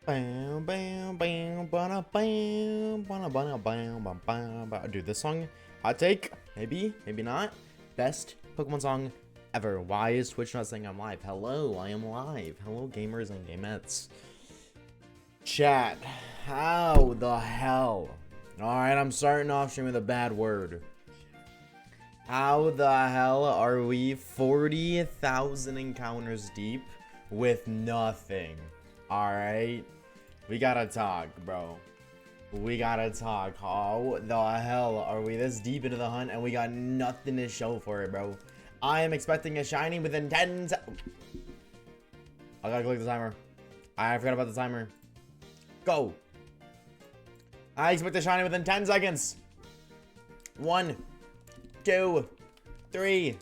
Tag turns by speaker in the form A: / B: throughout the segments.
A: Bam, bam, bam, bada, bam, bada, bada, bam, bam, bam, bam. Dude, this song, hot take, maybe, maybe not. Best Pokemon song ever. Why is Twitch not saying I'm live? Hello, I am live. Hello, gamers and gamettes. Chat, how the hell? Alright, I'm starting off stream with a bad word. How the hell are we 40,000 encounters deep with nothing? Alright? We gotta talk, bro. We gotta talk. How the hell are we this deep into the hunt and we got nothing to show for it, bro? I am expecting a shiny within 10 I gotta click the timer. I forgot about the timer. Go. I expect a shiny within 10 seconds. 1, 2, 3. I didn't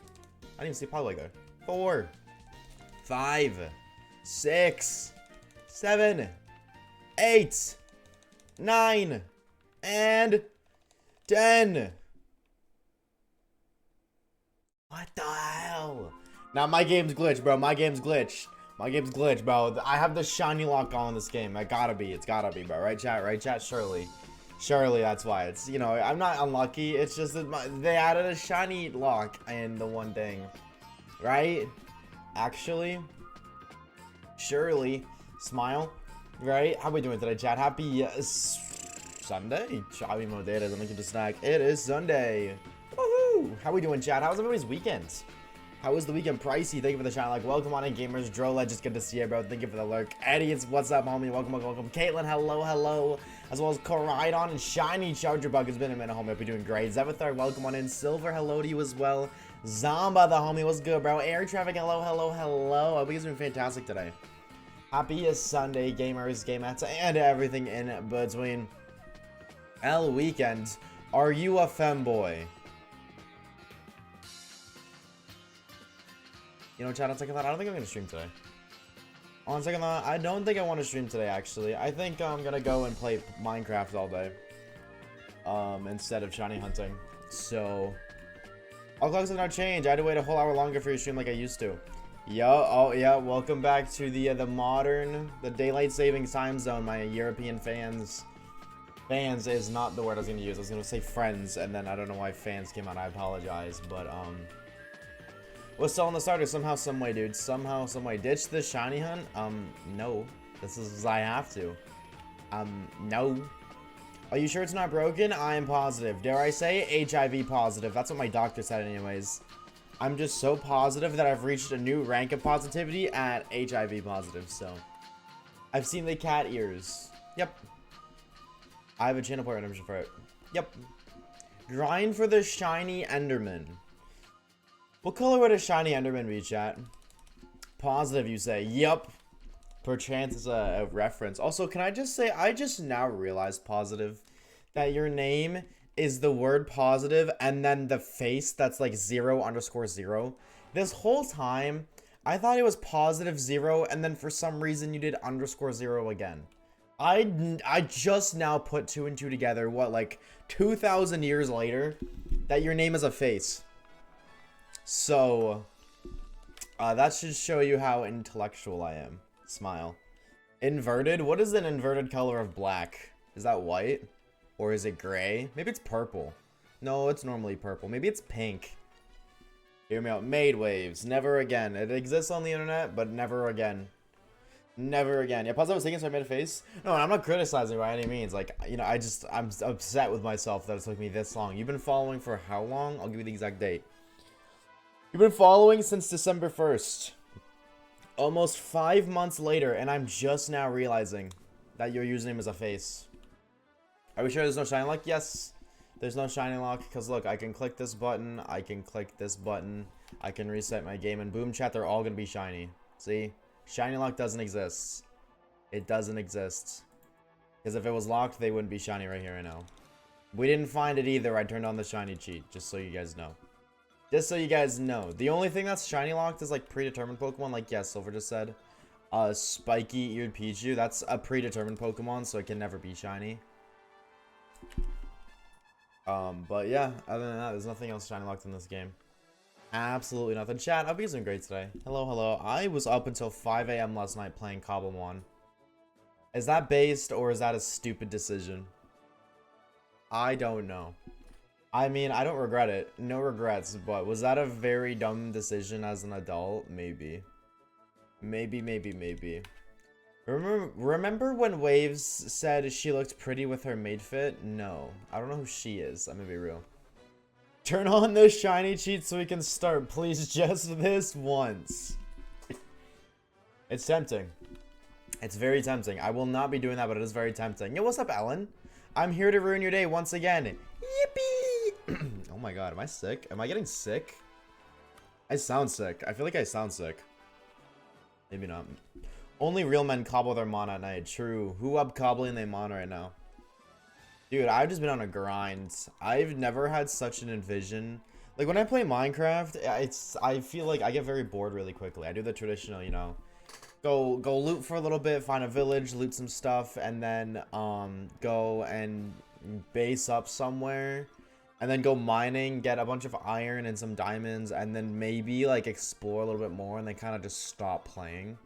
A: even see probably like that. 4, 5, 6, 7, 8, 9, and 10. What the hell? Now my game's glitched, bro. My game's glitched. My game's glitched, bro. I have the shiny lock on this game. It gotta be. It's gotta be, bro. Right, chat? Right, chat? Surely. Surely that's why. It's, you know, I'm not unlucky. It's just that they added a shiny lock in the one thing. Right? Actually. Surely. Smile. Right? How we doing today, chat? Happy Sunday? Chavi Mo Data. Let me get the snack. It is Sunday. Woohoo! How we doing, chat? How's everybody's weekend? How was the weekend? Pricey, thank you for the shine. Like, welcome on in, gamers. Drola, just good to see you, bro. Thank you for the lurk. Eddie, it's what's up, homie? Welcome, welcome, welcome. Caitlin, hello, hello. As well as Koridon and Shiny Charger Bug. It's been a minute, homie. Hope you're doing great. Zevithar, welcome on in. Silver, hello to you as well. Zamba, the homie, what's good, bro? Air Traffic, hello, hello, hello. I hope you guys are doing fantastic today. Happy Sunday, gamers, gamettes, and everything in between. L weekend. Are you a femboy? You know, chat, on second thought, I don't think I'm going to stream today. On second thought, I don't think I want to stream today, actually. I think I'm going to go and play Minecraft all day. Instead of shiny hunting. So, all clocks have now changed. I had to wait a whole hour longer for your stream like I used to. Yo, oh yeah, welcome back to the daylight savings time zone, my European fans. Fans is not the word I was going to use. I was going to say friends, and then I don't know why fans came out. I apologize, but, we're still on the starter somehow, someway, dude. Somehow, someway. Ditch the shiny hunt? No. This is I have to. No. Are you sure it's not broken? I am positive. Dare I say HIV positive? That's what my doctor said anyways. I'm just so positive that I've reached a new rank of positivity at HIV positive, so. I've seen the cat ears. Yep. I have a channel point redemption for it. Yep. Grind for the shiny Enderman. What color would a shiny Enderman be, chat? Positive, you say. Yup. Perchance is a reference. Also, can I just say, I just now realized, positive, that your name is the word positive and then the face that's like 0_0. This whole time, I thought it was positive 0 and then for some reason you did _0 again. I just now put 2 and 2 together, what, like 2,000 years later, that your name is a face. So, that should show you how intellectual I am. Smile. Inverted? What is an inverted color of black? Is that white? Or is it gray? Maybe it's purple. No, it's normally purple. Maybe it's pink. Hear me out. Made waves. Never again. It exists on the internet, but never again. Never again. Yeah, pause I was thinking, so I made a face. No, I'm not criticizing by any means. Like, you know, I'm upset with myself that it took me this long. You've been following for how long? I'll give you the exact date. You've been following since December 1st. Almost 5 months later, and I'm just now realizing that your username is a face. Are we sure there's no shiny lock? Yes, there's no shiny lock, because look, I can click this button, I can click this button, I can reset my game, and boom, chat, they're all going to be shiny. See? Shiny lock doesn't exist. It doesn't exist. Because if it was locked, they wouldn't be shiny right here right now. We didn't find it either. I turned on the shiny cheat, just so you guys know. Just so you guys know, the only thing that's shiny locked is like predetermined Pokemon, like yeah, Silver just said. Spiky Eared Pichu, that's a predetermined Pokemon, so it can never be shiny. But yeah, other than that, there's nothing else shiny locked in this game. Absolutely nothing. Chat, I hope you're doing great today. Hello, hello. I was up until 5 AM last night playing Cobblemon. Is that based or is that a stupid decision? I don't know. I mean, I don't regret it. No regrets, but was that a very dumb decision as an adult? Maybe. Maybe. Remember when Waves said she looked pretty with her maid fit? No. I don't know who she is. I'm gonna be real. Turn on the shiny cheat so we can start, please, just this once. It's tempting. It's very tempting. I will not be doing that, but it is very tempting. Yo, what's up, Ellen? I'm here to ruin your day once again. Yippee! Oh my god, am I sick? Am I getting sick? I sound sick. I feel like I sound sick. Maybe not. Only real men cobble their mon at night. True. Who up cobbling their mon right now? Dude, I've just been on a grind. I've never had such an envision. Like, when I play Minecraft, I feel like I get very bored really quickly. I do the traditional, you know, go loot for a little bit, find a village, loot some stuff, and then go and base up somewhere, and then go mining, get a bunch of iron and some diamonds, and then maybe like explore a little bit more, and then kind of just stop playing.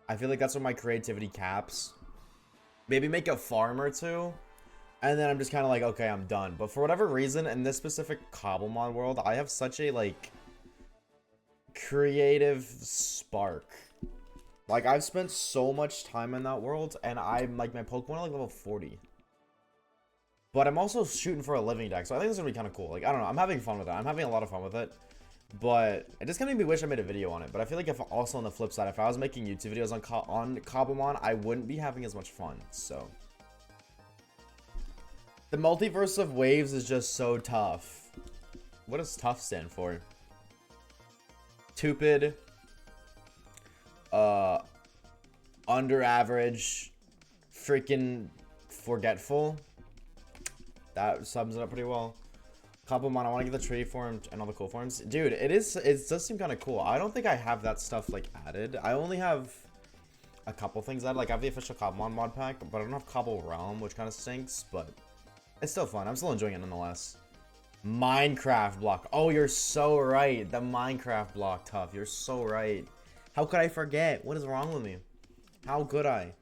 A: I feel like that's where my creativity caps. Maybe make a farm or two, and then I'm just kind of like, okay, I'm done. But for whatever reason, in this specific Cobblemon world, I have such a like creative spark. Like, I've spent so much time in that world, and I'm like, my Pokemon are like level 40. But I'm also shooting for a living deck, so I think this is gonna be kind of cool. Like, I don't know, I'm having fun with it. I'm having a lot of fun with it. But it just kind of made me wish I made a video on it. But I feel like if also on the flip side, if I was making YouTube videos on Cobblemon, I wouldn't be having as much fun. So the multiverse of waves is just so tough. What does tough stand for? Stupid. Under average. Freaking forgetful. That sums it up pretty well. Cobblemon, I want to get the tree form and all the cool forms. Dude, it does seem kind of cool. I don't think I have that stuff like added. I only have a couple things added. Like, I have the official Cobblemon mod pack, but I don't have Cobble Realm, which kind of stinks, but it's still fun. I'm still enjoying it nonetheless. Minecraft block. Oh, you're so right. The Minecraft block, tough. You're so right. How could I forget? What is wrong with me? How could I?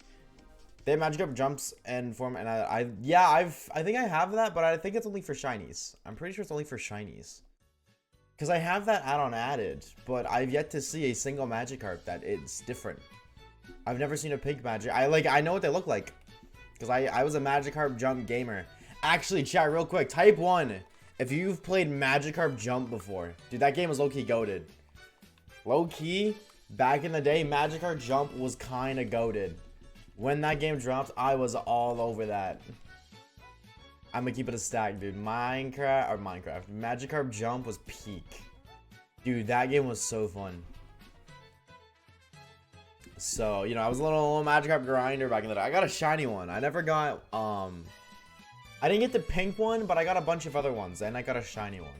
A: They have Magikarp jumps and form, and I think I have that, but I think it's only for shinies. I'm pretty sure it's only for shinies. Because I have that add-on added, but I've yet to see a single Magikarp that is different. I've never seen a pink Magic. I know what they look like. Because I was a Magikarp jump gamer. Actually, chat real quick. Type 1 if you've played Magikarp Jump before. Dude, that game was low-key goated. Low-key, back in the day, Magikarp Jump was kind of goated. When that game dropped, I was all over that. I'm gonna keep it a stack, dude. Minecraft. Magikarp Jump was peak. Dude, that game was so fun. So, you know, I was a little Magikarp grinder back in the day. I got a shiny one. I never got, I didn't get the pink one, but I got a bunch of other ones, and I got a shiny one.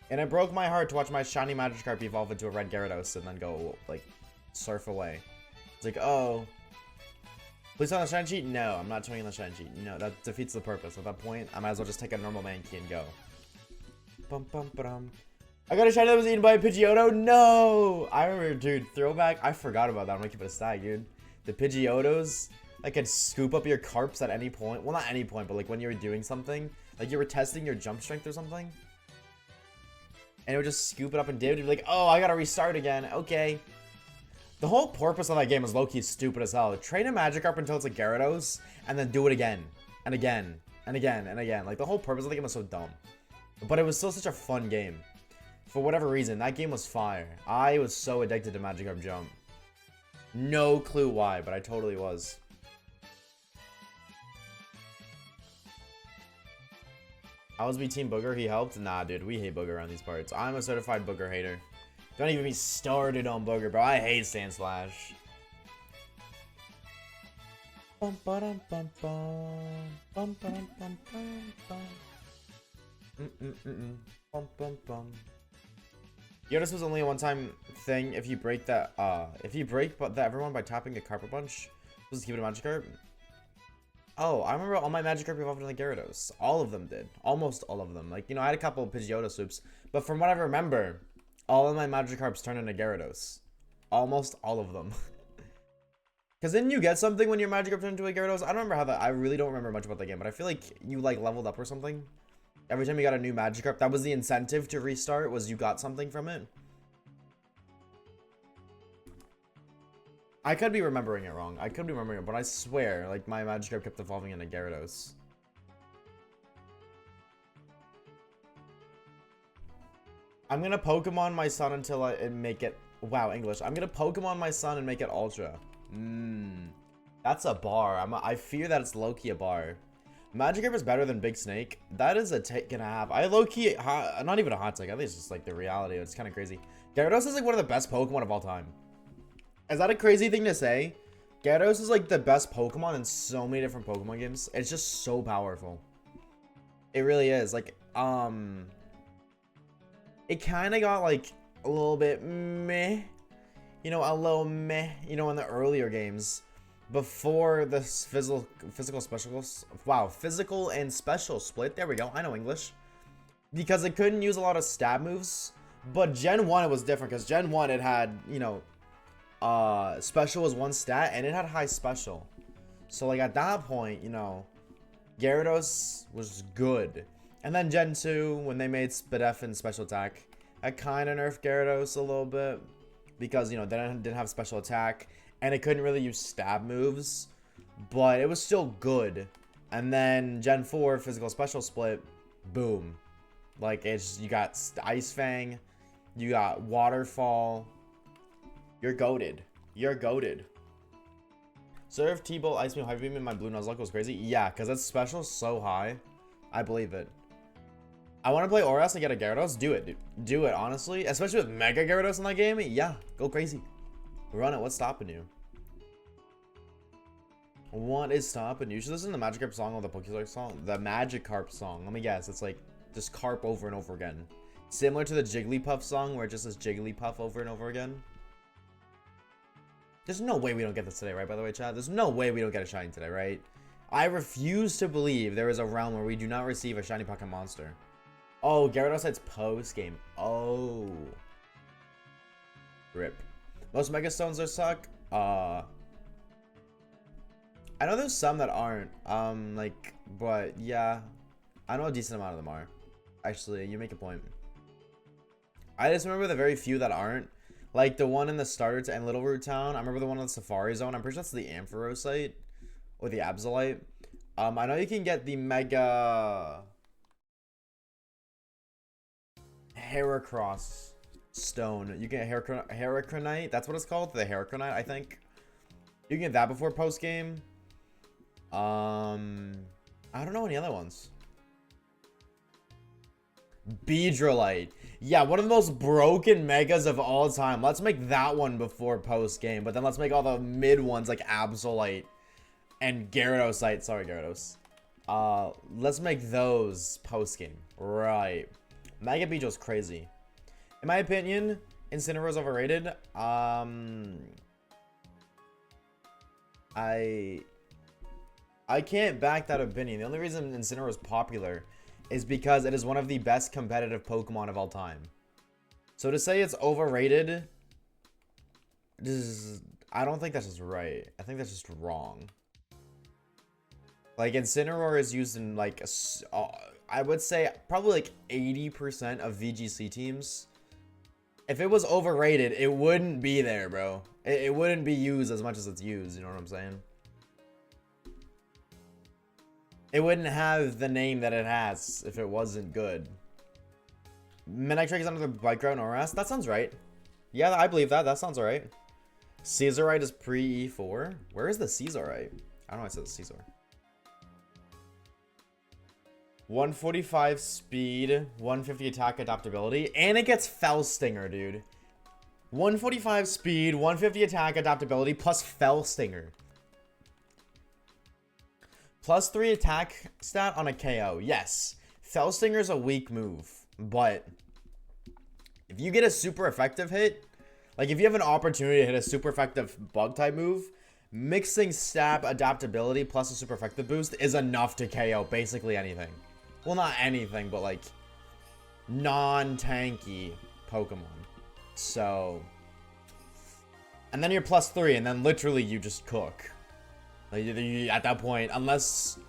A: And it broke my heart to watch my shiny Magikarp evolve into a red Gyarados and then go, like, surf away. It's like, oh... Please on the shine sheet? No, I'm not turning on the shine sheet. No, that defeats the purpose. At that point, I might as well just take a normal Mankey and go. I got a shiny that was eaten by a Pidgeotto? No! I remember, dude, throwback. I forgot about that. I'm gonna keep it a stack, dude. The Pidgeottos, that could scoop up your carps at any point. Well, not any point, but like when you were doing something. Like you were testing your jump strength or something. And it would just scoop it up and dip. You'd be like, oh, I gotta restart again. Okay. The whole purpose of that game is low-key stupid as hell. Train a Magikarp until it's a Gyarados, and then do it again, and again, and again, and again. Like, the whole purpose of the game was so dumb. But it was still such a fun game. For whatever reason, that game was fire. I was so addicted to Magikarp Jump. No clue why, but I totally was. I was be Team Booger, he helped? Nah, dude, we hate Booger around these parts. I'm a certified Booger hater. Don't even be started on Booger, bro. I hate Sand Slash. Gyarados was only a one-time thing. If you break that, everyone by tapping a Carpet Punch, supposed to keep it a Magikarp. Oh, I remember all my Magikarp evolved into Gyarados. All of them did. Almost all of them. Like, you know, I had a couple of Pidgeotto swoops, but from what I remember, all of my Magikarps turned into Gyarados. Almost all of them. Because didn't you get something when your Magikarp turned into a Gyarados? I don't remember how that. I really don't remember much about the game, but I feel like you like leveled up or something. Every time you got a new Magikarp, that was the incentive to restart, was you got something from it. I could be remembering it wrong. I could be remembering it, but I swear, like, my Magikarp kept evolving into Gyarados. I'm gonna Pokemon my son until I make it... Wow, English. I'm gonna Pokemon my son and make it Ultra. That's a bar. I fear that it's low-key a bar. Magikarp is better than Big Snake. That is a take and a half. I low-key... Not even a hot take. I think it's just, like, the reality. It's kind of crazy. Gyarados is, like, one of the best Pokemon of all time. Is that a crazy thing to say? Gyarados is, like, the best Pokemon in so many different Pokemon games. It's just so powerful. It really is. Like, it kind of got, like, a little bit meh. You know, a little meh, you know, in the earlier games. Before the physical special... Wow, physical and special split. There we go. I know English. Because it couldn't use a lot of stab moves. But Gen 1, it was different. Because Gen 1, it had, you know... special was one stat, and it had high special. So, like, at that point, you know... Gyarados was good. And then Gen 2, when they made Spadef and special attack... I kind of nerfed Gyarados a little bit. Because, you know, they didn't have special attack. And it couldn't really use stab moves. But it was still good. And then Gen 4, physical special split. Boom. Like, it's... You got Ice Fang. You got Waterfall. You're goated. You're goated. Surf, T-Bolt, Ice Beam, Hyper Beam, and my Blue Nuzlocke was crazy. Yeah, because that's special so high. I believe it. I want to play Oras and get a Gyarados. Do it, dude. Do it, honestly. Especially with Mega Gyarados in that game. Yeah, go crazy. Run it. What's stopping you? What is stopping you? You should listen to the Magikarp song or the Pokélark song. The Magikarp song. Let me guess. It's like just Carp over and over again. Similar to the Jigglypuff song where it just says Jigglypuff over and over again. There's no way we don't get this today, right? By the way, chat. There's no way we don't get a shiny today, right? I refuse to believe there is a realm where we do not receive a shiny Pokémon monster. Oh, Gyarados hits post-game. Oh. Rip. Most Mega Stones are suck. I know there's some that aren't. But yeah. I know a decent amount of them are. Actually, you make a point. I just remember the very few that aren't. Like the one in the starter and Little Root Town. I remember the one in the Safari Zone. I'm pretty sure that's the Ampharos or the Absolite. I know you can get the Mega Heracross Stone. You can get Heracronite. That's what it's called. The Heracronite, I think. You can get that before post game. I don't know any other ones. Beedrillite. Yeah, one of the most broken megas of all time. Let's make that one before post-game. But then let's make all the mid ones like Absolite and Gyarados. Sorry, Gyarados. Let's make those post-game. Right. Mega Beedrill's crazy. In my opinion, Incineroar's overrated. I can't back that opinion. The only reason Incineroar is popular is because it is one of the best competitive Pokemon of all time. So to say it's overrated, I don't think that's just right. I think that's just wrong. Like, Incineroar is used in, like, I would say probably, like, 80% of VGC teams. If it was overrated, it wouldn't be there, bro. It wouldn't be used as much as it's used, you know what I'm saying? It wouldn't have the name that it has if it wasn't good. Manectric is under the bike route in Oras? That sounds right. Yeah, I believe that. That sounds alright. Caesarite is pre-E4. Where is the Caesarite? I don't know why it says Caesar. 145 speed, 150 attack adaptability, and it gets Fell Stinger, dude. 145 speed, 150 attack adaptability, plus Fell Stinger. Plus 3 attack stat on a KO. Yes, Fell Stinger is a weak move, but if you get a super effective hit, like if you have an opportunity to hit a super effective bug type move, mixing stab adaptability plus a super effective boost is enough to KO basically anything. Well, not anything, but like non-tanky Pokemon. So, And then you're +3, and then literally you just cook. Like, at that point, unless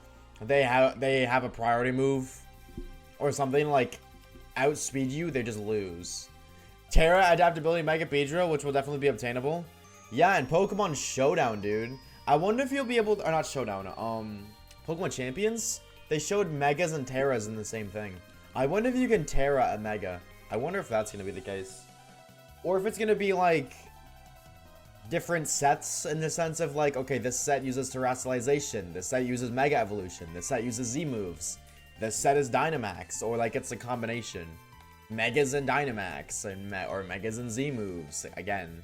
A: they have a priority move or something like outspeed you, they just lose. Terra adaptability Mega Beedrill, which will definitely be obtainable. Yeah, and Pokemon Showdown, dude. I wonder if you'll be able to, or not Showdown, Pokemon Champions? They showed Megas and Terras in the same thing. I wonder if you can Terra a Mega. I wonder if that's going to be the case. Or if it's going to be, like, different sets in the sense of, like, okay, this set uses Terrestrialization. This set uses Mega Evolution. This set uses Z moves. This set is Dynamax. Or, like, it's a combination. Megas and Dynamax. Or Megas and Z moves. Again.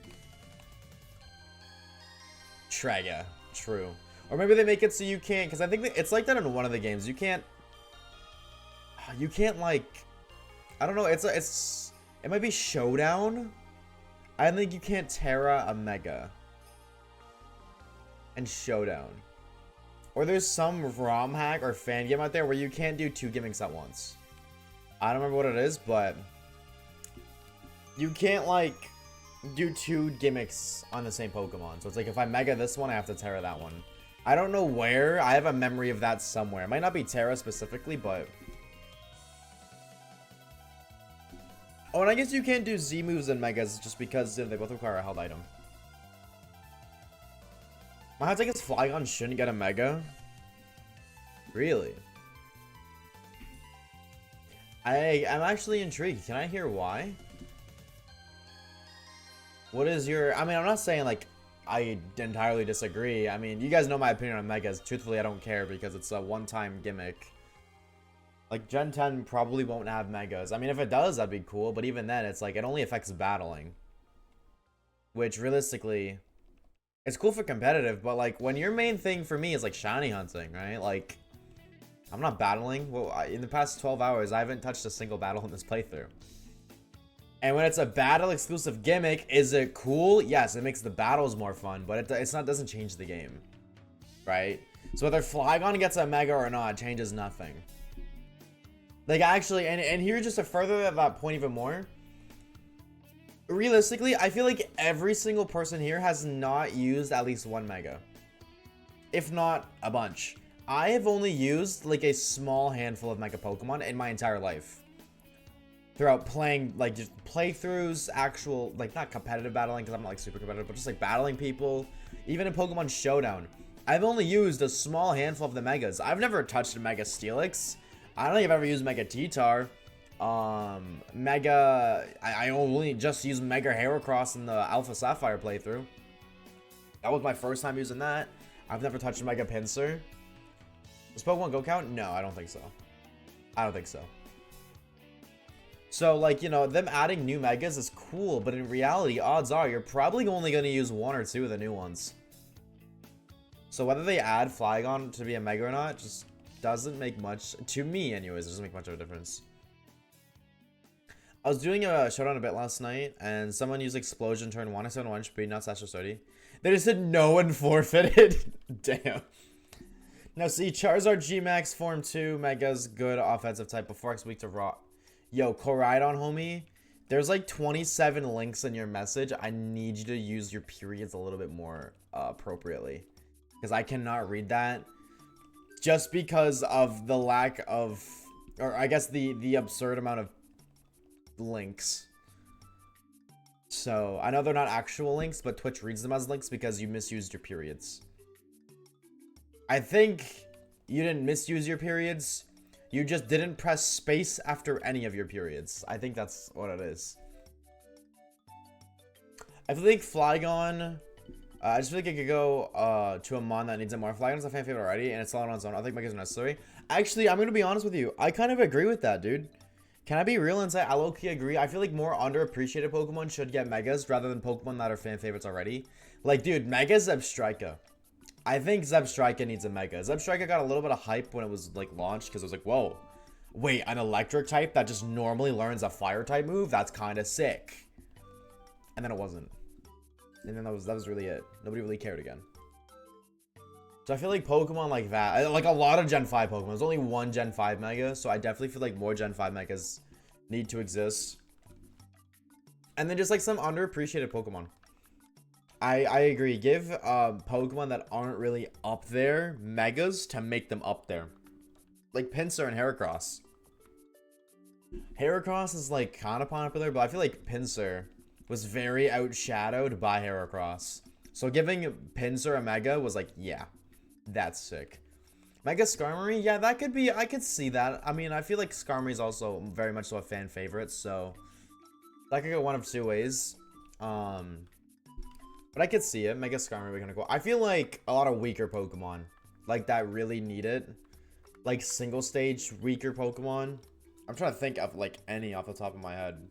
A: Trega. True. Or maybe they make it so you can't, because I think that it's like that in one of the games. You can't, like, I don't know, it might be Showdown. I think you can't Terra a Mega and Showdown. Or there's some ROM hack or fan game out there where you can't do 2 gimmicks at once. I don't remember what it is, but you can't, like, do 2 gimmicks on the same Pokemon. So it's like if I Mega this one, I have to Terra that one. I don't know where. I have a memory of that somewhere. It might not be Terra specifically, but... Oh, and I guess you can't do Z moves and Megas just because they both require a held item. My hot take is Flygon shouldn't get a Mega. Really? I'm actually intrigued. Can I hear why? What is your... I mean, I'm not saying, like, I entirely disagree. I mean, you guys know my opinion on Megas. Truthfully, I don't care because it's a one-time gimmick. Like, Gen 10 probably won't have Megas. I mean, if it does, that'd be cool. But even then, it's like, it only affects battling. Which, realistically, it's cool for competitive. But, like, when your main thing for me is, like, shiny hunting, right? Like, I'm not battling. Well, in the past 12 hours, I haven't touched a single battle in this playthrough. And when it's a battle-exclusive gimmick, is it cool? Yes, it makes the battles more fun, but it doesn't change the game, right? So whether Flygon gets a Mega or not changes nothing. Like, actually, and here just to further that point even more, realistically, I feel like every single person here has not used at least 1 Mega, if not a bunch. I have only used, like, a small handful of Mega Pokemon in my entire life. Throughout playing, like, just playthroughs, actual, like, not competitive battling, because I'm not, like, super competitive, but just, like, battling people. Even in Pokemon Showdown, I've only used a small handful of the Megas. I've never touched a Mega Steelix. I don't think I've ever used Mega T-Tar. Mega... I only just used Mega Heracross in the Alpha Sapphire playthrough. That was my first time using that. I've never touched a Mega Pinsir. Does Pokemon Go count? No, I don't think so. I don't think so. So, like, you know, them adding new Megas is cool, but in reality, odds are you're probably only going to use 1 or 2 of the new ones. So whether they add Flygon to be a Mega or not just doesn't make much, to me anyways, it doesn't make much of a difference. I was doing a showdown a bit last night, and someone used Explosion turn 1 7 1 speed, not Sasha 30. They just said no one forfeited. Damn. Now see, Charizard G-Max Form 2, Mega's good offensive type before X week to Raw. Yo, Koraidon, homie, there's like 27 links in your message. I need you to use your periods a little bit more appropriately. Because I cannot read that. Just because of the lack of, or I guess the absurd amount of links. So, I know they're not actual links, but Twitch reads them as links because you misused your periods. I think you didn't misuse your periods. You just didn't press space after any of your periods. I think that's what it is. I feel like Flygon... I just feel like it could go to a mon that needs it more. Flygon's a fan favorite already, and it's all on its own. I think Megas are necessary. Actually, I'm going to be honest with you. I kind of agree with that, dude. Can I be real and say I low-key agree? I feel like more underappreciated Pokemon should get Megas rather than Pokemon that are fan favorites already. Like, dude, Mega Zebstrika. I think Zebstrika needs a Mega. Zebstrika got a little bit of hype when it was, like, launched, because it was like, whoa. Wait, an electric type that just normally learns a fire type move? That's kind of sick. And then it wasn't. And then that was really it. Nobody really cared again. So I feel like Pokemon like that, like a lot of Gen 5 Pokemon. There's only one Gen 5 Mega, so I definitely feel like more Gen 5 Megas need to exist. And then just like some underappreciated Pokemon. I agree. Give Pokemon that aren't really up there megas to make them up there. Like Pinsir and Heracross. Heracross is like kind of popular, but I feel like Pinsir was very outshadowed by Heracross. So giving Pinsir a Mega was like, yeah, that's sick. Mega Skarmory, yeah, that could be, I could see that. I mean, I feel like Skarmory is also very much so a fan favorite, so that could go one of two ways. But I could see it. Mega Skarmory would be kind of cool. I feel like a lot of weaker Pokemon, like that really need it. Like single stage weaker Pokemon. I'm trying to think of like any off the top of my head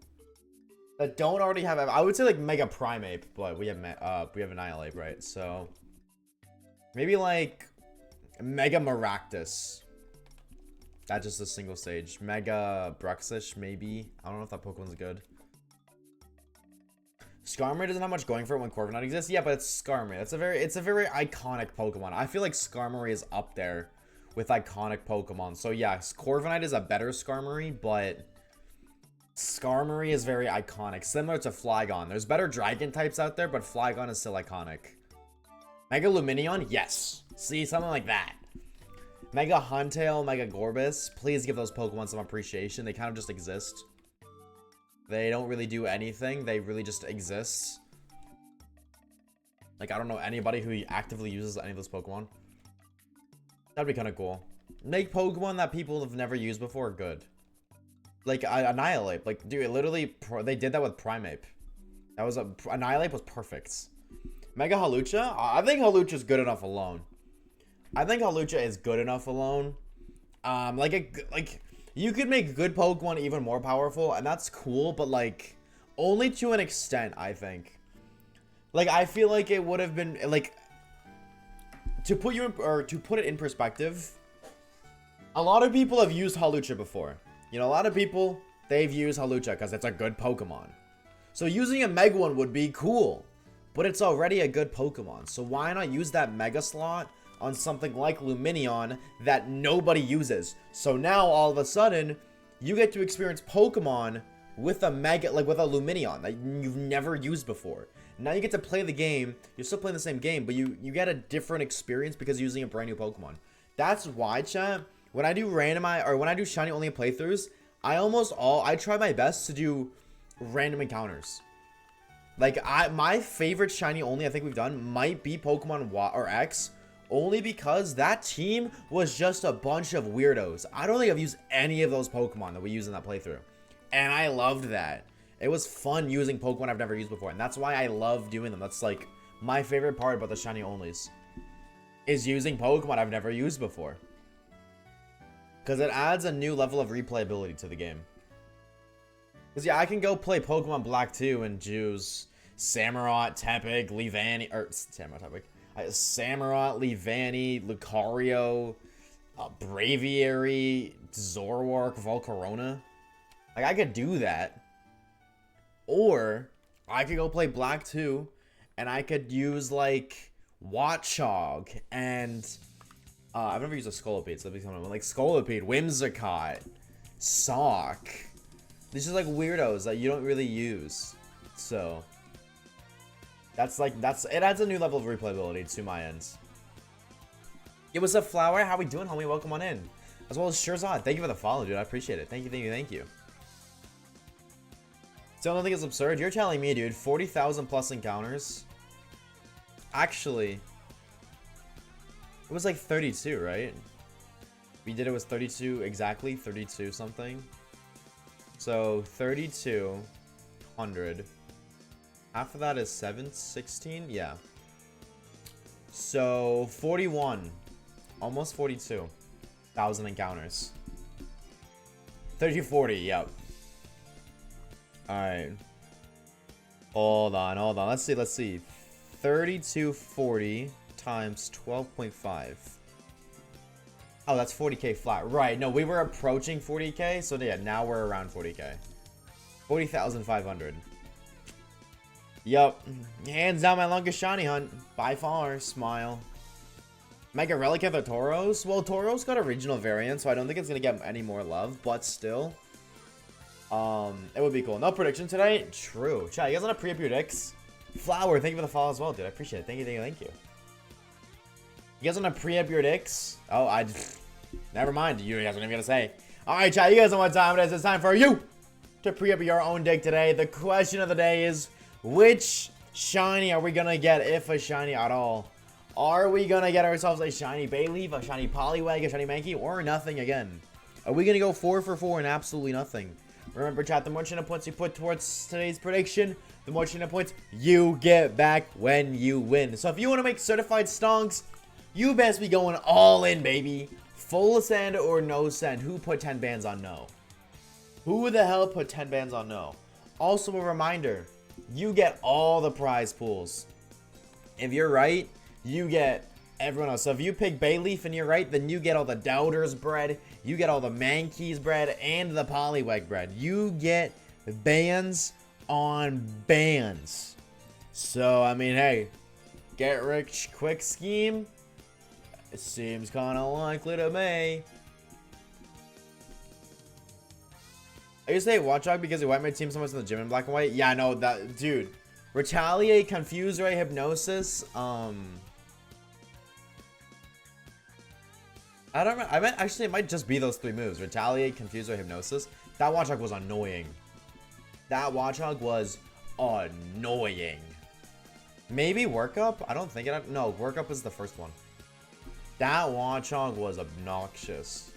A: that don't already have. I would say like Mega Primeape, but we have Annihilate, right? So maybe like Mega Maractus. That's just a single stage. Mega Bruxish, maybe. I don't know if that Pokemon's good. Skarmory doesn't have much going for it when Corviknight exists. Yeah, but it's Skarmory. It's a very iconic Pokemon. I feel like Skarmory is up there with iconic Pokemon. So yeah, Corviknight is a better Skarmory, but Skarmory is very iconic. Similar to Flygon. There's better dragon types out there, but Flygon is still iconic. Mega Lumineon? Yes. See, something like that. Mega Huntail, Mega Gorbis. Please give those Pokemon some appreciation. They kind of just exist. They don't really do anything. They really just exist. Like, I don't know anybody who actively uses any of those Pokemon. That'd be kind of cool. Make Pokemon that people have never used before good. Like, Annihilate. Like, dude, literally, they did that with Primeape. That was Annihilate was perfect. Mega Halucha? I think Halucha is good enough alone. I think Halucha is good enough alone. You could make good Pokemon even more powerful, and that's cool, but, like, only to an extent, I think. Like, I feel like it would have been, like, to put it in perspective, a lot of people have used Halucha before. You know, a lot of people, they've used Halucha because it's a good Pokemon. So using a Mega one would be cool, but it's already a good Pokemon. So why not use that Mega slot on something like Lumineon that nobody uses? So now all of a sudden, you get to experience Pokemon with a Mega, like with a Lumineon that you've never used before. Now you get to play the game. You're still playing the same game, but you get a different experience because you're using a brand new Pokemon. That's why, chat, when I do when I do shiny only playthroughs, I try my best to do random encounters. Like my favorite shiny only I think we've done might be Pokemon Y or X, only because that team was just a bunch of weirdos. I don't think I've used any of those Pokemon that we used in that playthrough, and I loved that. It was fun using Pokemon I've never used before, and that's why I love doing them. That's like my favorite part about the shiny onlys, is using Pokemon I've never used before. Because it adds a new level of replayability to the game. Because yeah, I can go play Pokemon Black 2 and choose Samurott, Tepig, Leavanny, or Samurott, Tepig. Samurott, Leavanny, Lucario, Braviary, Zoroark, Volcarona. Like, I could do that. Or I could go play Black 2 and I could use like Watchog and I've never used a Scolipede, so that'd be something like Scolipede, Whimsicott, Sock. These are like weirdos that you don't really use. So it adds a new level of replayability to my ends. It was a Flower. How we doing, homie? Welcome on in. As well as Shirzad. Thank you for the follow, dude. I appreciate it. Thank you. So I don't think it's absurd. You're telling me, dude, 40,000 plus encounters. Actually, it was like 32, right? We did it was 32 exactly, 32 something. So 3,200. Half of that is 716, yeah. So 41, almost 42,000 encounters. 3040, yep. Alright. Hold on. Let's see. 3240 times 12.5. Oh, that's 40k flat. Right. No, we were approaching 40k. So yeah, now we're around 40k. 40,500. Yup. Hands down my longest shiny hunt. By far. Smile. Mega Relic of the Tauros? Well, Tauros got a regional variant, so I don't think it's going to get any more love. But still. It would be cool. No prediction today? True. Chat, you guys want to pre-up your dicks? Flower, thank you for the follow as well, dude. I appreciate it. Thank you, thank you, thank you. You guys want to pre-up your dicks? Oh, never mind. You guys aren't even gonna say. All right, chat. You guys know what time it is. It's time for you to pre-up your own dick today. The question of the day is, which shiny are we gonna get, if a shiny at all? Are we gonna get ourselves a shiny Bayleaf, a shiny Poliwag, a shiny Mankey, or nothing again? Are we gonna go 4 for 4 and absolutely nothing? Remember, chat, the more channel points you put towards today's prediction, the more channel points you get back when you win. So if you want to make certified stonks, you best be going all in, baby. Full send or no send. Who put 10 bands on no? Who the hell put 10 bands on no? Also a reminder, you get all the prize pools. If you're right, you get everyone else. So if you pick Bayleaf and you're right, then you get all the Doubters bread, you get all the Mankeys bread, and the Poliwag bread. You get bands on bands. So, I mean, hey, get rich quick scheme. It seems kind of likely to me. I used to hate Watchdog because he wiped my team so much in the gym in black and white. Yeah, no, that dude. Retaliate, Confuse Ray, Hypnosis. I don't remember. I meant actually it might just be those 3 moves. Retaliate, Confuse Ray, Hypnosis. That Watchdog was annoying. That Watchdog was annoying. Maybe Workup? I don't think it. No, Workup is the first one. That Watchdog was obnoxious.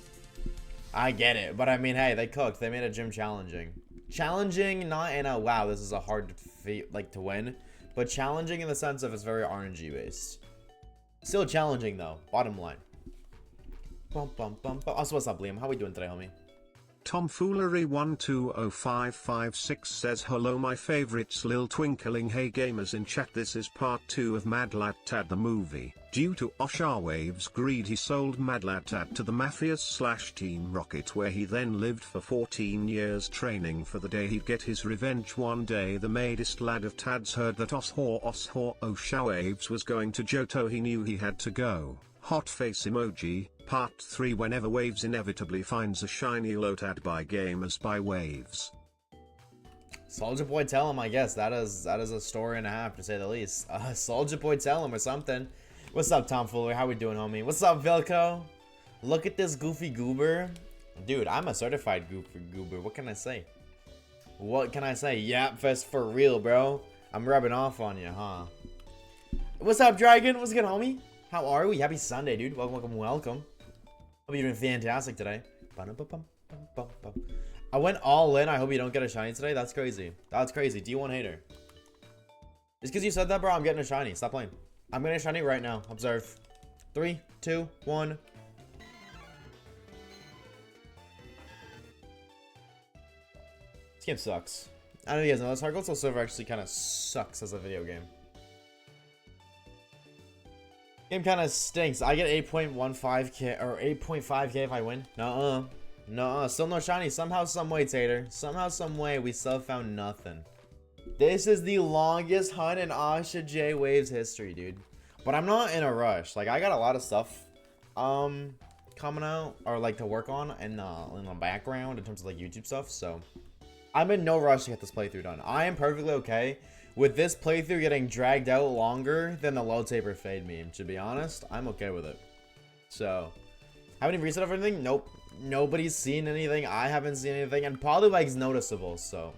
A: I get it, but I mean, hey, they cooked. They made a gym challenging. Challenging, not in a wow, this is a hard feat like to win, but challenging in the sense of it's very RNG based. Still challenging though. Bottom line. Bum bum bum bum. Also, what's up, Liam? How we doing today, homie?
B: Tomfoolery120556 says hello my favorites Lil Twinkling. Hey gamers in chat, this is part 2 of Mad Lad Tad the movie. Due to Oshawaves' greed, he sold Mad Lad Tad to the Mafias/Team Rocket, where he then lived for 14 years training for the day he'd get his revenge. One day the maddest lad of Tad's heard that Oshawaves was going to Johto. He knew he had to go. Hot face emoji. Part 3, whenever Waves inevitably finds a shiny Lotad by Gamers by Waves.
A: Soldier Boy tell him, I guess. That is a story and a half, to say the least. Soldier Boy tell him or something. What's up, Tomfoolery? How we doing, homie? What's up, Vilco? Look at this goofy goober. Dude, I'm a certified goofy goober. What can I say? What can I say? Yap fest for real, bro. I'm rubbing off on you, huh? What's up, Dragon? What's good, homie? How are we? Happy Sunday, dude. Welcome, welcome, welcome. Hope you're doing fantastic today. I went all in. I hope you don't get a shiny today. That's crazy. That's crazy. D1 hater. Just because you said that, bro, I'm getting a shiny. Stop playing. I'm getting a shiny right now. Observe. 3, 2, 1. This game sucks. I don't know if you guys know this. Hard Gold Soul Silver actually kind of sucks as a video game. Game kind of stinks. I get 8.15k or 8.5k if I win. Nuh-uh. Nuh-uh. Still no shiny. Somehow, some way, Tater. Somehow, some way, we still found nothing. This is the longest hunt in Asha J Waves history, dude. But I'm not in a rush. Like, I got a lot of stuff coming out or like to work on in the background in terms of like YouTube stuff. So I'm in no rush to get this playthrough done. I am perfectly okay with this playthrough getting dragged out longer than the low taper fade meme. To be honest, I'm okay with it. So, haven't even reset of anything? Nope. Nobody's seen anything. I haven't seen anything. And Poliwag's noticeable, so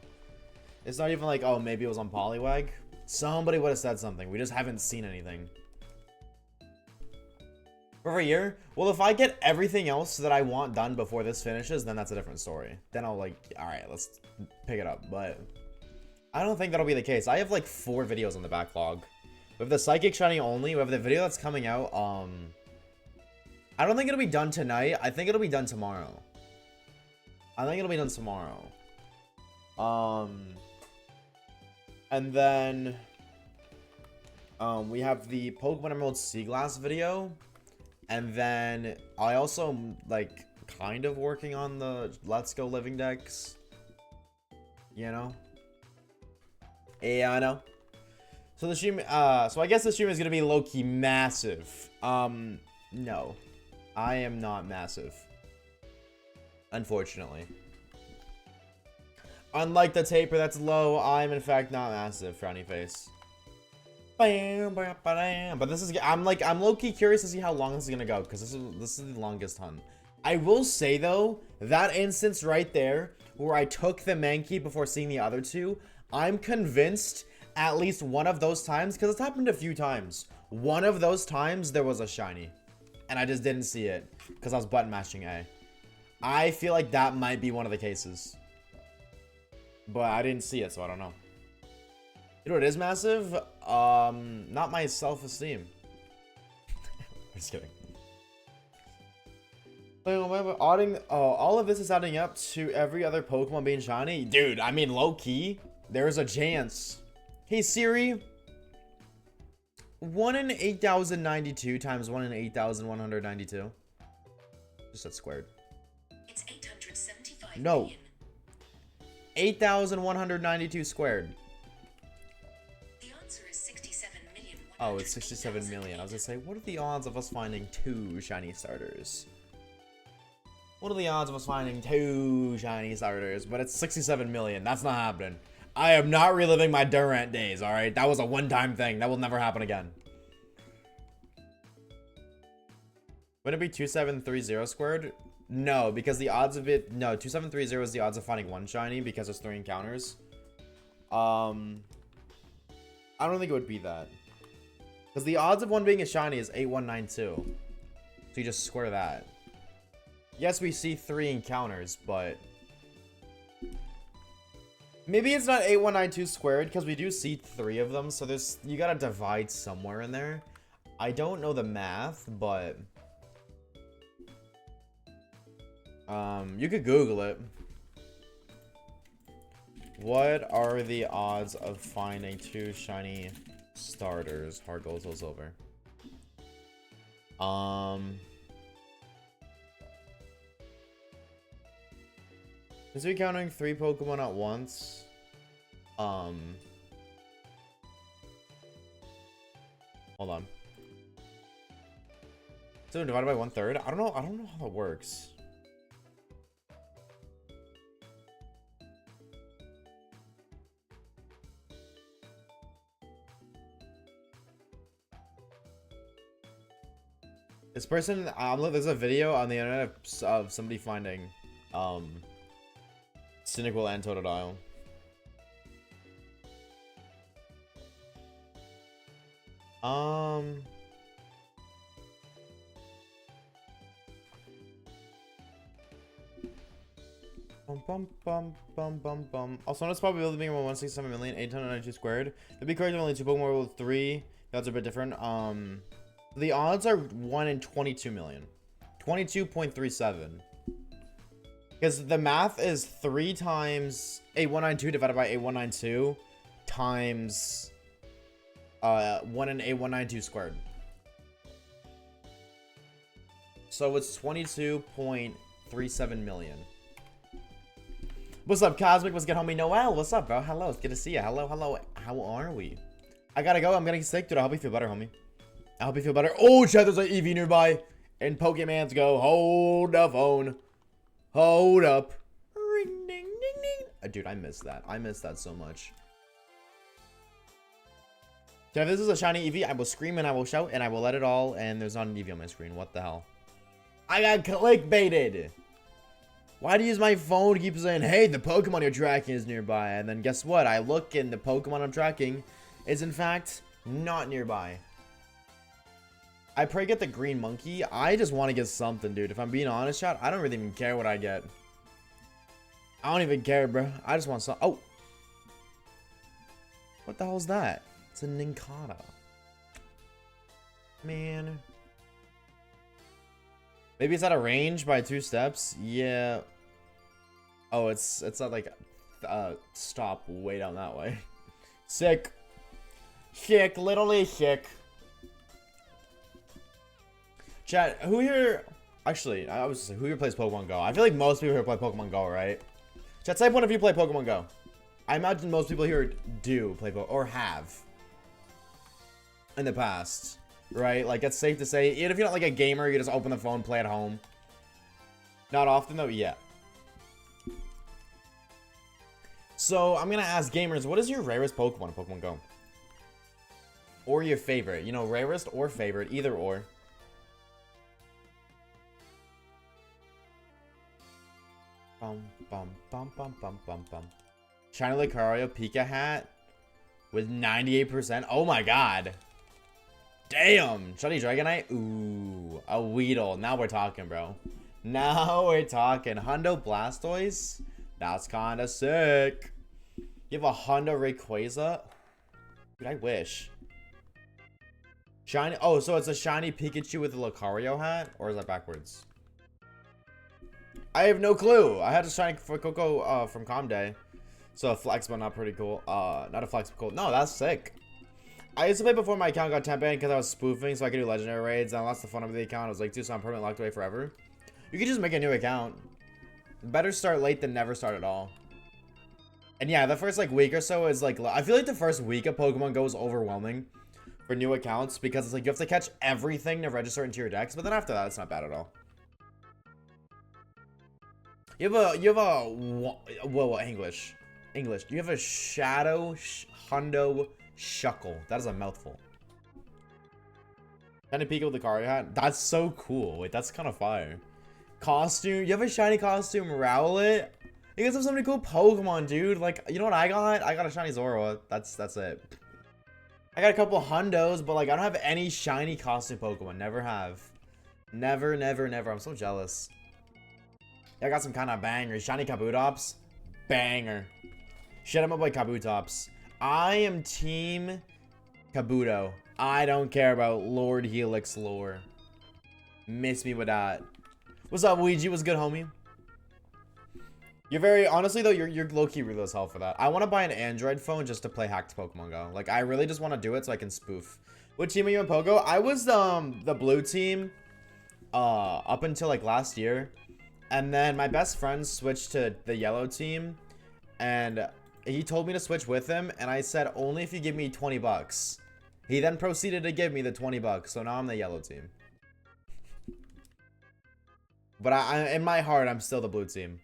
A: it's not even like, oh, maybe it was on Poliwag. Somebody would have said something. We just haven't seen anything. For a year? Well, if I get everything else that I want done before this finishes, then that's a different story. Then I'll like, alright, let's pick it up. But I don't think that'll be the case. I have like 4 videos on the backlog. We have the Psychic Shiny only. We have the video that's coming out. I don't think it'll be done tonight. I think it'll be done tomorrow. And then we have the Pokemon Emerald Sea Glass video. And then I also am like kind of working on the Let's Go Living decks. You know? Yeah, I know. So the stream, so I guess the stream is gonna be low-key massive. No. I am not massive. Unfortunately. Unlike the taper that's low, I am in fact not massive, frowny face. Bam, bam, bam. But this is, I'm low-key curious to see how long this is gonna go, because this is the longest hunt. I will say though, that instance right there where I took the Mankey before seeing the other two, I'm convinced at least one of those times, because it's happened a few times, one of those times there was a shiny and I just didn't see it because I was button mashing A. I feel like that might be one of the cases, but I didn't see it, so I don't know. You know what is massive? Not my self-esteem. Just kidding. All of this is adding up to every other Pokemon being shiny? Dude, I mean, low-key, there's a chance. Hey, Siri. 1 in 8,092 times 1 in 8,192. Just that squared.
C: It's 875
A: No.
C: million.
A: 8,192 squared.
C: The answer is 67 million.
A: Oh, it's 67 million. I was gonna say, what are the odds of us finding 2 shiny starters? What are the odds of us finding 2 shiny starters? But it's 67 million. That's not happening. I am not reliving my Durant days, alright? That was a one-time thing. That will never happen again. Would it be 2730 squared? No, because the odds of it... No, 2730 is the odds of finding 1 shiny because there's 3 encounters. I don't think it would be that. Because the odds of one being a shiny is 8192. So you just square that. Yes, we see 3 encounters, but... Maybe it's not 8192 squared, because we do see 3 of them, so there's... You gotta divide somewhere in there. I don't know the math, but... you could Google it. What are the odds of finding 2 shiny starters? Hard gold, soul silver. Is we counting 3 Pokemon at once? Hold on. So divided by 1/3? I don't know how that works. This person, there's a video on the internet of somebody finding, Cynical and Totodile. Also, notice probability being 167 million, 892 squared. It'd be correct if only 2 Pokemon with 3. That's a bit different. The odds are 1 in 22 million. 22.37. Because the math is 3 times 8192 divided by 8192 times 1 in 8192 squared. So it's 22.37 million. What's up, Cosmic? What's good, homie? Noel, what's up, bro? Hello, it's good to see you. Hello, hello. How are we? I gotta go. I'm getting sick, dude. I hope you feel better, homie. I hope you feel better. Oh, chat, there's an EV nearby. And Pokemans go, hold the phone. Hold up. Ring, ding, ding, ding. Dude, I miss that. I miss that so much. So if this is a shiny EV, I will scream and I will shout and I will let it all. And there's not an EV on my screen. What the hell? I got clickbaited. Why do you use my phone to keep saying, hey, the Pokemon you're tracking is nearby? And then guess what? I look and the Pokemon I'm tracking is in fact not nearby. I pray get the green monkey. I just want to get something, dude. If I'm being honest, chat, I don't really even care what I get. I don't even care, bro. I just want some. Oh. What the hell is that? It's a Nincada. Man. Maybe it's out of range by 2 steps. Yeah. Oh, it's not like stop way down that way. Sick. Sick. Literally sick. Chat, who here... Actually, I was who here plays Pokemon Go? I feel like most people here play Pokemon Go, right? Chat, type 1 if you play Pokemon Go. I imagine most people here do play Pokemon, or have. In the past. Right? Like, it's safe to say, even if you're not like a gamer, you just open the phone, play at home. Not often, though, yeah. So, I'm gonna ask gamers, what is your rarest Pokemon in Pokemon Go? Or your favorite. You know, rarest or favorite. Either or. Bum, bum, bum, bum, bum, bum, bum. Shiny Lucario Pika hat with 98%. Oh my god. Damn. Shiny Dragonite. Ooh. A Weedle. Now we're talking, bro. Now we're talking. Hundo Blastoise. That's kind of sick. You have a Hundo Rayquaza. Dude, I wish. Shiny. Oh, so it's a shiny Pikachu with a Lucario hat? Or is that backwards? I have no clue. I had a shiny for Coco from Comday. So a flex, but not pretty cool. Not a flex, but cool. No, that's sick. I used to play before my account got temp banned because I was spoofing so I could do legendary raids. And I lost the fun of the account. I was like, dude, so I'm permanently locked away forever. You could just make a new account. Better start late than never start at all. And yeah, the first like week or so is like, I feel like the first week of Pokemon Go is overwhelming for new accounts because it's like you have to catch everything to register into your decks, but then after that, it's not bad at all. You have a whoa, English. You have a Shadow Hundo Shuckle. That is a mouthful. Shiny Pika with the Lucario hat. That's so cool. Wait, that's kind of fire. Costume. You have a shiny costume Rowlet. You guys have so many cool Pokemon, dude. Like, you know what I got? I got a shiny Zoroark. That's it. I got a couple Hundos, but like I don't have any shiny costume Pokemon. Never have. Never. I'm so jealous. I got some kind of bangers. Shiny Kabutops. Banger. Shut him up like Kabutops. I am team Kabuto. I don't care about Lord Helix lore. Miss me with that. What's up, Ouija? What's good, homie? You're very, honestly though, you're low-key really as hell for that. I want to buy an Android phone just to play hacked Pokemon Go. Like, I really just want to do it so I can spoof. What team are you in Pogo? I was the blue team up until like last year. And then my best friend switched to the yellow team. And he told me to switch with him. And I said, only if you give me 20 bucks. He then proceeded to give me the 20 bucks. So now I'm the yellow team. But in my heart, I'm still the blue team.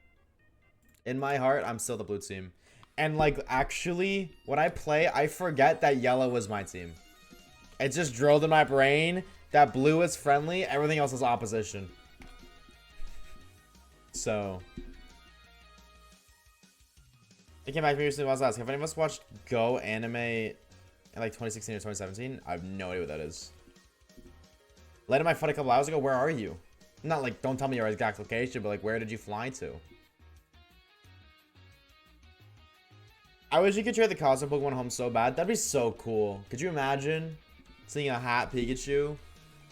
A: In my heart, I'm still the blue team. And like, actually, when I play, I forget that yellow was my team. It's just drilled in my brain that blue is friendly, everything else is opposition. So. I came back to me recently. I was asking, have any of us watched Go anime in like 2016 or 2017? I have no idea what that is. Landed my foot a couple hours ago. Where are you? Not like, don't tell me your exact location, but like, where did you fly to? I wish you could trade the costume Pokemon home so bad. That'd be so cool. Could you imagine seeing a hat Pikachu?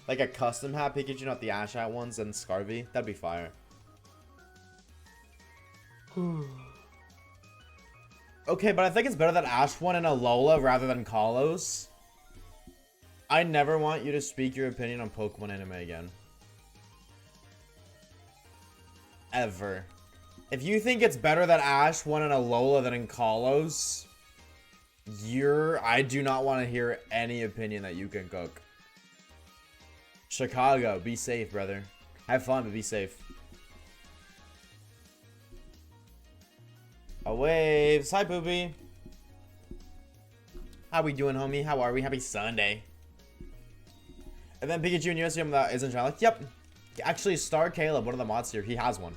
A: Like a custom hat Pikachu, not the Ash hat ones, and Scarvy? That'd be fire. Okay, but I think it's better that Ash won in Alola rather than Kalos. I never want you to speak your opinion on Pokemon anime again. Ever. If you think it's better that Ash won in Alola than in Kalos, I do not want to hear any opinion that you can cook. Chicago, be safe, brother. Have fun, but be safe. Waves. Hi, Poopy. How we doing, homie? How are we? Happy Sunday. And then Pikachu and USM isn't shiny. Like, yep. Actually, Star Caleb, one of the mods here, he has one.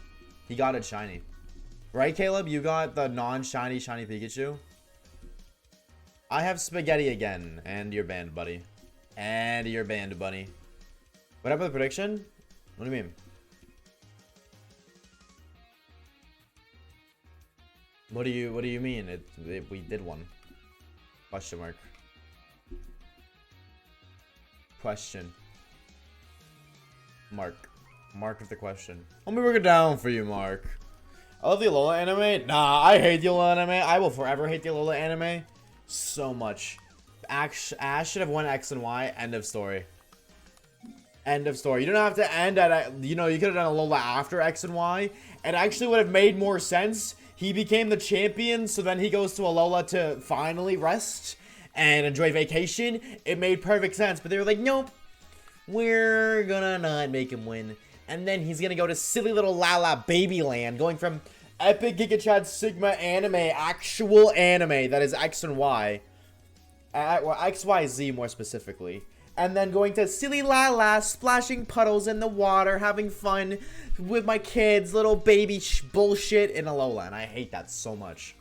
A: He got it shiny. Right, Caleb? You got the non-shiny shiny Pikachu? I have spaghetti again. And you're banned, buddy. And you're banned, buddy. What happened with the prediction? What do you mean? What do you mean? We did one. Question mark. Question. Mark. Mark of the question. Let me work it down for you, Mark. I love the Alola anime. Nah, I hate the Alola anime. I will forever hate the Alola anime. So much. Ash should have won X and Y. End of story. End of story. You don't have to end at, you know, you could have done Alola after X and Y. It actually would have made more sense. He became the champion, so then he goes to Alola to finally rest and enjoy vacation. It made perfect sense, but they were like, nope. We're gonna not make him win. And then he's gonna go to silly little Lala Babyland, going from Epic Giga Chad Sigma anime, actual anime that is X and Y, Well, XYZ more specifically. And then going to silly la la, splashing puddles in the water, having fun with my kids, little baby bullshit in Alola. And I hate that so much.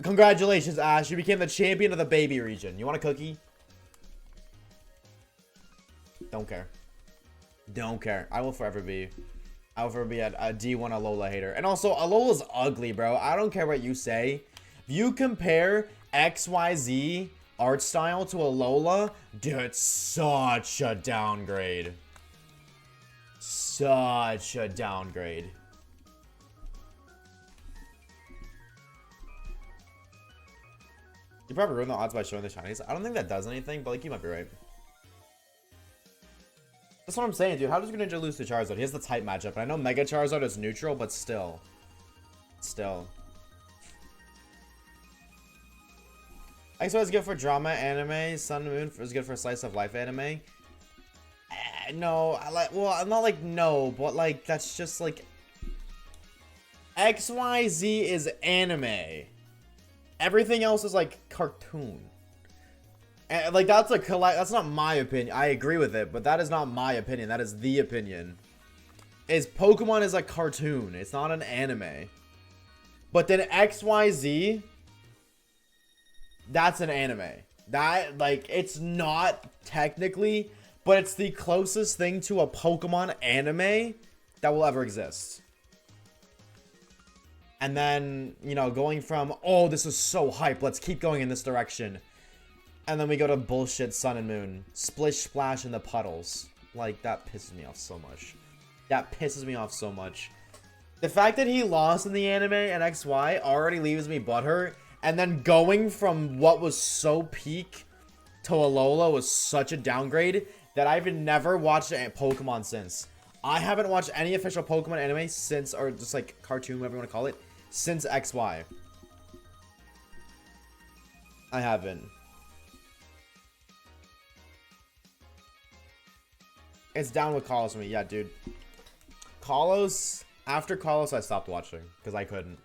A: Congratulations, Ash. You became the champion of the baby region. You want a cookie? Don't care. Don't care. I will forever be a D1 Alola hater. And also, Alola's ugly, bro. I don't care what you say. If you compare XYZ art style to Alola, dude, it's such a downgrade. Such a downgrade. You probably ruined the odds by showing the shinies. I don't think that does anything, but like you might be right. That's what I'm saying, dude. How does Greninja lose to Charizard? He has the type matchup. And I know Mega Charizard is neutral, but still. Still. XY is good for drama anime. Sun and Moon is good for slice of life anime. No, well, I'm not like no, but like that's just like XYZ is anime. Everything else is like cartoon. And like that's that's not my opinion. I agree with it, but that is not my opinion. That is the opinion. Is Pokemon is a cartoon. It's not an anime. But then XYZ, that's an anime. That, like, it's not technically, but it's the closest thing to a Pokemon anime that will ever exist. And then, you know, going from, oh, this is so hype, let's keep going in this direction. And then we go to bullshit Sun and Moon. Splish splash in the puddles. Like, that pisses me off so much. That pisses me off so much. The fact that he lost in the anime and XY already leaves me butthurt. And then going from what was so peak to Alola was such a downgrade that I've never watched a Pokemon since. I haven't watched any official Pokemon anime since, or just like cartoon, whatever you want to call it, since XY. I haven't. It's down with Kalos for me. Yeah, dude. Kalos, after Kalos, I stopped watching because I couldn't.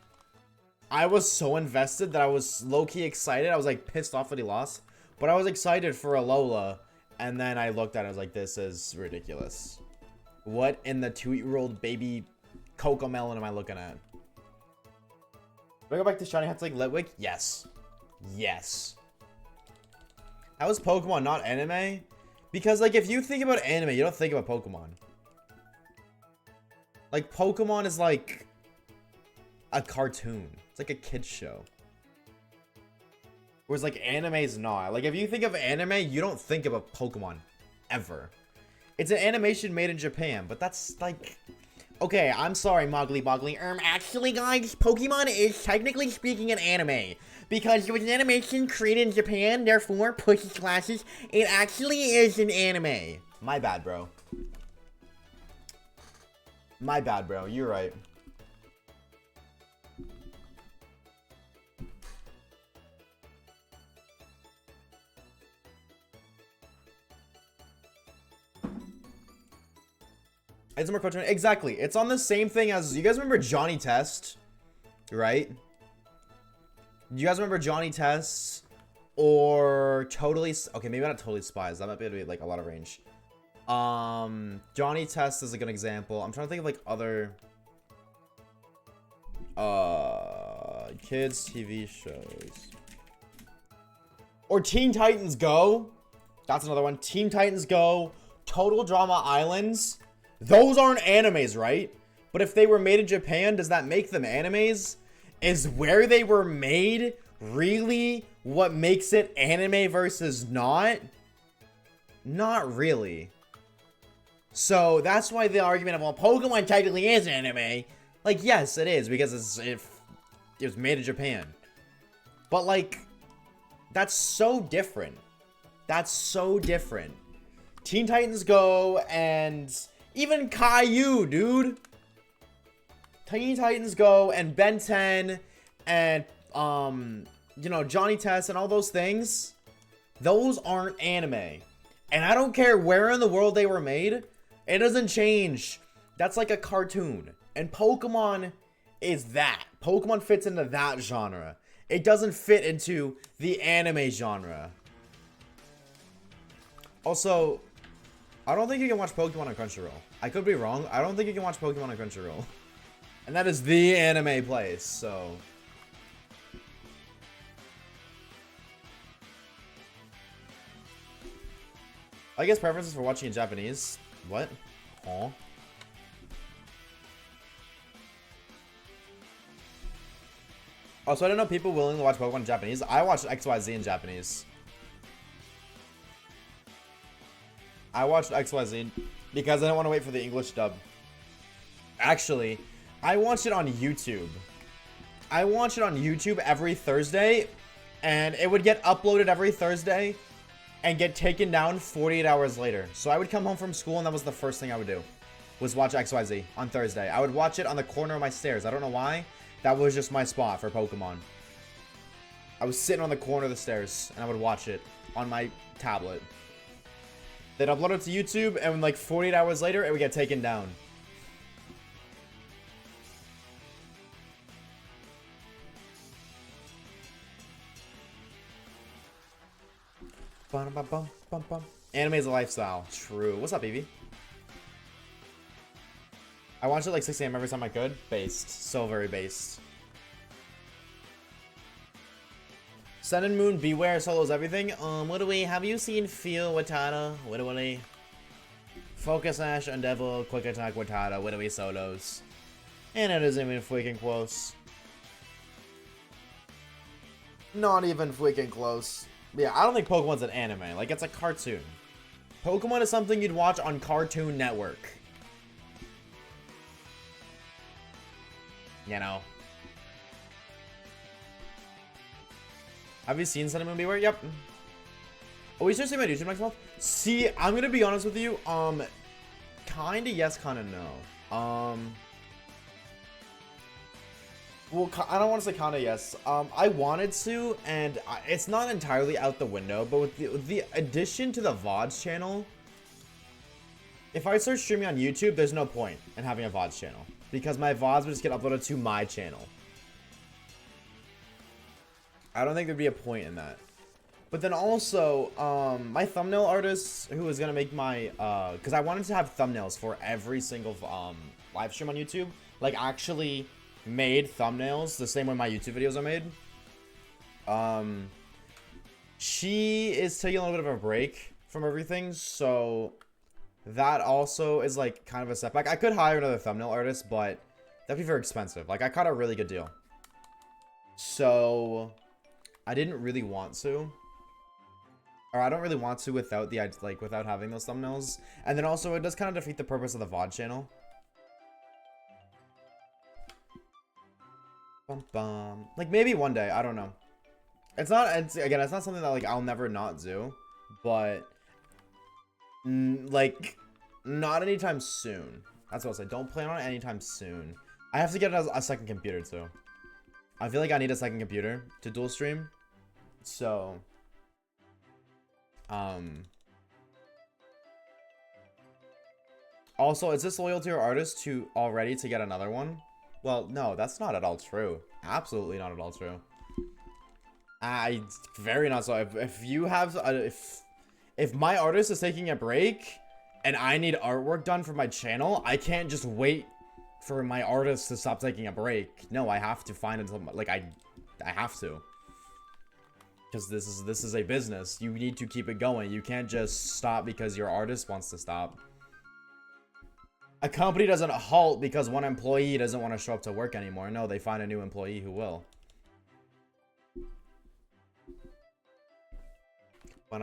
A: I was so invested that I was low-key excited. I was like pissed off that he lost, but I was excited for Alola. And then I looked at it, I was like, this is ridiculous. What in the 2-year-old baby Cocomelon am I looking at? Do I go back to Shiny Hats like Litwick? Yes. Yes. How is Pokemon not anime? Because, like, if you think about anime, you don't think about Pokemon. Like, Pokemon is like a cartoon. It's like a kid's show. Whereas, like, anime is not. Like, if you think of anime, you don't think about Pokemon. Ever. It's an animation made in Japan, but that's, like... Okay, I'm sorry, Moggly Boggly. Actually, guys, Pokemon is, technically speaking, an anime. Because it was an animation created in Japan, therefore, pushes classes, it actually is an anime. My bad, bro. My bad, bro. You're right. It's more cartoon. Exactly. It's on the same thing as... You guys remember Johnny Test? Right? Do you guys remember Johnny Test? Or Totally... Okay, maybe not Totally Spies. That might be like a lot of range. Johnny Test is a good example. I'm trying to think of like other... kids TV shows. Or Teen Titans Go. That's another one. Teen Titans Go. Total Drama Islands. Those aren't animes, right? But if they were made in Japan, does that make them animes? Is where they were made really what makes it anime versus not? Not really. So that's why the argument of, well, Pokemon technically is an anime. Like, yes, it is, because it was made in Japan. But, like, that's so different. That's so different. Teen Titans Go and... Even Caillou, dude. Teen Titans Go and Ben 10 and, you know, Johnny Test and all those things. Those aren't anime. And I don't care where in the world they were made. It doesn't change. That's like a cartoon. And Pokemon is that. Pokemon fits into that genre. It doesn't fit into the anime genre. Also, I don't think you can watch Pokemon on Crunchyroll. I could be wrong. I don't think you can watch Pokemon on Crunchyroll. And that is the anime place, so... I guess preferences for watching in Japanese. What? Huh? Oh, so I don't know people willing to watch Pokemon in Japanese. I watched XYZ in Japanese. I watched XYZ because I didn't want to wait for the English dub. Actually, I watched it on YouTube. I watched it on YouTube every Thursday, and it would get uploaded every Thursday and get taken down 48 hours later. So I would come home from school, and that was the first thing I would do, was watch XYZ on Thursday. I would watch it on the corner of my stairs. I don't know why. That was just my spot for Pokemon. I was sitting on the corner of the stairs, and I would watch it on my tablet. They'd upload it to YouTube, and like 48 hours later, it would get taken down. Anime is a lifestyle. True. What's up, Evie? I watched it like 6 a.m. every time I could. Based. So very based. Sun and Moon, Beware, Solos, everything. What do we... Have you seen Feel Watada? What do we... Focus Ash, Undevil, Quick Attack Watada, what do we Solos? And it isn't even freaking close. Not even freaking close. Yeah, I don't think Pokemon's an anime. Like, it's a cartoon. Pokemon is something you'd watch on Cartoon Network. You know. Have you seen Sun and Moon Beware? Yep. Oh, we start seeing my YouTube next month? See, I'm gonna be honest with you. Kinda yes, kinda no. Well, I don't want to say kinda yes. I wanted to, and it's not entirely out the window, but with the addition to the Vods channel, if I start streaming on YouTube, there's no point in having a Vods channel, because my Vods would just get uploaded to my channel. I don't think there'd be a point in that. But then also, my thumbnail artist who was gonna make my, because I wanted to have thumbnails for every single live stream on YouTube, like actually made thumbnails the same way my YouTube videos are made. She is taking a little bit of a break from everything, so that also is like kind of a setback. I could hire another thumbnail artist, but that'd be very expensive. Like, I caught a really good deal, so I didn't really want to. Or I don't really want to without the, like, without having those thumbnails. And then also, it does kind of defeat the purpose of the VOD channel. Bum bum. Like, maybe one day, I don't know. It's not, again, it's not something that, like, I'll never not do. But, like, not anytime soon. That's what I'll say. Don't plan on it anytime soon. I have to get a second computer, too. I feel like I need a second computer to dual stream. So... Also, is this loyal to your artist to already to get another one? Well, no, that's not at all true. Absolutely not at all true. Very not so. If you have, if my artist is taking a break and I need artwork done for my channel, I can't just wait for my artist to stop taking a break. No, I have to find it. Like, I have to. Because this is a business. You need to keep it going. You can't just stop because your artist wants to stop. A company doesn't halt because one employee doesn't want to show up to work anymore. No, they find a new employee who will. But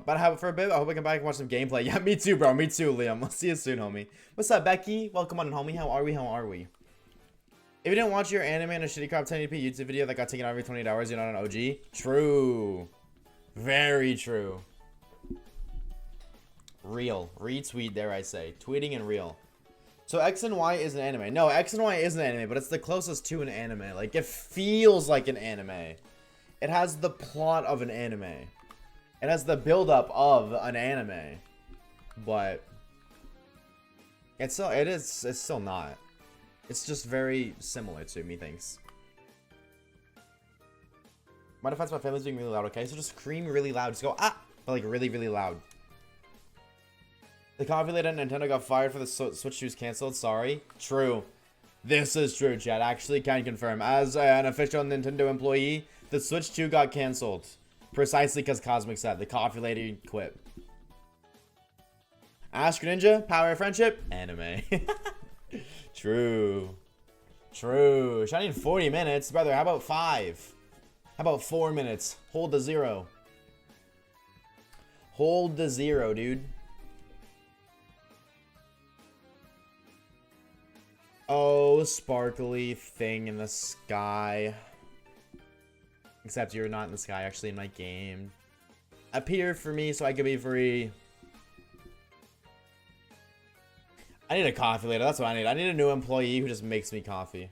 A: I have it for a bit. I hope I can back and watch some gameplay. Yeah, me too, bro. Me too, Liam. I'll see you soon, homie. What's up, Becky? Welcome on, homie. How are we? How are we? If you didn't watch your anime in a shitty crop 1080p YouTube video that got taken out every 28 hours, you're not an OG. True. Very true. Real. Retweet, dare I say. Tweeting and real. So X and Y is an anime. No, X and Y is an anime, but it's the closest to an anime. Like, it feels like an anime. It has the plot of an anime. It has the build-up of an anime. But it's still not. It's just very similar to me, thanks. My defense, my family's being really loud, okay? So just scream really loud. Just go, ah! But like really, really loud. The coffee lady at Nintendo got fired for the Switch she was canceled. Sorry. True. This is true, chat. Actually can confirm. As an official Nintendo employee, the Switch 2 got canceled. Precisely because Cosmic said. The coffee lady quit. Ask Ninja, Power of Friendship, anime. True. True. Shiny in 40 minutes. Brother, how about 5? How about 4 minutes? Hold the 0. Hold the 0, dude. Oh, sparkly thing in the sky. Except you're not in the sky, actually, in my game. Appear for me so I can be free. I need a coffee later. That's what I need. I need a new employee who just makes me coffee.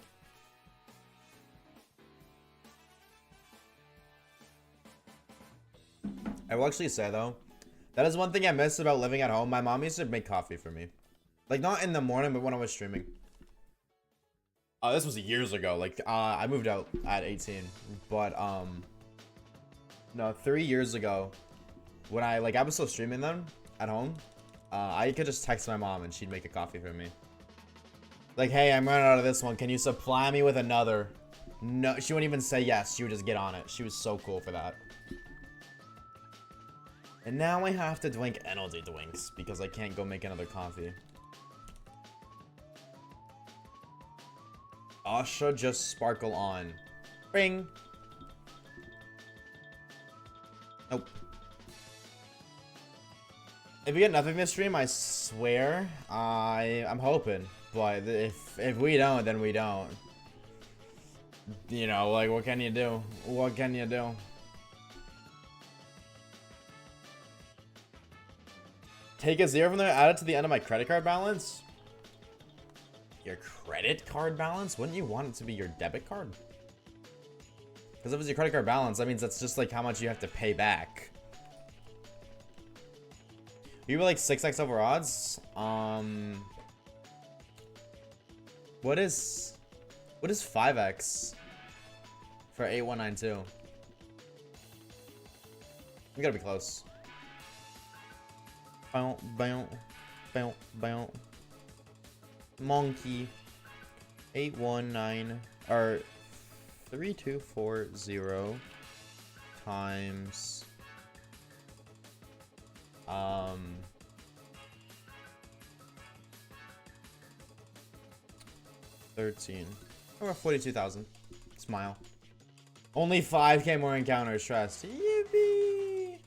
A: I will actually say, though, that is one thing I miss about living at home. My mom used to make coffee for me. Like, not in the morning, but when I was streaming. This was years ago. Like, I moved out at 18. But, no, 3 years ago, when I was still streaming then, at home, I could just text my mom and she'd make a coffee for me. Like, hey, I'm running out of this one. Can you supply me with another? No, she wouldn't even say yes. She would just get on it. She was so cool for that. And now I have to drink energy drinks because I can't go make another coffee. Asha just sparkle on. Ring. Nope. If we get nothing this stream, I swear, I'm hoping. But if we don't, then we don't. You know, like, what can you do? What can you do? Take a 0 from there, add it to the end of my credit card balance? Your credit card balance? Wouldn't you want it to be your debit card? Because if it's your credit card balance, that means that's just like how much you have to pay back. You were like 6x over odds? What is 5x for 8192? We gotta be close. Bounce, bounce, bounce, bounce. Monkey. 819 or 3240 times 13 or 42,000. Smile. Only 5k more encounters. Trust. Yippee!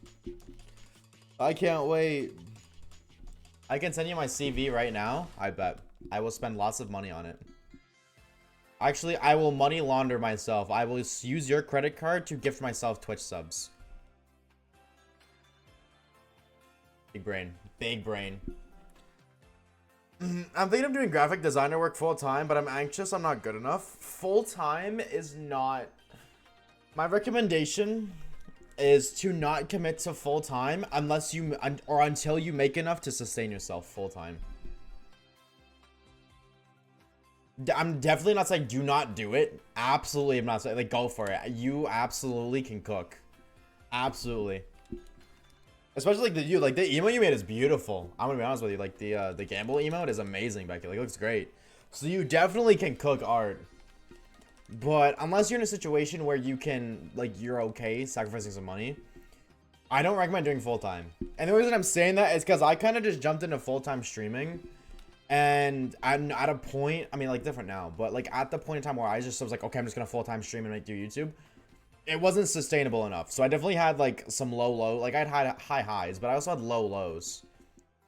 A: I can't wait. I can send you my CV right now. I bet. I will spend lots of money on it. Actually, I will money launder myself. I will use your credit card to gift myself Twitch subs. Big brain. Big brain. I'm thinking of doing graphic designer work full-time, but I'm anxious I'm not good enough. Full-time is not... My recommendation is to not commit to full-time unless you... or until you make enough to sustain yourself full-time. I'm definitely not saying do not do it. Absolutely, I'm not saying, like, go for it. You absolutely can cook. Absolutely. Especially like the emote you made is beautiful. I'm gonna be honest with you, like the gamble emote is amazing back here. Like, it looks great. So you definitely can cook art. But unless you're in a situation where you can, like, you're okay sacrificing some money, I don't recommend doing full-time. And the reason I'm saying that is because I kind of just jumped into full-time streaming. And I'm at a point, I mean, like, different now, but like at the point in time where I was like, okay, I'm just gonna full-time stream and do YouTube. It wasn't sustainable enough. So I definitely had like some low, like I'd had high highs, but I also had low lows.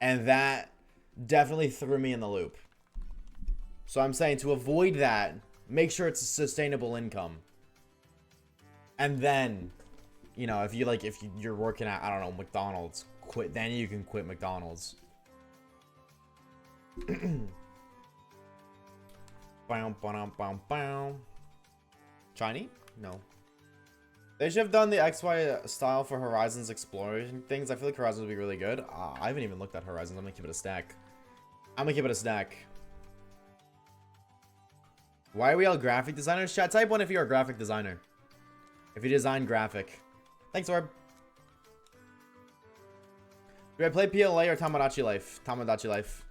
A: And that definitely threw me in the loop. So I'm saying to avoid that, make sure it's a sustainable income. And then, you know, if you're working at, I don't know, McDonald's, then you can quit McDonald's. Shiny? No. They should have done the XY style for Horizons exploration things. I feel like Horizons would be really good. I haven't even looked at Horizons. I'm gonna keep it a stack. Why are we all graphic designers? Chat, type 1 if you're a graphic designer. If you design graphic. Thanks, Orb. Do I play PLA or Tamagotchi Life? Tamagotchi Life.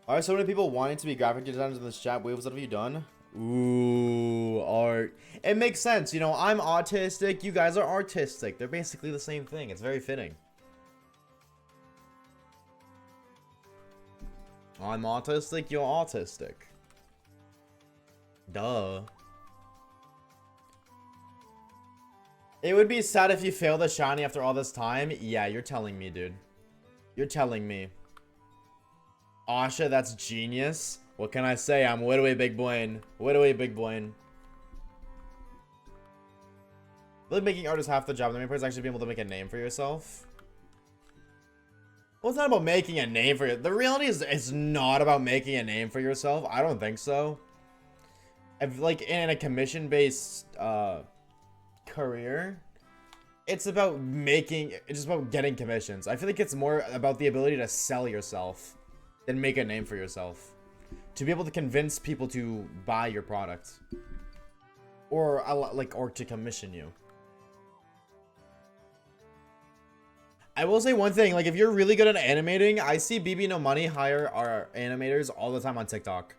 A: Are so many people wanting to be graphic designers in this chat? Waves, what have you done? Ooh, art. It makes sense. You know, I'm autistic. You guys are artistic. They're basically the same thing. It's very fitting. I'm autistic. You're autistic. Duh. It would be sad if you failed the shiny after all this time. Yeah, you're telling me, dude. You're telling me. Asha, that's genius. What can I say? I'm literally big brain. Literally big brain. Really making art is half the job. The main part is actually being able to make a name for yourself. Well, it's not about making a name for you. The reality is it's not about making a name for yourself. I don't think so. If, like, in a commission-based career, it's about it's just about getting commissions. I feel like it's more about the ability to sell yourself than make a name for yourself. To be able to convince people to buy your product. Or to commission you. I will say one thing, like if you're really good at animating, I see BB No Money hire our animators all the time on TikTok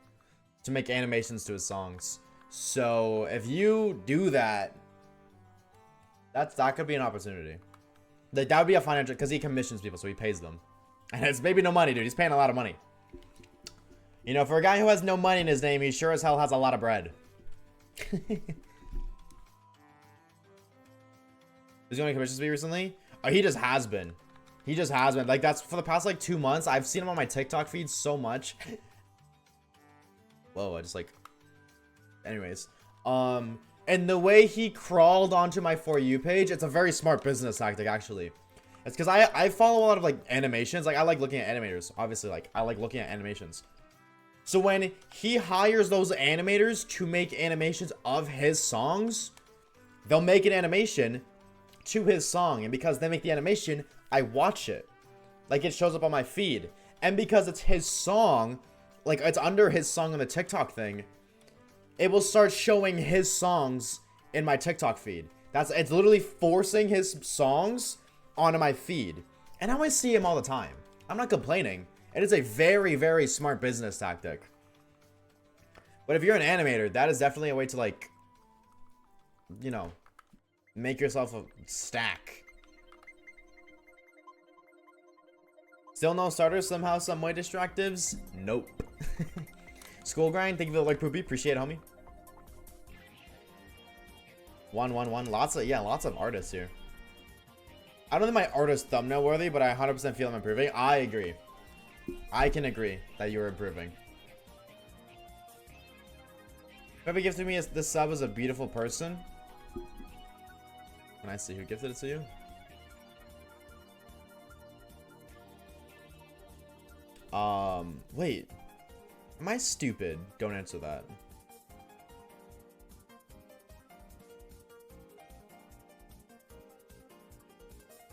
A: to make animations to his songs. So if you do that, that could be an opportunity. Like that would be a financial, because he commissions people, so he pays them. And it's BB No Money, dude. He's paying a lot of money. You know, for a guy who has no money in his name, he sure as hell has a lot of bread. Who's going to commissions me recently? Oh, he just has been. He just has been. Like, that's for the past, like, 2 months. I've seen him on my TikTok feed so much. Whoa, I just, like... Anyways. And the way he crawled onto my For You page, it's a very smart business tactic, actually. It's because I follow a lot of, like, animations. Like, I like looking at animators. Obviously, like, I like looking at animations. So when he hires those animators to make animations of his songs, they'll make an animation to his song. And because they make the animation, I watch it. Like, it shows up on my feed. And because it's his song, like, it's under his song on the TikTok thing, it will start showing his songs in my TikTok feed. It's literally forcing his songs onto my feed. And I always see him all the time. I'm not complaining. It is a very, very smart business tactic. But if you're an animator, that is definitely a way to, like, you know, make yourself a stack. Still no starters, somehow, some way distractives? Nope. School grind, thank you for the like poopy. Appreciate it, homie. 111. Lots of artists here. I don't think my art is thumbnail worthy, but I 100% feel I'm improving. I agree. I can agree that you're improving. Whoever gifted me this sub is a beautiful person. Can I see who gifted it to you? Wait. Am I stupid? Don't answer that.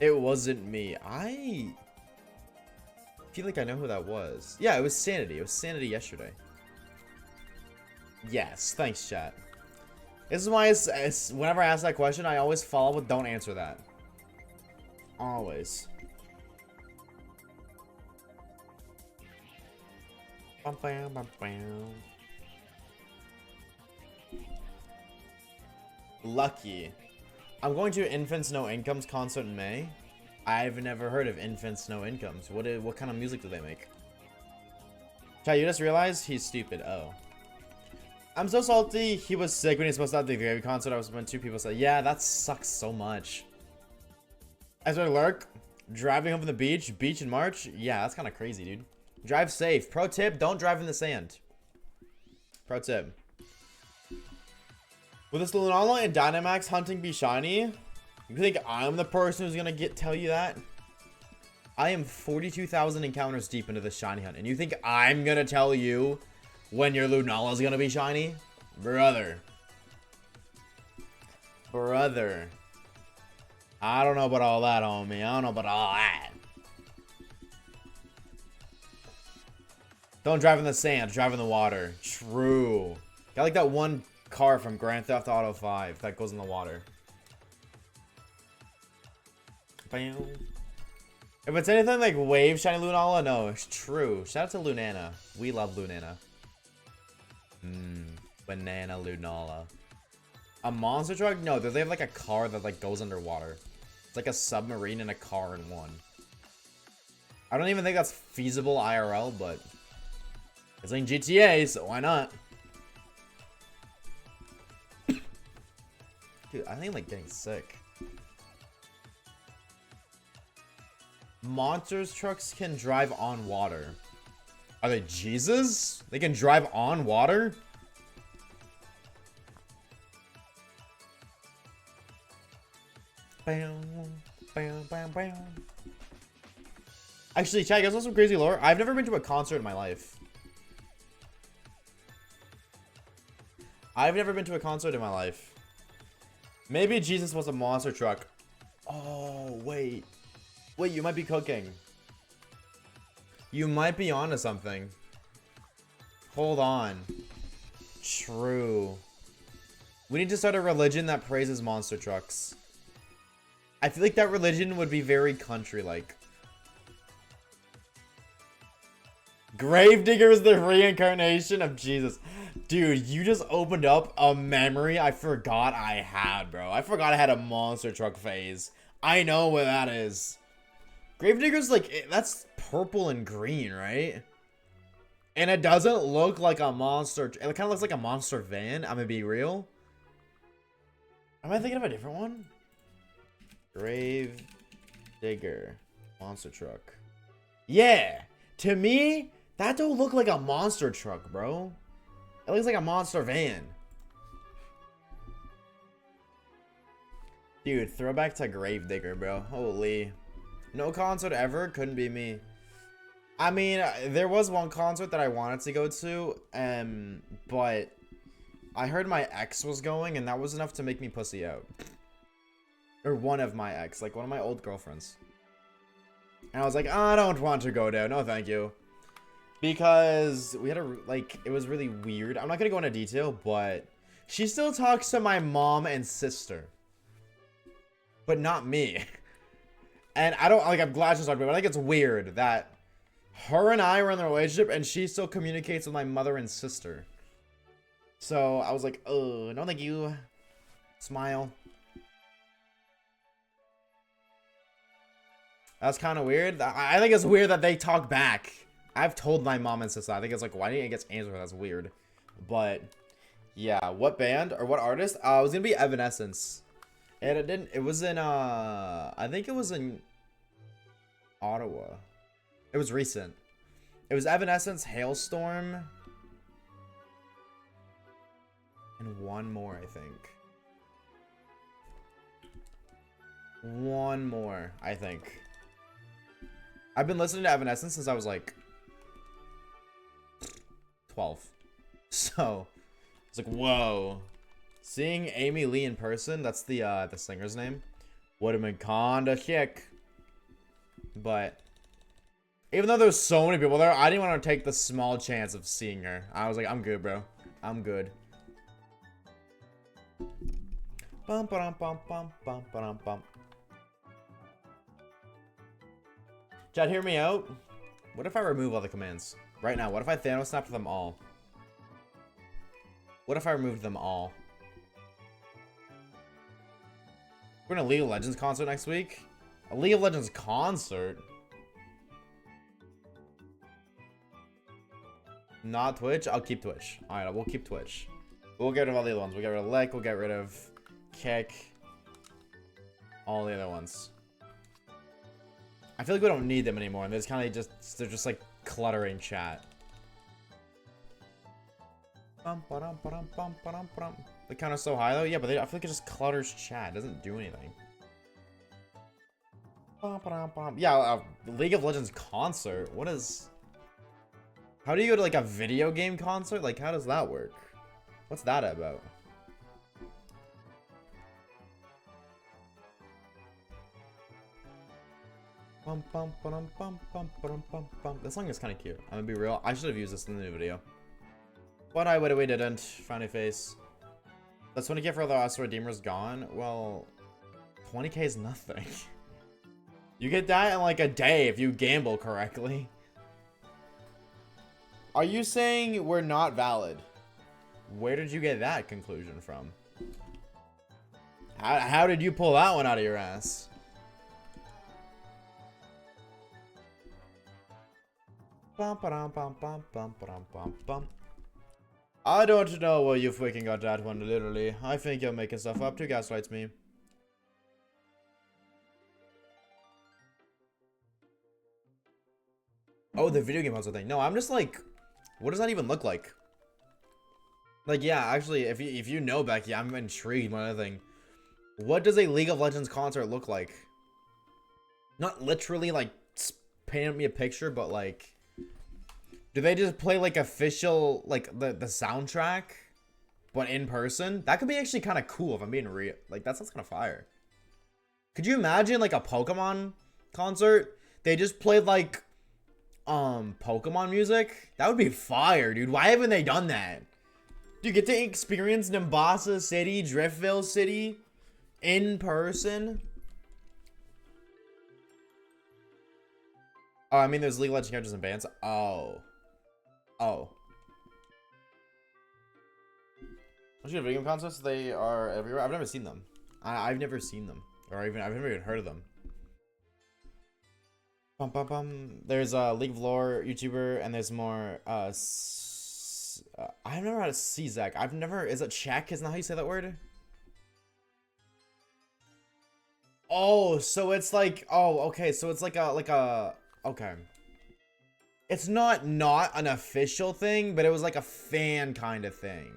A: It wasn't me. I feel like I know who that was. Yeah, it was Sanity. It was Sanity yesterday. Yes, thanks, chat. This is why whenever I ask that question, I always follow with don't answer that. Always. Lucky. I'm going to Infants No Incomes concert in May. I've never heard of Infants No Incomes. What kind of music do they make? Chat, you just realized he's stupid. Oh. I'm so salty. He was sick when he was supposed to have the Gravy concert. I was when 2 people said, yeah, that sucks so much. As I lurk, driving home from the beach in March. Yeah, that's kind of crazy, dude. Drive safe. Pro tip, don't drive in the sand. Pro tip. Will this Lunala and Dynamax hunting be shiny? You think I'm the person who's gonna tell you that? I am 42,000 encounters deep into the shiny hunt, and you think I'm gonna tell you when your Lunala's gonna be shiny? Brother. I don't know about all that, homie. I don't know about all that. Don't drive in the sand, drive in the water. True. Got like that one car from Grand Theft Auto 5 that goes in the water. Bam. If it's anything like Wave Shiny Lunala, no, it's true. Shout out to Lunana. We love Lunana. Banana Lunala. A monster truck? No, they have like a car that like goes underwater. It's like a submarine and a car in one. I don't even think that's feasible IRL, but it's like GTA, so why not? Dude, I think I'm like getting sick. Monsters trucks can drive on water. Are they Jesus? They can drive on water? Bam, bam, bam, bam. Actually, chat, you guys want some crazy lore? I've never been to a concert in my life. I've never been to a concert in my life. Maybe Jesus was a monster truck. Oh, wait. Wait, you might be cooking. You might be onto something. Hold on. True. We need to start a religion that praises monster trucks. I feel like that religion would be very country-like. Gravedigger is the reincarnation of Jesus. Dude, you just opened up a memory I forgot I had, bro. I forgot I had a monster truck phase. I know what that is. Gravedigger's like, that's purple and green, right? And it doesn't look like a monster. It kind of looks like a monster van. I'm gonna be real. Am I thinking of a different one? Gravedigger. Monster truck. Yeah. To me, that don't look like a monster truck, bro. It looks like a monster van. Dude, throwback to Gravedigger, bro. Holy. No concert ever. Couldn't be me. I mean, there was one concert that I wanted to go to, but I heard my ex was going, and that was enough to make me pussy out. Or one of my ex, like one of my old girlfriends. And I was like, I don't want to go there. No, thank you. Because we had a, like, it was really weird. I'm not going to go into detail, but she still talks to my mom and sister. But not me. And I don't, like, I'm glad she's talking to me, but I think it's weird that her and I were in a relationship and she still communicates with my mother and sister. So I was like, oh, no thank you. Smile. That's kind of weird. I think it's weird that they talk back. I've told my mom and sister. I think it's like, why didn't you get answer? That's weird. But yeah, what band or what artist? It was gonna be Evanescence. And it didn't. It was in I think it was in Ottawa. It was recent. It was Evanescence, Hailstorm, and one more, I think. One more, I think. I've been listening to Evanescence since I was like 12. So it's like, whoa. Seeing Amy Lee in person, that's the singer's name, would have been kinda sick. But even though there's so many people there, I didn't want to take the small chance of seeing her. I was like, I'm good, bro. I'm good. Bum ba bum bum bum bum bum. Chad, hear me out. What if I remove all the commands right now? What if I Thanos snapped them all? What if I removed them all? We're in a League of Legends concert next week. A League of Legends concert? Not Twitch? I'll keep Twitch. Alright, we'll keep Twitch. We'll get rid of all the other ones. We'll get rid of Lek. We'll get rid of Kick. All the other ones. I feel like we don't need them anymore. And they're just like cluttering chat. The counter's so high though. Yeah, but I feel like it just clutters chat. It doesn't do anything. Yeah, a League of Legends concert. What is... How do you go to like a video game concert? Like, how does that work? What's that about? This song is kind of cute. I'm gonna be real. I should have used this in the new video. But we didn't. Frowny face. That's 20k for the last Redeemer's gone. Well, 20k is nothing. You get that in like a day if you gamble correctly. Are you saying we're not valid? Where did you get that conclusion from? How did you pull that one out of your ass? I don't know where you freaking got that one, literally. I think you're making stuff up to gaslight me. Oh, the video game puzzle thing. No, I'm just like, what does that even look like? Like, yeah, actually, if you know, Becky, I'm intrigued by another thing. What does a League of Legends concert look like? Not literally, like, paint me a picture, but, like, do they just play, like, official, like, the soundtrack, but in person? That could be actually kind of cool if I'm being real. Like, that sounds kind of fire. Could you imagine, like, a Pokemon concert? They just played, like, Pokemon music? That would be fire, dude. Why haven't they done that? Do you get to experience Nimbasa City, Driftville City in person? Oh, I mean, there's League of Legends characters and bands. Oh. Actually, video game concerts, they are everywhere. I've never seen them. I've never seen them. Or I've never even heard of them. There's a League of Lore YouTuber, and there's more, I've never had a C-Zach. I've never, is it Czech? Isn't that how you say that word? Oh, so it's like, oh, okay, so it's like a, okay. It's not an official thing, but it was like a fan kind of thing.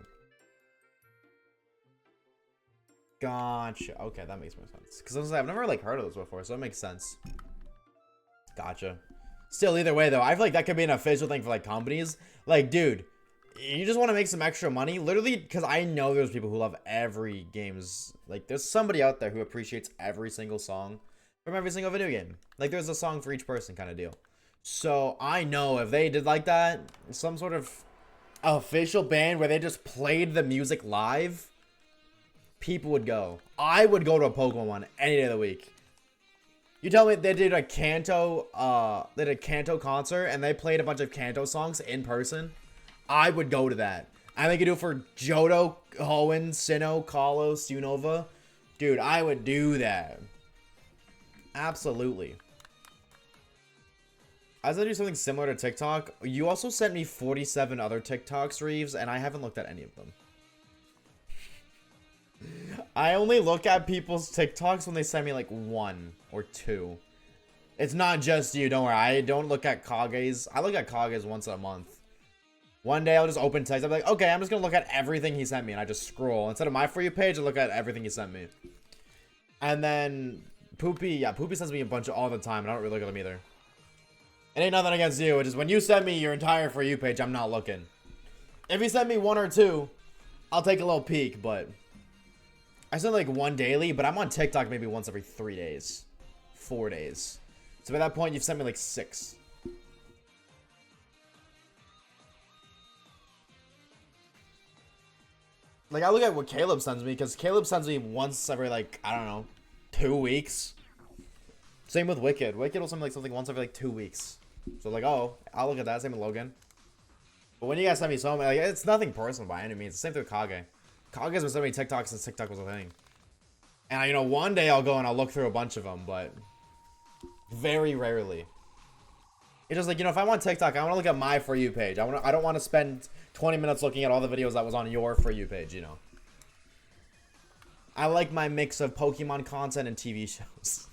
A: Gotcha. Okay, that makes more sense. Because I was like, I've never like heard of those before, so that makes sense. Gotcha. Still, either way though, I feel like that could be an official thing for like companies. Like, dude, you just want to make some extra money, literally, because I know there's people who love every game's, like, there's somebody out there who appreciates every single song from every single video game. Like, there's a song for each person kind of deal. So I know if they did like that, some sort of official band where they just played the music live, people would go. I would go to a Pokemon one any day of the week. You tell me they did a Kanto concert and they played a bunch of Kanto songs in person, I would go to that. And they could do it for Johto, Hoenn, Sinnoh, Kalos, Unova. Dude, I would do that. Absolutely. As I do something similar to TikTok, you also sent me 47 other TikToks, Reeves, and I haven't looked at any of them. I only look at people's TikToks when they send me like 1 or 2. It's not just you, don't worry. I don't look at Kage's. I look at Kage's once a month. One day I'll just open text. I'm like, okay, I'm just gonna look at everything he sent me, and I just scroll. Instead of my For You page, I look at everything he sent me. And then Poopy, yeah, Poopy sends me a bunch all the time, and I don't really look at them either. It ain't nothing against you. It's just when you send me your entire For You page, I'm not looking. If you send me 1 or 2, I'll take a little peek, but I send like 1 daily, but I'm on TikTok maybe once every 3 days, 4 days. So by that point, you've sent me like 6. Like, I look at what Caleb sends me, because Caleb sends me once every, like, I don't know, 2 weeks. Same with Wicked. Wicked will send me, like, something once every, like, 2 weeks. So, like, oh, I'll look at that. Same with Logan. But when you guys send me so many, like, it's nothing personal by any means. Same thing with Kage. Kage's been sending me TikToks since TikTok was a thing. And, you know, one day I'll go and I'll look through a bunch of them, but very rarely. It's just like, you know, if I want TikTok, I want to look at my For You page. I don't want to spend 20 minutes looking at all the videos that was on your For You page, you know. I like my mix of Pokemon content and TV shows.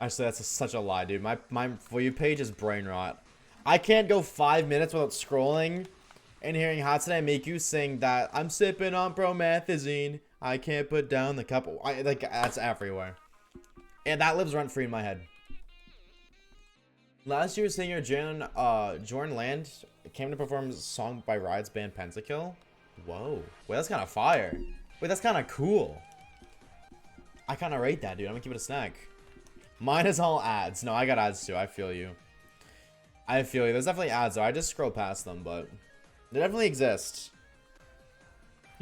A: Actually, that's such a lie, dude. My For You page is brain rot. I can't go 5 minutes without scrolling and hearing Hatsune Miku sing that I'm sipping on promethazine. I can't put down the cup. Like, that's everywhere. And that lives rent free in my head. Last year's singer Jordan Land came to perform a song by Riot's band Pentakill. Whoa. Wait, that's kind of fire. Wait, that's kind of cool. I kind of rate that, dude. I'm gonna give it a snack. Mine is all ads. No, I got ads too. I feel you. I feel you. There's definitely ads though. I just scroll past them, but they definitely exist.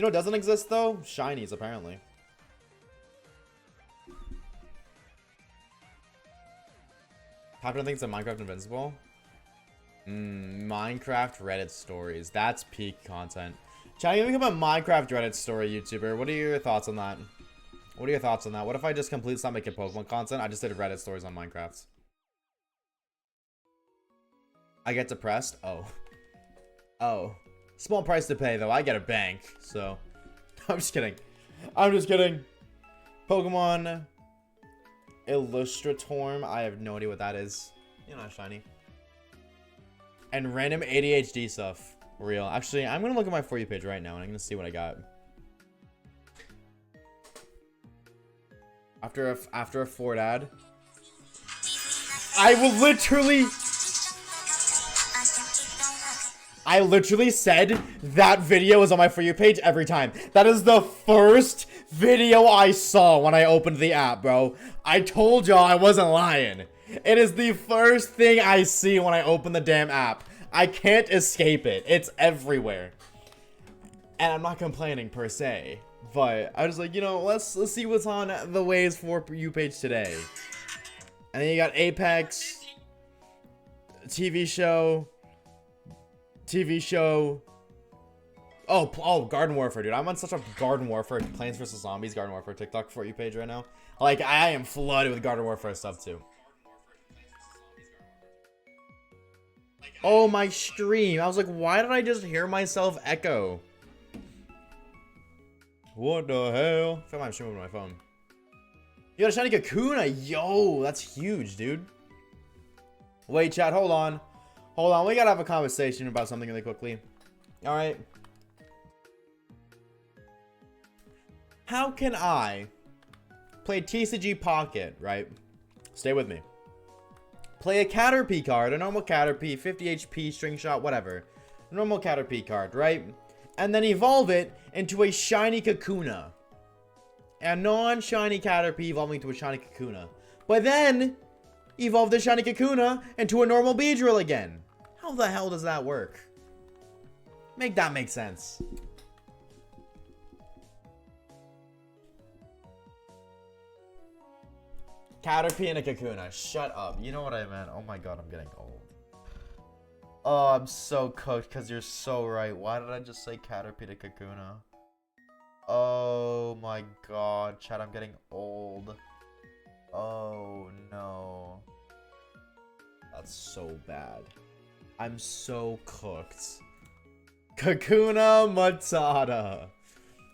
A: You know what doesn't exist though? Shinies, apparently. Popular things in Minecraft Invincible? Minecraft Reddit stories. That's peak content. Chat, you become a Minecraft Reddit story YouTuber. What are your thoughts on that? What are your thoughts on that? What if I just completely stop making Pokemon content? I just did Reddit stories on Minecraft. I get depressed? Oh. Oh. Small price to pay, though. I get a bank, so... I'm just kidding. I'm just kidding. Pokemon Illustratorm. I have no idea what that is. You know, shiny. And random ADHD stuff. Real. Actually, I'm going to look at my For You page right now, and I'm going to see what I got. After a Ford ad. I literally said that video was on my For You page every time. That is the first video I saw when I opened the app, bro. I told y'all I wasn't lying. It is the first thing I see when I open the damn app. I can't escape it. It's everywhere. And I'm not complaining per se. But I was like, you know, let's see what's on the Waves For You page today. And then you got Apex. TV show. Oh, Garden Warfare, dude. I'm on such a Garden Warfare, Plants vs. Zombies, Garden Warfare TikTok For You page right now. Like, I am flooded with Garden Warfare stuff, too. Oh, my stream. I was like, why did I just hear myself echo? What the hell? I feel like I'm streaming on my phone. You got a shiny Kakuna. Yo, that's huge, dude. Wait, chat. Hold on. Hold on. We gotta have a conversation about something really quickly. All right. How can I play TCG Pocket, right? Stay with me. Play a Caterpie card, a normal Caterpie, 50 HP, string shot, whatever. Normal Caterpie card, right? And then evolve it into a shiny Kakuna. A non-shiny Caterpie evolving into a shiny Kakuna. But then, evolve the shiny Kakuna into a normal Beedrill again. How the hell does that work? Make that make sense. Caterpie and a Kakuna. Shut up. You know what I meant. Oh my god, I'm getting old. Oh, I'm so cooked because you're so right. Why did I just say Caterpie to Kakuna? Oh my god, chat, I'm getting old. Oh no. That's so bad. I'm so cooked. Kakuna Matata.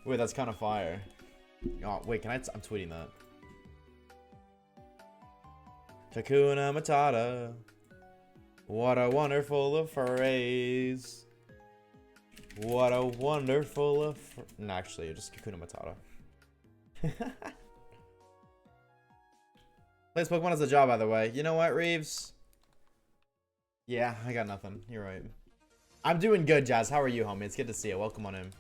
A: Wait, that's kind of fire. Oh, wait, I'm tweeting that. Kakuna Matata. What a wonderful phrase. What a wonderful no, actually, just Kakuna Matata. Plays Pokemon as a job, by the way. You know what, Reeves? Yeah, I got nothing. You're right. I'm doing good, Jazz. How are you, homie? It's good to see you. Welcome on in.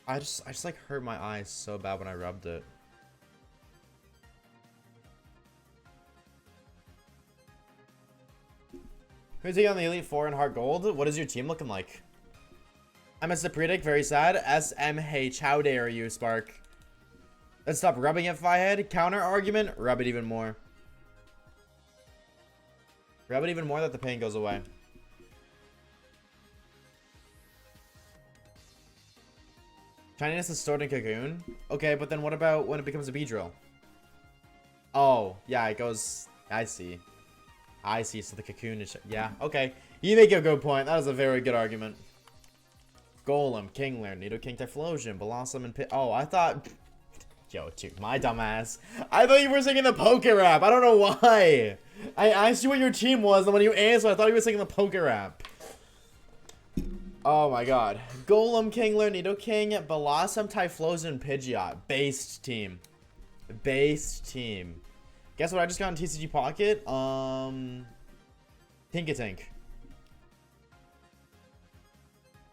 A: I just like hurt my eyes so bad when I rubbed it. Who's he on the Elite Four in Heart Gold? What is your team looking like? I'm a Sapridic, very sad. SMH, how dare you, Spark? Let's stop rubbing it, Fihead. Counter argument, rub it even more. Rub it even more that the pain goes away. Shininess is stored in Cocoon? Okay, but then what about when it becomes a Beedrill? Oh, yeah, it goes... I see. I see, so the Cocoon is... Yeah, okay. You make a good point. That is a very good argument. Golem, Kingler, Nidoking, Typhlosion, Blossom, and Pit... Oh, I thought... Yo, dude, my dumbass. I thought you were singing the Poké Rap. I don't know why. I asked you what your team was, and when you answered, I thought you were singing the Poké Rap. Oh my god. Golem, Kingler, Nidoking, Blossom, Typhlosion, Pidgeot. Based team. Based team. Guess what I just got in TCG Pocket? Tinkatink.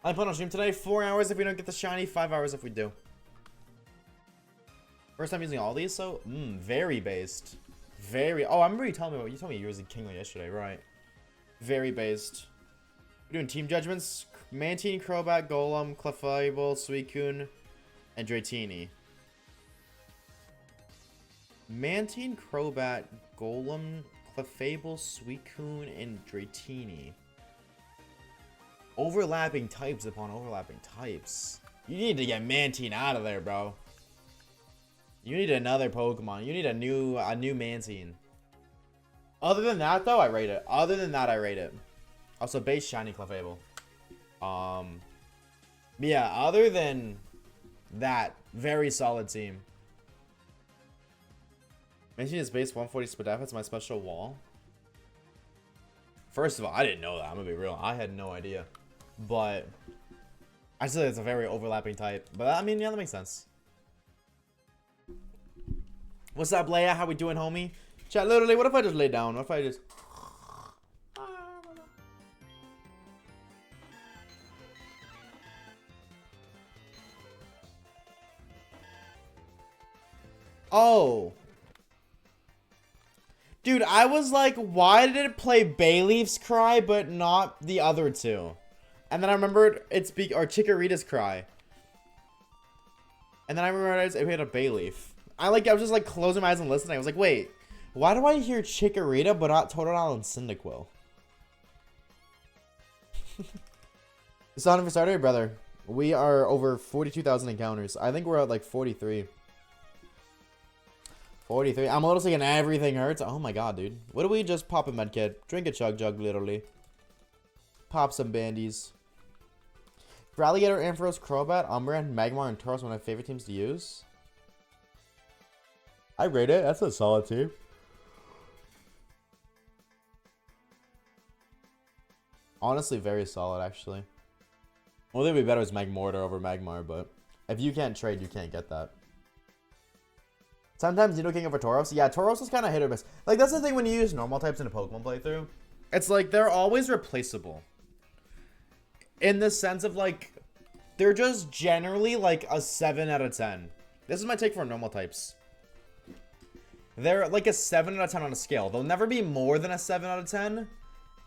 A: I plan on stream today. 4 hours if we don't get the shiny, 5 hours if we do. First time using all these, so very based. Very. Oh, I remember you told me you was a Kingler yesterday, right? Very based. We're doing team judgments. Mantine, Crobat, Golem, Clefable, Suicune, and Dratini. Mantine, Crobat, Golem, Clefable, Suicune, and Dratini. Overlapping types upon overlapping types. You need to get Mantine out of there, bro. You need another Pokemon. You need a new Mantine. Other than that, though, I rate it. Also, base shiny Clefable. Yeah, other than that, very solid team. Mantine is base 140 Spadaf. It's my special wall. First of all, I didn't know that. I'm gonna be real. I had no idea. But I still think it's a very overlapping type. But I mean, yeah, that makes sense. What's up, Leia? How we doing, homie? Chat, literally, what if I just lay down? What if I just... Oh. Dude, I was like, why did it play Bayleaf's Cry, but not the other two? And then I remembered it's Chikorita's Cry. And then I remembered it had a Bayleaf. I was just like closing my eyes and listening. I was like, wait, why do I hear Chikorita but not Totodile and Cyndaquil? Sonic for starter, brother. We are over 42,000 encounters. I think we're at like 43. 43. I'm a little sick and everything hurts. Oh my god, dude. What do we just pop a medkit? Drink a chug jug, literally. Pop some bandies. Ralligator, Ampharos, Crobat, Umbreon, Magmar, and Tauros are my favorite teams to use. I rate it. That's a solid team. Honestly, very solid, actually. Only thing would be better is Magmortar over Magmar, but if you can't trade, you can't get that. Sometimes Nido King over Tauros. Yeah, Tauros is kind of hit or miss. Like, that's the thing when you use normal types in a Pokemon playthrough. It's like, they're always replaceable. In the sense of, like, they're just generally, like, a 7 out of 10. This is my take for normal types. They're like a 7 out of 10 on a scale. They'll never be more than a 7 out of 10.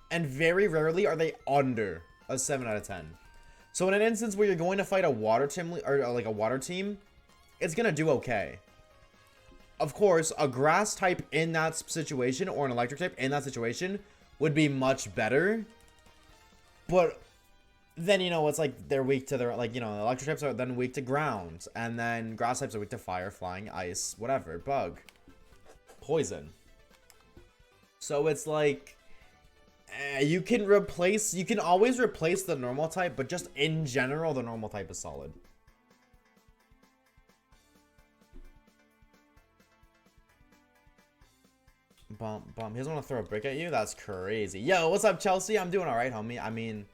A: And very rarely are they under a 7 out of 10. So in an instance where you're going to fight a water team, or like a water team, it's going to do okay. Of course, a grass type in that situation, or an electric type in that situation, would be much better. But then, you know, it's like they're weak to their, like, you know, electric types are then weak to ground. And then grass types are weak to fire, flying, ice, whatever, bug. Poison. So it's like you can always replace the normal type, but just in general the normal type is solid. Bump. He doesn't want to throw a brick at you? That's crazy. Yo, what's up, Chelsea? I'm doing alright, homie. I mean,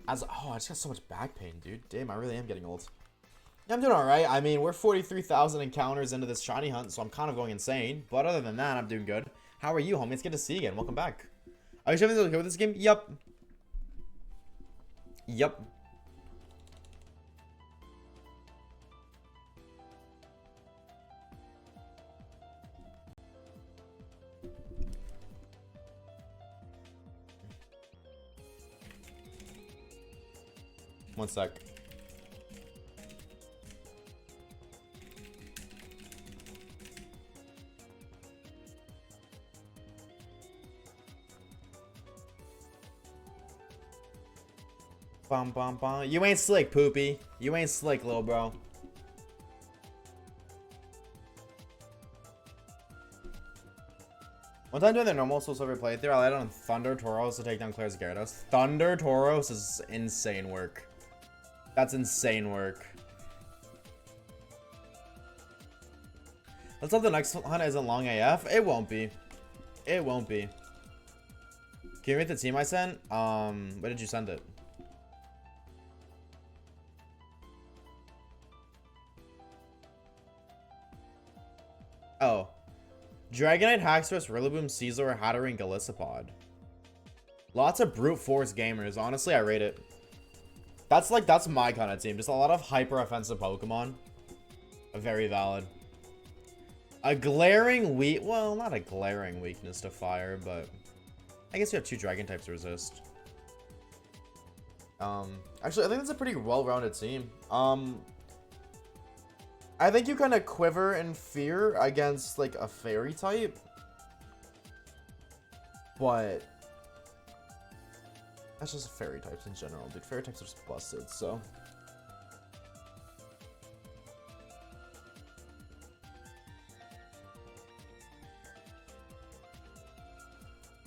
A: I just got so much back pain, dude. Damn, I really am getting old. Yeah, I'm doing alright. I mean, we're 43,000 encounters into this shiny hunt, so I'm kind of going insane. But other than that, I'm doing good. How are you, homie? It's good to see you again. Welcome back. Are you having okay with this game? Yup. Yup. One sec. Bum, bum, bum. You ain't slick, Poopy. You ain't slick, little bro. One time doing the normal Soul Silver playthrough, I landed on Thunder Tauros to take down Claire's Gyarados. Thunder Tauros is insane work. That's insane work. Let's hope the next hunt isn't long AF. It won't be. It won't be. Can you read the team I sent? Where did you send it? Oh. Dragonite, Haxorus, Rillaboom, Caesar, Hatterene, Golisopod. Lots of brute force gamers. Honestly, I rate it. That's my kind of team. Just a lot of hyper offensive Pokemon. Very valid. A glaring well, not a glaring weakness to fire, but I guess you have 2 dragon types to resist. Actually, I think that's a pretty well-rounded team. I think you kind of quiver in fear against like a fairy type, but that's just fairy types in general, dude. Fairy types are just busted, so.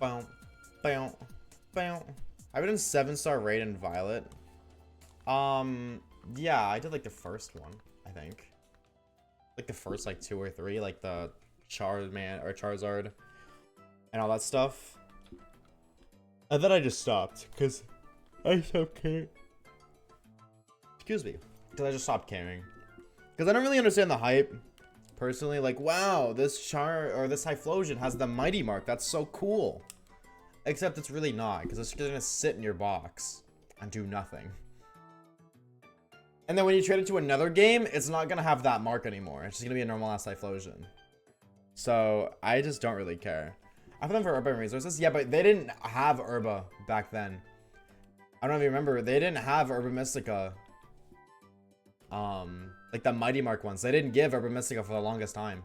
A: Bow, bow, bow. I've been in 7-star raid in Violet. Yeah, I did like the first one, I think. Like the first like 2 or 3, like the Charman or Charizard and all that stuff. And then I just stopped because I stopped caring. Excuse me, because I just stopped caring. Because I don't really understand the hype. Personally, like, wow, this Typhlosion has the Mighty Mark. That's so cool. Except it's really not, because it's gonna sit in your box and do nothing. And then when you trade it to another game, it's not gonna have that mark anymore. It's just gonna be a normal ass Typhlosion. So I just don't really care. I put them for urban resources. Yeah, but they didn't have Herba back then. I don't know if you remember. They didn't have Herba Mystica. Like the Mighty Mark ones. They didn't give Herba Mystica for the longest time.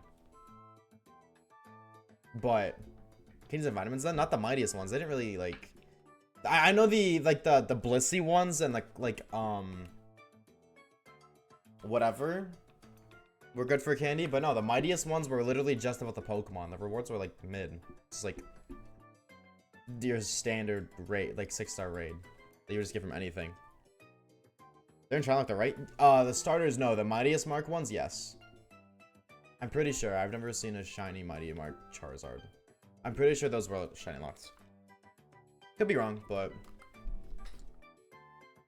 A: But Kidneys and Vitamins then? Not the mightiest ones. They didn't really like. I know the Blissey ones and whatever were good for candy, but no, the mightiest ones were literally just about the Pokemon. The rewards were like mid. It's like your standard raid, like 6-star raid that you just get from anything. They're in Trilock, right? The starters, no. The mightiest mark ones, yes. I'm pretty sure. I've never seen a shiny Mighty Mark Charizard. I'm pretty sure those were shiny locks. Could be wrong, but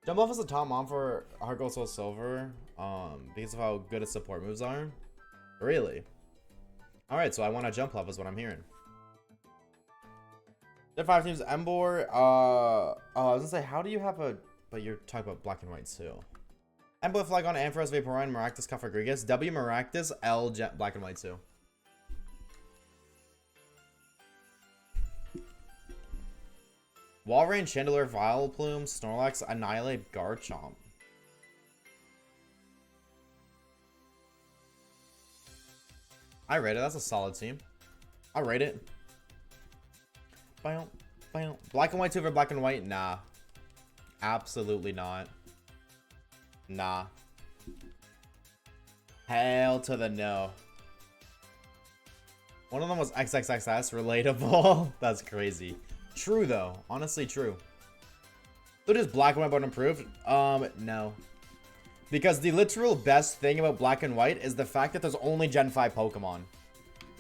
A: Jump is the top mom for Heart Gold Soul Silver, because of how good its support moves are. Really? Alright, so I want to jump level is what I'm hearing. There 5 teams, Embor, I was gonna say, how do you have a, but you're talking about black and white too. Embor, Flygon, Ampharos, Vaporeon, Maractus, Cofagrigus, W, Maractus, L, black and white too. Walrein, Chandelure, Vileplume, Snorlax, Annihilate, Garchomp. I rate it. That's a solid team. I rate it. Black and white too for black and white? Nah. Absolutely not. Nah. Hell to the no. One of them was XXXS relatable. That's crazy. True though, honestly true. So does black and white but improved? No. Because the literal best thing about black and white is the fact that there's only Gen 5 Pokemon.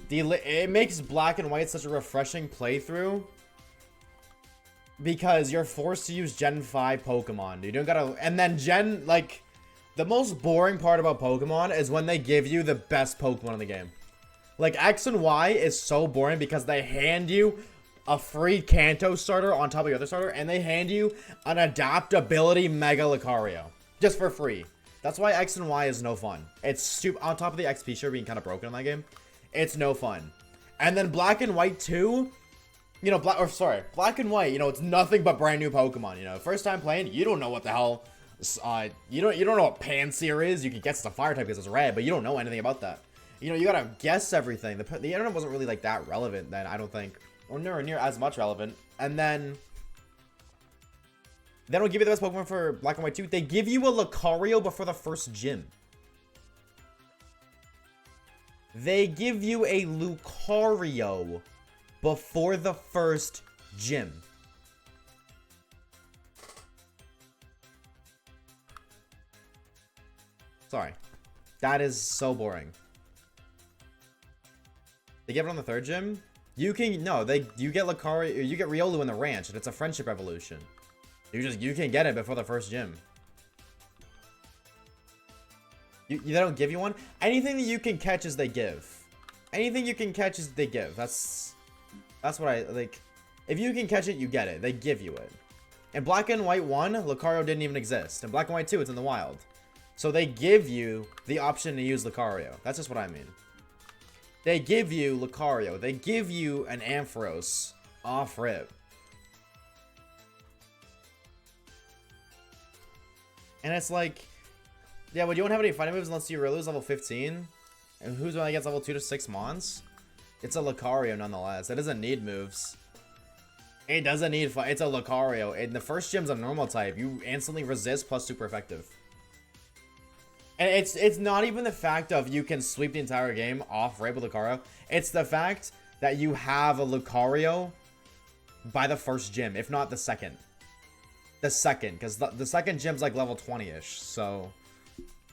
A: It makes black and white such a refreshing playthrough. Because you're forced to use Gen 5 Pokemon. You don't gotta, and then the most boring part about Pokemon is when they give you the best Pokemon in the game. Like X and Y is so boring because they hand you a free Kanto starter on top of your other starter, and they hand you an adaptability Mega Lucario. Just for free. That's why X and Y is no fun. It's stupid. On top of the XP share being kind of broken in that game, it's no fun. And then Black and White 2, you know, Black and White, you know, it's nothing but brand new Pokemon, you know. First time playing, you don't know what the hell, you don't know what Pansear is. You can guess it's a fire type because it's red, but you don't know anything about that. You know, you gotta guess everything. The internet wasn't really like that relevant then, I don't think. Or nowhere near as much relevant. And then they don't give you the best Pokemon for Black and White 2. They give you a Lucario before the first gym. They give you a Lucario before the first gym. Sorry. That is so boring. They give it on the third gym? You get Lucario, you get Riolu in the ranch, and it's a friendship evolution. You can get it before the first gym. They don't give you one. Anything that you can catch is they give. Anything you can catch is they give. That's what I like. If you can catch it, you get it. They give you it. In Black and White 1, Lucario didn't even exist. In Black and White 2, it's in the wild. So they give you the option to use Lucario. That's just what I mean. They give you Lucario. They give you an Ampharos off rip. And it's like, yeah, but you don't have any fighting moves unless you really lose level 15. And who's when I gets level 2 to 6 Mons? It's a Lucario nonetheless. It doesn't need moves. It doesn't need fight. It's a Lucario. And the first gym's a normal type. You instantly resist plus super effective. And it's not even the fact of you can sweep the entire game off right with Lucario. It's the fact that you have a Lucario by the first gym, if not the second. The second, because the second gym's like level 20-ish. So,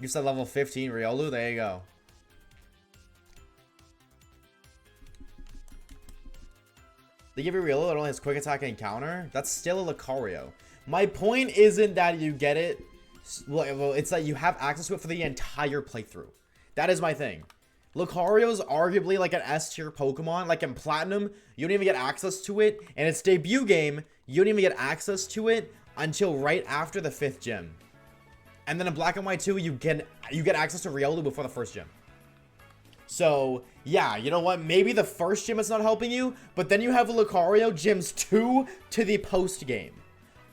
A: you said level 15 Riolu, there you go. They give you Riolu that only has quick attack and counter. That's still a Lucario. My point isn't that you get it. Well, it's that you have access to it for the entire playthrough. That is my thing. Lucario's arguably like an S tier Pokemon. Like in Platinum, you don't even get access to it. In its debut game, you don't even get access to it until right after the 5th gym. And then in Black and White 2, you get access to Riolu before the first gym. So, yeah, you know what? Maybe the first gym is not helping you, but then you have a Lucario gyms 2 to the post game.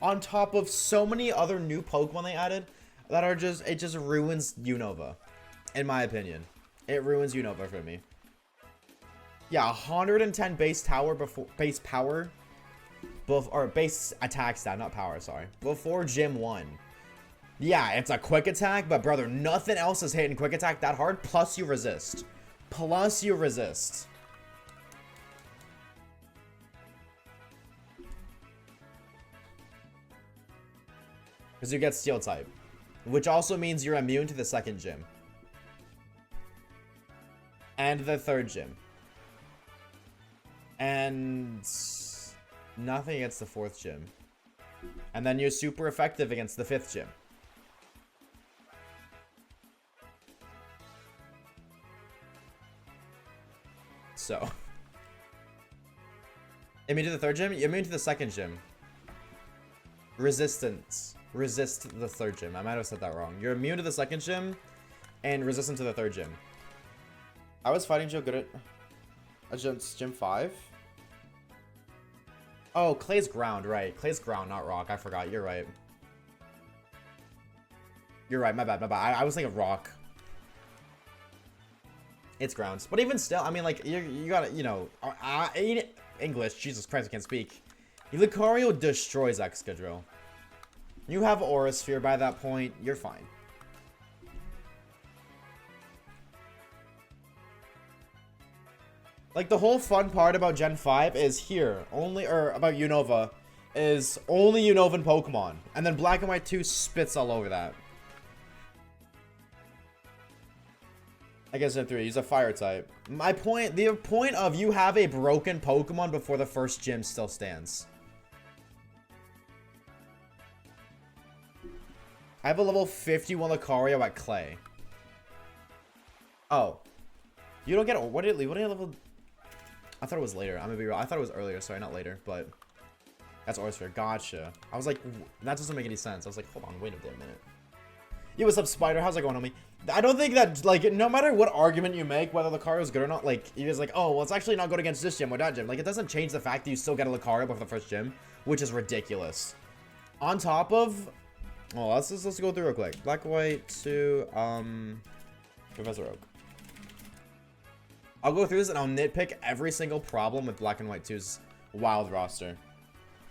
A: On top of so many other new Pokemon they added that are just, it just ruins Unova. In my opinion. It ruins Unova for me. Yeah, 110 base power before base attack stat, not power, sorry. Before Gym 1. Yeah, it's a quick attack, but brother, nothing else is hitting quick attack that hard, plus you resist. Plus you resist. Because you get Steel type. Which also means you're immune to the second gym. And the third gym. And nothing against the 4th gym. And then you're super effective against the 5th gym. So. Immune to the 3rd gym? Immune to the 2nd gym. Resistance. Resist the 3rd gym. I might have said that wrong. You're immune to the 2nd gym and resistant to the 3rd gym. I was fighting Joe good at gym 5. Oh, Clay's ground, right. Clay's ground, not rock. I forgot. You're right. You're right. My bad. My bad. I was thinking rock. It's grounds. But even still, I mean, like, you gotta, you know, English. Jesus Christ, I can't speak. Lucario destroys Excadrill. You have Aura Sphere by that point. You're fine. Like, the whole fun part about Gen 5 is here. About Unova. Is only Unovan Pokemon. And then Black and White 2 spits all over that. I guess Gen 3. Use a fire type. The point of you have a broken Pokemon before the first gym still stands. I have a level 51 Lucario at Clay. Oh. You don't get... What did you level... I thought it was later. I'm gonna be real. I thought it was earlier. Sorry, not later. But... That's Aura Sphere. Gotcha. I was like... That doesn't make any sense. I was like, hold on. Wait a minute. Yo, what's up, Spider? How's it going, homie? I don't think that... Like, no matter what argument you make, whether Lucario's good or not, like... You're just like, oh, well, it's actually not good against this gym or that gym. Like, it doesn't change the fact that you still get a Lucario before the first gym. Which is ridiculous. On top of... Well, let's go through real quick. Black, White 2, Professor Oak. I'll go through this and I'll nitpick every single problem with Black and White 2's wild roster.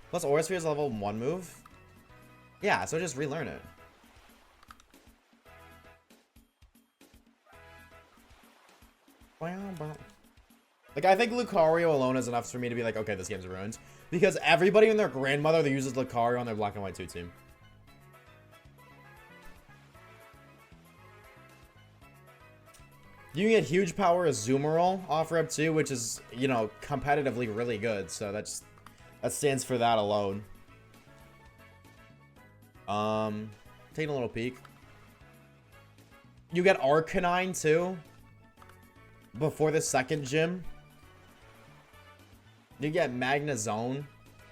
A: Plus, Aura Sphere is a level 1 move. Yeah, so just relearn it. Like, I think Lucario alone is enough for me to be like, okay, this game's ruined. Because everybody and their grandmother that uses Lucario on their Black and White 2 team. You can get huge power as Zoomerol off rep 2, which is, you know, competitively really good. So that stands for that alone. Taking a little peek. You get Arcanine too. Before the second gym. You get Magnezone.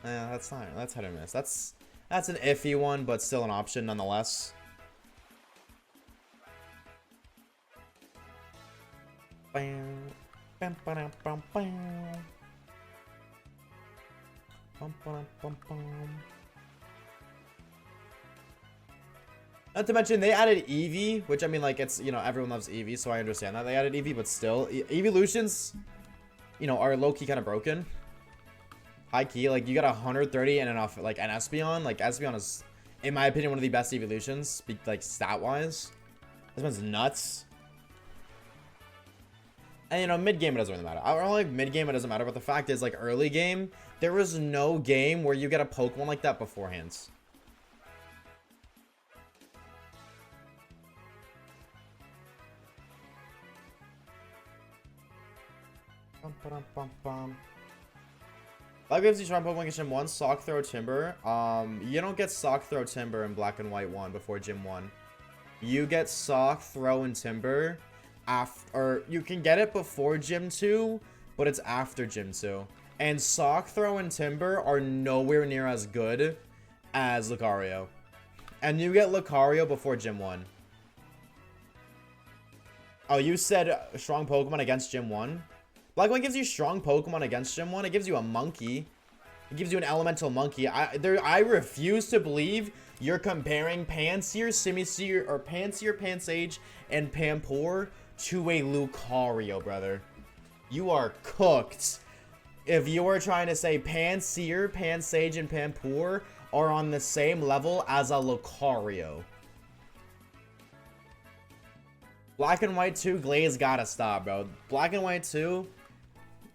A: That's hit or miss. That's an iffy one, but still an option nonetheless. Bam, ba-dum, bum, bam. Bum, ba-dum, bum, bum. Not to mention, they added Eevee, which I mean, like, it's, you know, everyone loves Eevee, so I understand that. They added Eevee, but still, evolutions, you know, are low-key kind of broken. High-key, like, you got 130 and an off, like, an Espeon. Like, Espeon is, in my opinion, one of the best evolutions, like, stat-wise. This one's nuts. And, you know, mid-game, it doesn't really matter. I don't like mid-game, it doesn't matter, but the fact is, like, early game, there was no game where you get a Pokemon like that beforehand. That gives you strong Pokemon get Gym 1, Sock Throw Timber. You don't get Sock Throw Timber in Black and White 1 before Gym 1. You get Sock Throw and Timber after, or you can get it before Gym 2, but it's after Gym 2. And Sock Throw and Timber are nowhere near as good as Lucario. And you get Lucario before Gym 1. Oh, you said strong Pokemon against Gym 1? Black One gives you strong Pokemon against Gym 1. It gives you a monkey. It gives you an elemental monkey. I refuse to believe you're comparing Pansear, Simisear, or Pansear, Pansage, and Pampor to a Lucario, brother. You are cooked. If you are trying to say Pansear, Pansage, and Pampor are on the same level as a Lucario. Black and White 2, Glaze gotta stop, bro. Black and White 2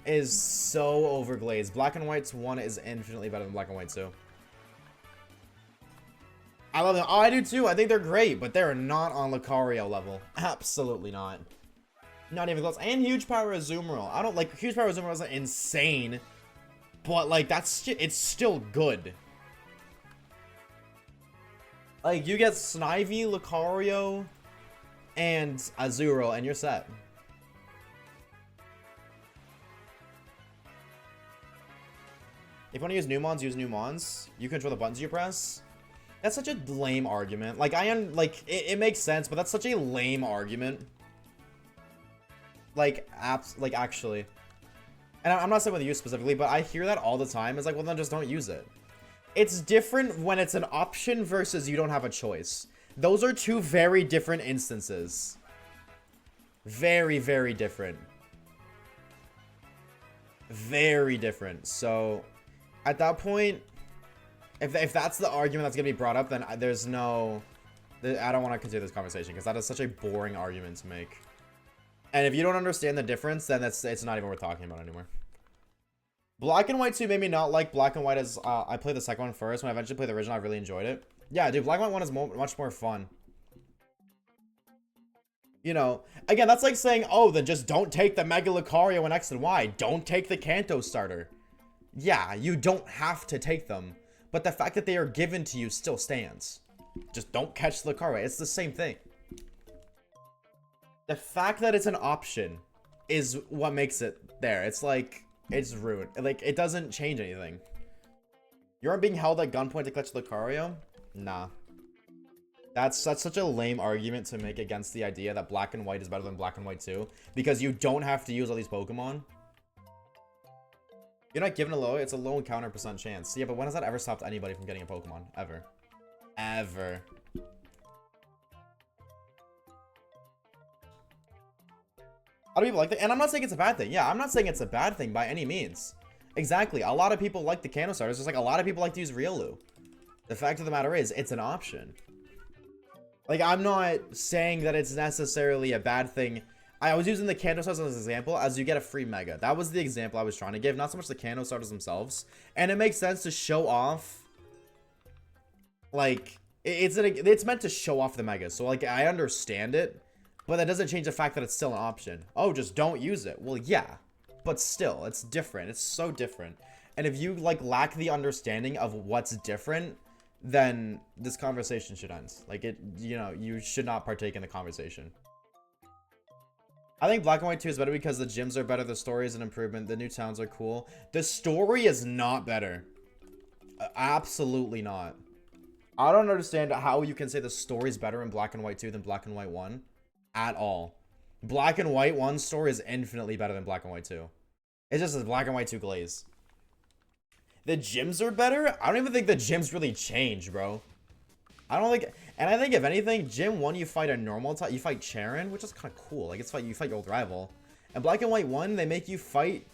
A: is so overglazed. Black and White 1 is infinitely better than Black and White 2. I love them. Oh, I do too. I think they're great, but they're not on Lucario level. Absolutely not. Not even close. And Huge Power Azumarill. I don't like Huge Power Azumarill isn't insane, but like it's still good. Like you get Snivy, Lucario, and Azurill, and you're set. If you want to use Numons, use Numons. You control the buttons you press. That's such a lame argument. Like, it makes sense, but that's such a lame argument. Like, actually. And I'm not saying with you specifically, but I hear that all the time. It's like, well, then just don't use it. It's different when it's an option versus you don't have a choice. Those are two very different instances. Very, very different. Very different. So, at that point, if that's the argument that's going to be brought up, then there's no... I don't want to continue this conversation, because that is such a boring argument to make. And if you don't understand the difference, then it's not even worth talking about anymore. Black and White 2 made me not like Black and White as... I played the second one first. When I eventually played the original, I really enjoyed it. Yeah, dude, Black and White 1 is much more fun. You know, again, that's like saying, oh, then just don't take the Mega Lucario in X and Y. Don't take the Kanto starter. Yeah, you don't have to take them. But the fact that they are given to you still stands. Just don't catch Lucario. It's the same thing. The fact that it's an option is what makes it there. It's like, it's ruined. Like, it doesn't change anything. You aren't being held at gunpoint to catch Lucario? Nah. That's such a lame argument to make against the idea that Black and White is better than Black and White 2. Because you don't have to use all these Pokemon. You're not given a low, it's a low encounter % chance. Yeah, but when has that ever stopped anybody from getting a Pokemon? Ever. Ever. A lot of people like that, and I'm not saying it's a bad thing. Yeah, I'm not saying it's a bad thing by any means. Exactly, a lot of people like the Kanto starters, just like a lot of people like to use Riolu. The fact of the matter is, it's an option. Like, I'm not saying that it's necessarily a bad thing. I was using the Kanto starters as an example, as you get a free Mega. That was the example I was trying to give, not so much the Kanto starters themselves. And it makes sense to show off, like, it's meant to show off the Megas. So, like, I understand it, but that doesn't change the fact that it's still an option. Oh, just don't use it. Well, yeah, but still, it's different. It's so different. And if you, like, lack the understanding of what's different, then this conversation should end. Like, you know, you should not partake in the conversation. I think Black and White 2 is better because the gyms are better, the story is an improvement, the new towns are cool. The story is not better. Absolutely not. I don't understand how you can say the story is better in Black and White 2 than Black and White 1. At all. Black and White 1 store is infinitely better than Black and White 2. It's just a Black and White 2 glaze. The gyms are better? I don't even think the gyms really change, bro. I don't think... And I think if anything, Gym 1 you fight a normal type. You fight Charon, which is kind of cool. Like, you fight your old rival. And Black and White 1, they make you fight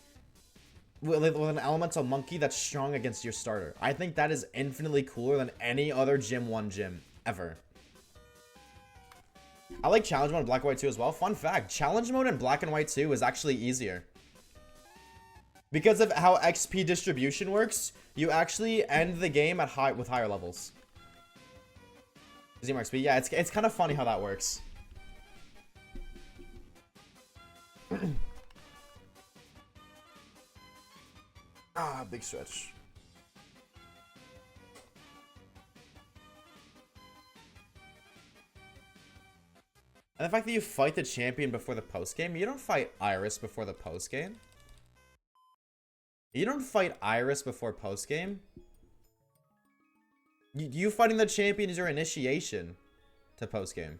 A: with an elemental monkey that's strong against your starter. I think that is infinitely cooler than any other Gym 1 gym ever. I like Challenge Mode in Black and White 2 as well. Fun fact, Challenge Mode in Black and White 2 is actually easier. Because of how XP distribution works, you actually end the game at with higher levels. Zero XP, yeah, it's kind of funny how that works. Big stretch. And the fact that you fight the champion before the post game, you don't fight Iris before the post game. You don't fight Iris before post game. You fighting the champion is your initiation to post game.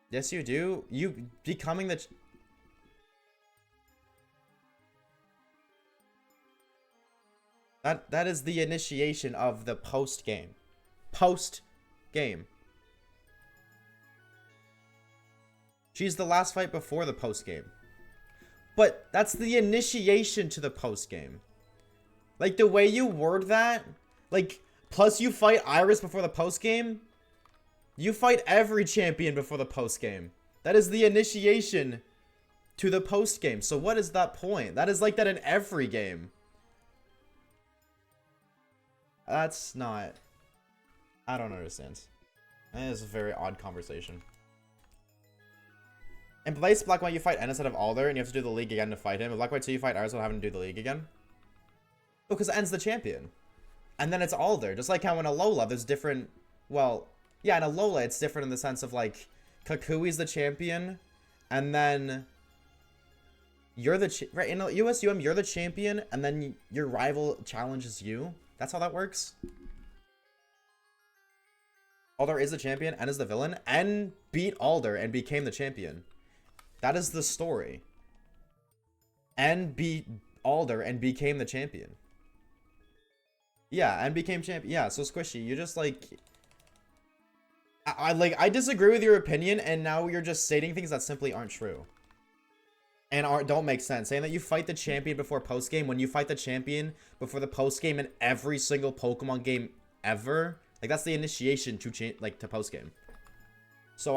A: Yes, you do. You becoming the... That is the initiation of the post game. Post game. She's the last fight before the post game. But that's the initiation to the post game. Like the way you word that, like plus you fight Iris before the post game. You fight every champion before the post game. That is the initiation to the post game. So what is that point? That is like that in every game. That's not... I don't understand. That is a very odd conversation. In place, Black White, you fight N instead of Alder, and you have to do the league again to fight him. In Black White 2, you fight Iris without having to do the league again. Because N's the champion. And then it's Alder. Just like how in Alola, there's different... Well, yeah, in Alola, it's different in the sense of, like, Kakui's the champion, and then... You're the... Right, in USUM, you're the champion, and then your rival challenges you. That's how that works. Alder is the champion, N is the villain. N beat Alder and became the champion. That is the story. N beat Alder and became the champion. Yeah, and became champion. Yeah, so Squishy, you just like... I disagree with your opinion, and now you're just stating things that simply aren't true. And don't make sense. Saying that you fight the champion before post-game, when you fight the champion before the post-game in every single Pokemon game ever, like that's the initiation to to post-game. So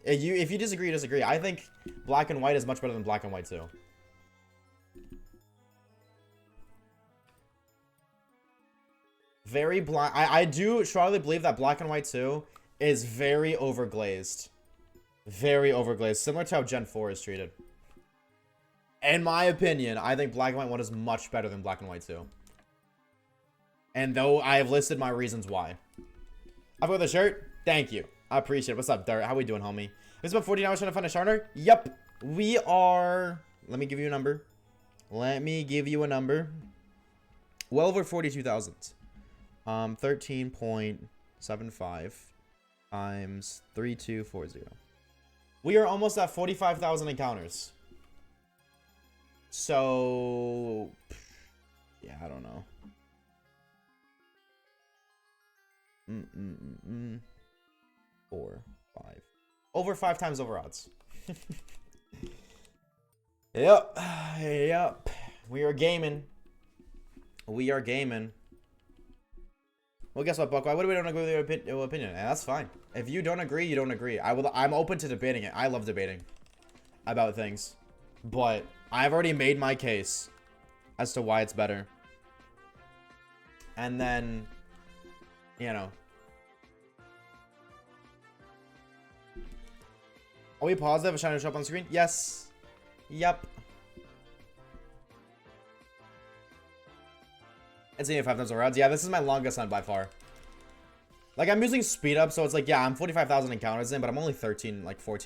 A: if you disagree, you disagree. I think Black and White is much better than Black and White 2. Very black. I do strongly believe that Black and White 2 is very overglazed. Very overglazed. Similar to how Gen 4 is treated. In my opinion, I think Black and White 1 is much better than Black and White 2. And though I have listed my reasons why. I've got the shirt. Thank you. I appreciate it. What's up, Dirt? How we doing, homie? It's been 14 hours trying to find a starter. Yep. We are... Let me give you a number. Let me give you a number. Well over 42,000. 13.75 times 3240. We are almost at 45,000 encounters. So, yeah, I don't know. 4, 5. Over 5 times over odds. Yep. Yep. We are gaming. We are gaming. Well, guess what, Buckeye? What do we don't agree with your opinion? And that's fine. If you don't agree, you don't agree. I'm open to debating it. I love debating about things. But I've already made my case as to why it's better. And then, you know. Are we positive? A shiny show up on screen? Yes. Yep. It's 85 times over odds. Yeah, this is my longest hunt by far. Like, I'm using speed up, so it's like, yeah, I'm 45,000 encounters in, but I'm only 14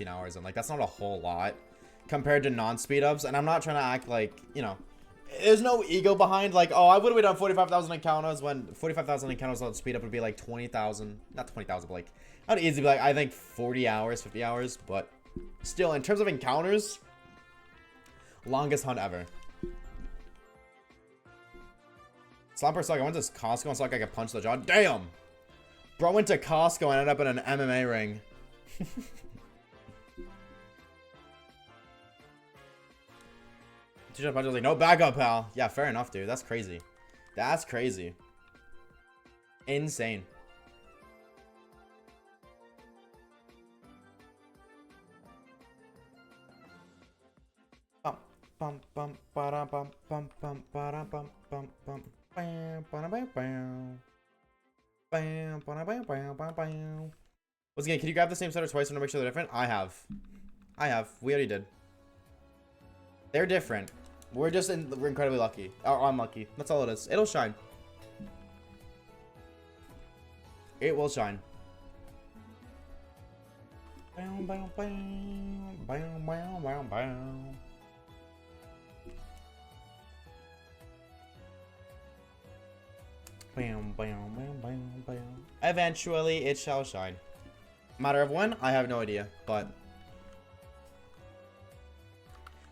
A: hours in. Like, that's not a whole lot compared to non-speed ups. And I'm not trying to act like, you know, there's no ego behind, like, oh, I would have done 45,000 encounters when 45,000 encounters on speed up would be like 20,000. Not 20,000, but like I'd easily be like, I think 40 hours, 50 hours, but still, in terms of encounters, longest hunt ever. Slumber suck. I went to Costco and saw like I could punch the jaw. Damn! Bro went to Costco and ended up in an MMA ring. Two-shot punch. I was like, no, back up, pal. Yeah, fair enough, dude. That's crazy. That's crazy. Insane. Bum bum bum ba bum bum bum ba bum bum bum bam bam bam bam bam bam bam bam. Once again, can you grab the same setter twice to make sure they're different? I have. We already did. They're different. We're incredibly lucky. Or unlucky. That's all it is. It'll shine. It will shine. Bam, bam, bam, bam, bam, bam, bam. Bam, bam, bam, bam, bam. Eventually, it shall shine. Matter of when? I have no idea, but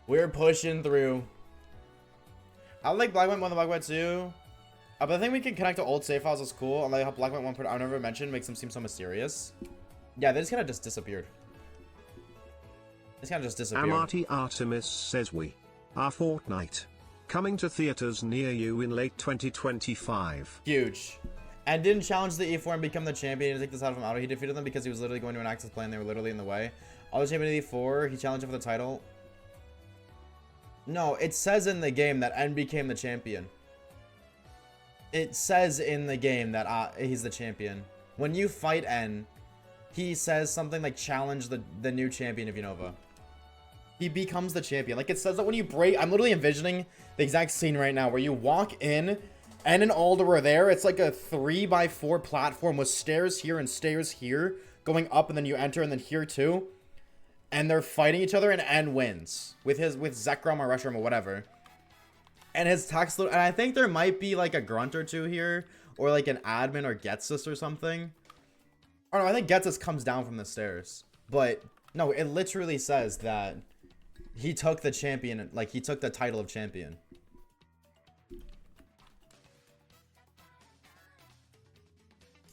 A: we're pushing through. I like Black White more than Black White 2. But I think we can connect to old save files is cool. And like how Black White 1 I never mentioned makes them seem so mysterious. Yeah, they just kind of just disappeared. It's kind of just disappeared.
B: Amati Artemis says we are Fortnite coming to theaters near you in late 2025.
A: Huge. And didn't challenge the E4 and become the champion. He didn't take this out of him auto. He defeated them because he was literally going to an access play and they were literally in the way. Other champion of the E4, he challenged him for the title. No, it says in the game that N became the champion. It says in the game that he's the champion. When you fight N, he says something like challenge the new champion of Unova. He becomes the champion. Like it says that when you break, I'm literally envisioning the exact scene right now where you walk in, N and Alder are there. It's like a 3x4 platform with stairs here and stairs here going up, and then you enter, and then here too. And they're fighting each other, and N wins with Zekrom or Rushroom or whatever. And his tax, and I think there might be like a grunt or two here, or like an admin or Getsus or something. Oh no, I think Getsus comes down from the stairs. But no, it literally says that he took the champion, like he took the title of champion.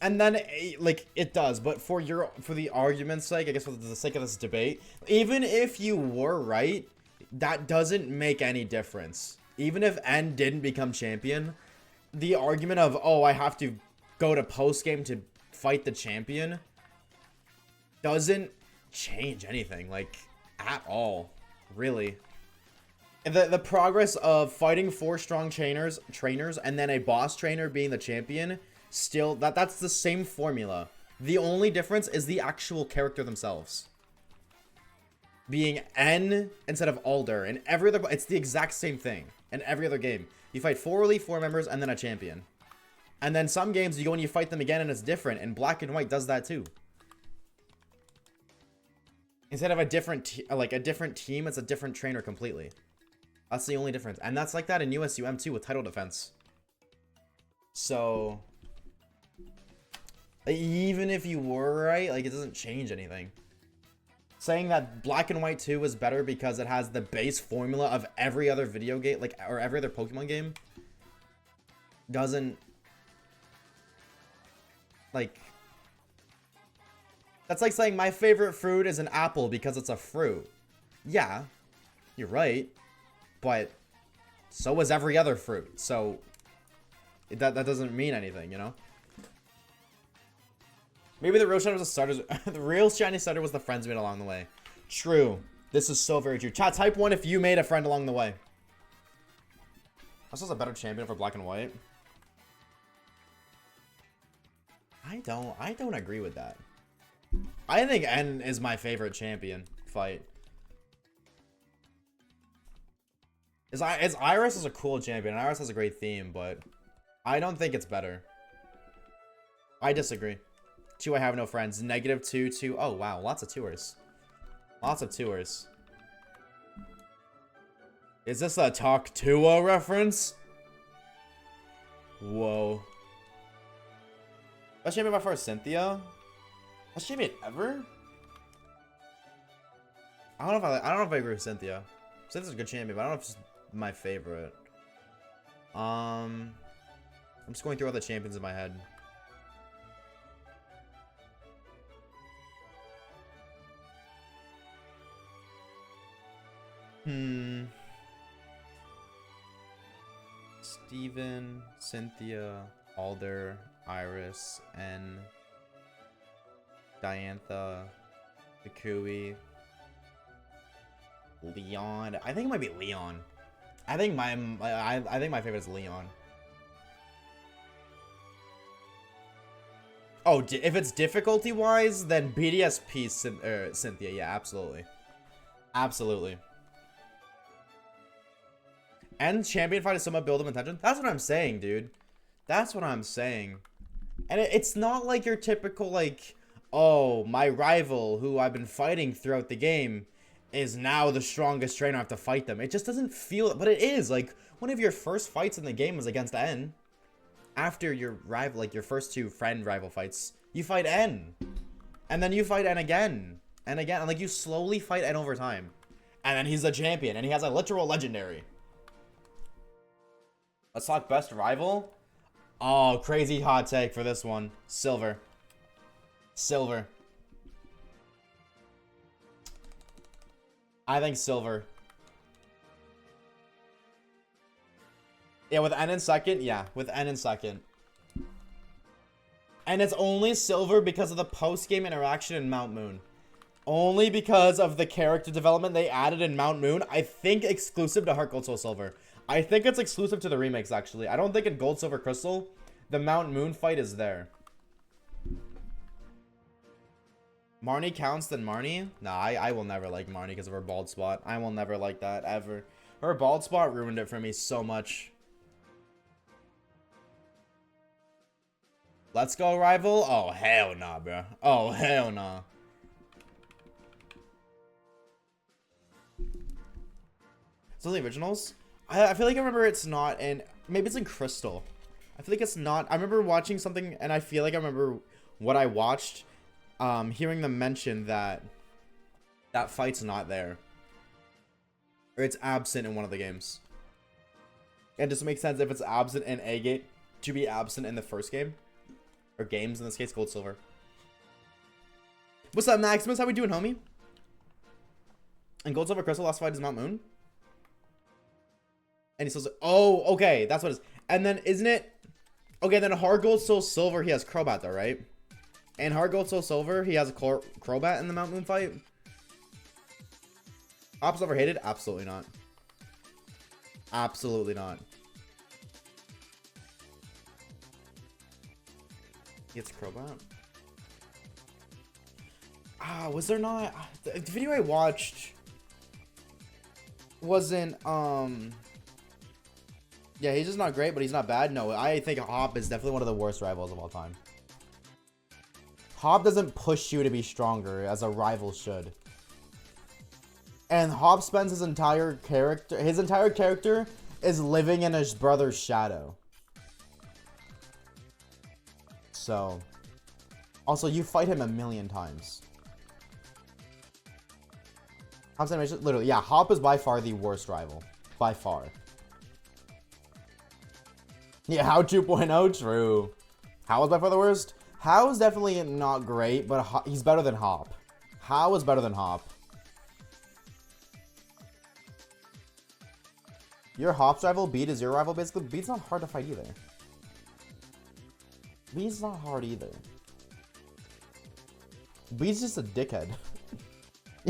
A: And then, like, it does, but for the argument's sake, I guess for the sake of this debate, even if you were right, that doesn't make any difference. Even if N didn't become champion, the argument of, oh, I have to go to post-game to fight the champion doesn't change anything, like, at all, really. The progress of fighting 4 strong trainers, and then a boss trainer being the champion, still, that's the same formula. The only difference is the actual character themselves being N instead of Alder. In every other, it's the exact same thing. In every other game, you fight 4 Elite 4 members and then a champion. And then some games you go and you fight them again and it's different. And Black and White does that too. Instead of a different team, it's a different trainer completely. That's the only difference. And that's like that in USUM too with title defense. So even if you were right, like, it doesn't change anything. Saying that Black and White 2 is better because it has the base formula of every other video game, like, or every other Pokemon game, doesn't, like, that's like saying my favorite fruit is an apple because it's a fruit. Yeah, you're right, but so is every other fruit, so that doesn't mean anything, you know? Maybe the real shiny was the starters. The real shiny starter was the friends made along the way. True. This is so very true. Chat, type 1 if you made a friend along the way. This is a better champion for Black and White. I don't agree with that. I think N is my favorite champion fight. Iris is a cool champion. Iris has a great theme, but I don't think it's better. I disagree. 2, I have no friends. -2, 2. Oh, wow. Lots of tours. Lots of tours. Is this a Talk Tua reference? Whoa. Best champion by far is Cynthia? Best champion ever? I don't know if I agree with Cynthia. Cynthia's a good champion, but I don't know if it's my favorite. I'm just going through all the champions in my head. Steven, Cynthia, Alder, Iris, N, Diantha, Akui, Leon. I think it might be Leon. I think my favorite is Leon. Oh, if it's difficulty wise, then BDSP Cynthia. Yeah, absolutely, absolutely. And champion fight is somewhat build up intention. That's what I'm saying, dude. That's what I'm saying. And it's not like your typical, like, oh, my rival who I've been fighting throughout the game is now the strongest trainer. I have to fight them. It just doesn't feel, but it is. Like, one of your first fights in the game was against N. After your rival, like your first two friend rival fights, you fight N. And then you fight N again. And again. And like you slowly fight N over time. And then he's a champion. And he has a literal legendary. Let's talk best rival. Oh, crazy hot take for this one. Silver. Silver. I think Silver. Yeah, with N in second. Yeah, with N in second. And it's only Silver because of the post-game interaction in Mount Moon. Only because of the character development they added in Mount Moon. I think exclusive to Heart Gold Soul Silver. I think it's exclusive to the remakes, actually. I don't think in Gold, Silver, Crystal, the Mount Moon fight is there. Marnie counts, then Marnie? Nah, I will never like Marnie because of her bald spot. I will never like that, ever. Her bald spot ruined it for me so much. Let's go, rival? Oh, hell nah, bro. Oh, hell nah. So the originals? I feel like I remember it's not in... Maybe it's in Crystal. I feel like it's not... I remember watching something, and I feel like I remember what I watched, hearing them mention that that fight's not there. Or it's absent in one of the games. It just makes sense if it's absent in a game to be absent in the first game. Or games, in this case, Gold, Silver. What's up, Maximus? How we doing, homie? And Gold, Silver, Crystal, last fight is Mount Moon? And he says, oh, okay, that's what it is. And then, isn't it... Okay, then Hard Gold, Soul Silver, he has Crobat, though, right? And Hard Gold, Soul Silver, he has a Crobat in the Mount Moon fight? Hop's overhated? Absolutely not. Absolutely not. He gets Crobat. Ah, was there not... The video I watched wasn't, Yeah, he's just not great, but he's not bad. No, I think Hop is definitely one of the worst rivals of all time. Hop doesn't push you to be stronger, as a rival should. And Hop spends his entire character is living in his brother's shadow. So, also, you fight him a million times. Hop's animation, literally, yeah, Hop is by far the worst rival. By far. Yeah, How 2.0, true. How is by far the worst? How is definitely not great, but he's better than Hop. How is better than Hop. Your Hop's rival, Beat is your rival, basically. Beat's not hard to fight either. Beat's not hard either. Beat's just a dickhead.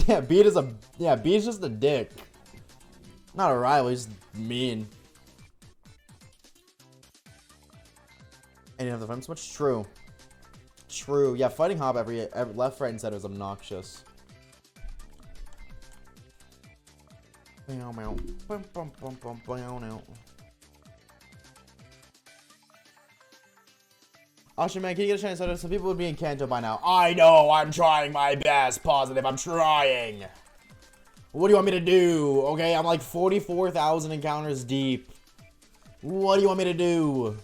A: Yeah, Beat's just a dick. Not a rival, he's just mean. And you have the fun so much? True. True. Yeah, fighting Hop every left, right, and center is obnoxious. Oshawaves, man, can you get a chance? Some people would be in Kanto by now. I know, I'm trying my best. Positive, I'm trying. What do you want me to do? Okay, I'm like 44,000 encounters deep. What do you want me to do?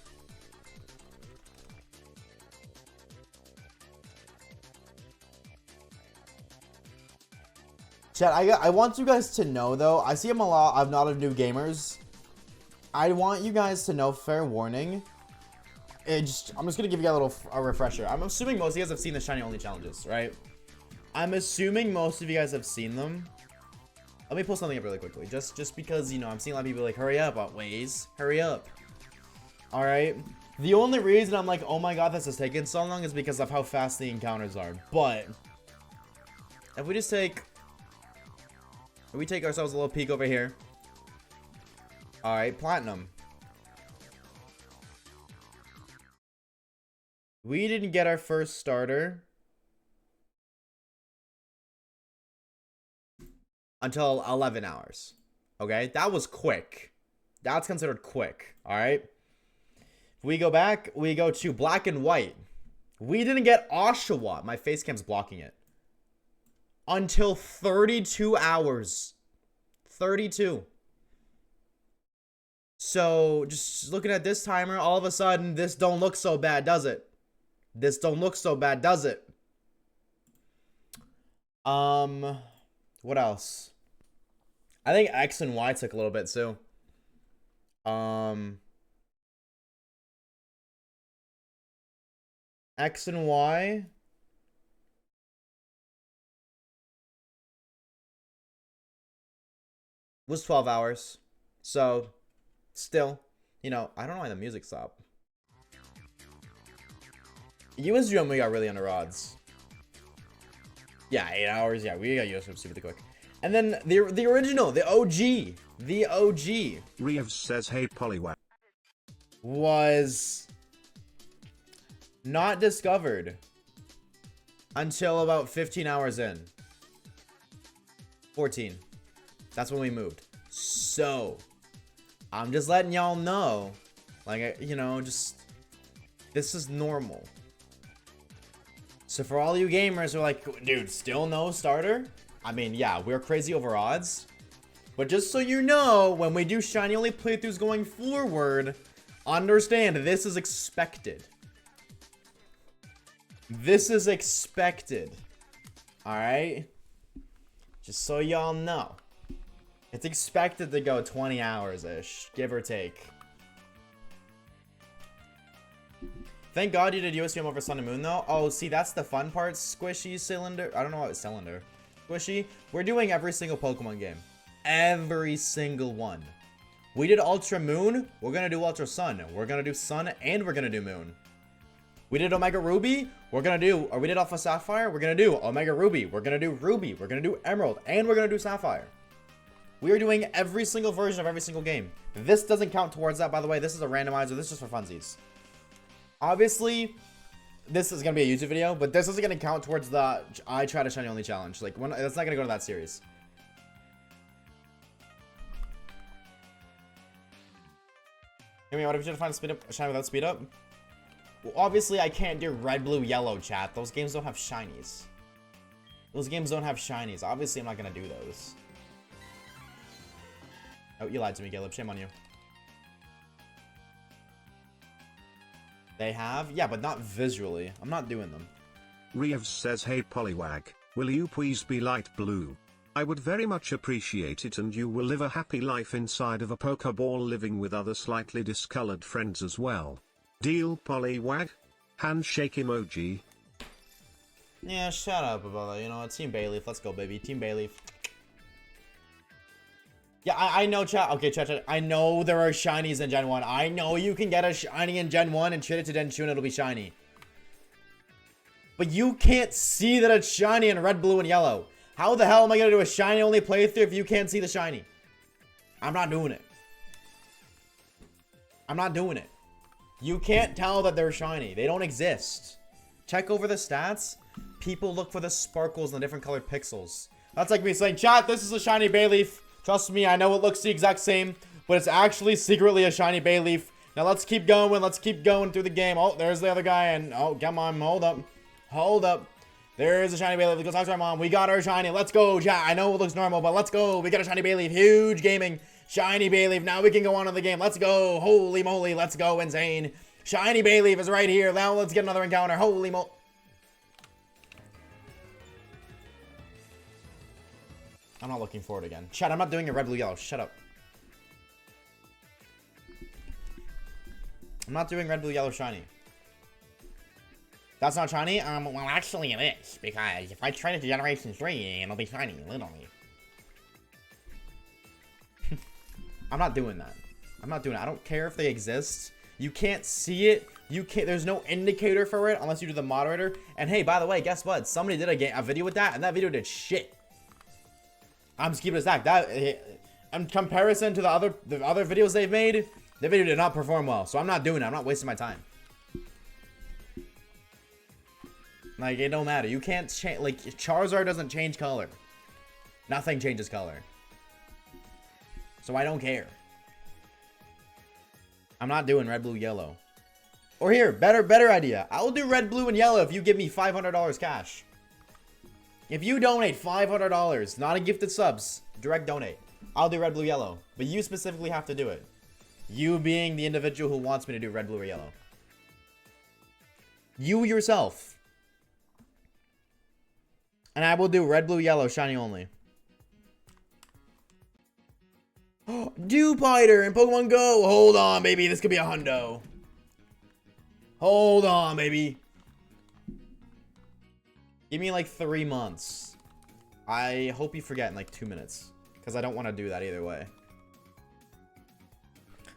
A: Chat, I want you guys to know, though, I see a lot of new gamers. I want you guys to know, fair warning. I'm just gonna give you guys a refresher. I'm assuming most of you guys have seen the shiny only challenges, right? I'm assuming most of you guys have seen them. Let me pull something up really quickly, just because, you know, I'm seeing a lot of people like, hurry up, Waze, hurry up. All right. The only reason I'm like, oh my god, this is taking so long is because of how fast the encounters are. But if we just take ourselves a little peek over here. All right, platinum. We didn't get our first starter until 11 hours. Okay, that was quick. That's considered quick. All right. If we go back, we go to black and white. We didn't get Oshawa. My face cam's blocking it. Until 32 hours. 32. So, just looking at this timer, all of a sudden, this don't look so bad, does it? This don't look so bad, does it? What else? I think X and Y took a little bit too. X and Y. Was 12 hours. So, still, you know, I don't know why the music stopped. USGM, we got really under odds. Yeah, 8 hours. Yeah, we got USGM super quick. And then the original, the OG. The OG.
B: Reeves says, hey, Poliwag.
A: Was not discovered until about 15 hours in. 14. That's when we moved. So, I'm just letting y'all know, like, you know, just, this is normal. So for all you gamers who are like, dude, still no starter? I mean, yeah, we're crazy over odds. But just so you know, when we do shiny only playthroughs going forward, understand this is expected. This is expected. Alright? Just so y'all know. It's expected to go 20 hours-ish, give or take. Thank God you did USGM over Sun and Moon, though. Oh, see, that's the fun part. Squishy, Cylinder. I don't know what it's Cylinder. Squishy. We're doing every single Pokemon game. Every single one. We did Ultra Moon. We're going to do Ultra Sun. We're going to do Sun, and we're going to do Moon. We did Omega Ruby. We're going to do, or we did Alpha Sapphire. We're going to do Omega Ruby. We're going to do Ruby. We're going to do Emerald, and we're going to do Sapphire. We are doing every single version of every single game. This doesn't count towards that, by the way. This is a randomizer. This is just for funsies. Obviously, this is going to be a YouTube video, but this isn't going to count towards the I try to shiny only challenge. Like, that's not going to go to that series. Hey, what if you try to find speed up, shiny without speed up? Well, obviously, I can't do red, blue, yellow, chat. Those games don't have shinies. Those games don't have shinies. Obviously, I'm not going to do those. Oh, you lied to me, Caleb. Shame on you. They have? Yeah, but not visually. I'm not doing them.
B: Reeves says, hey Poliwag, will you please be light blue? I would very much appreciate it, and you will live a happy life inside of a Pokeball, living with other slightly discolored friends as well. Deal, Poliwag? Handshake emoji.
A: Yeah, shut up about that. You know what? Team Bayleaf. Let's go, baby. Team Bayleaf. Yeah, I know, chat. Okay, chat. I know there are shinies in Gen 1. I know you can get a shiny in Gen 1 and trade it to Gen 2 and it'll be shiny. But you can't see that it's shiny in red, blue, and yellow. How the hell am I going to do a shiny only playthrough if you can't see the shiny? I'm not doing it. I'm not doing it. You can't tell that they're shiny. They don't exist. Check over the stats. People look for the sparkles and the different colored pixels. That's like me saying, chat, this is a shiny Bayleaf. Trust me, I know it looks the exact same, but it's actually secretly a shiny Bayleaf. Now let's keep going. Let's keep going through the game. Oh, there's the other guy, and oh, come on, hold up. Hold up. There's a shiny Bayleaf. Let's talk to our mom. We got our shiny. Let's go, chat. I know it looks normal, but let's go. We got a shiny Bayleaf. Huge gaming. Shiny Bayleaf. Now we can go on to the game. Let's go. Holy moly. Let's go. Insane. Shiny Bayleaf is right here. Now let's get another encounter. Holy moly. I'm not looking for it again. Chat, I'm not doing a red, blue, yellow. Shut up. I'm not doing red, blue, yellow, shiny. That's not shiny? Well, actually it is. Because if I train it to Generation 3, it'll be shiny, literally. I'm not doing that. I'm not doing it. I don't care if they exist. You can't see it. You can't. There's no indicator for it unless you do the moderator. And hey, by the way, guess what? Somebody did a video with that, and that video did shit. I'm just keeping it stacked. That, in comparison to the other videos they've made, the video did not perform well. So I'm not doing it. I'm not wasting my time. Like, it don't matter. You can't change. Like, Charizard doesn't change color. Nothing changes color. So I don't care. I'm not doing red, blue, yellow. Or here, better idea. I will do red, blue, and yellow if you give me $500 cash. If you donate $500, not a gifted subs, direct donate, I'll do red, blue, yellow. But you specifically have to do it. You being the individual who wants me to do red, blue, or yellow. You yourself. And I will do red, blue, yellow, shiny only. Dewpider in Pokemon Go. Hold on, baby. This could be a hundo. Hold on, baby. Give me like 3 months. I hope you forget in like 2 minutes. Because I don't want to do that either way.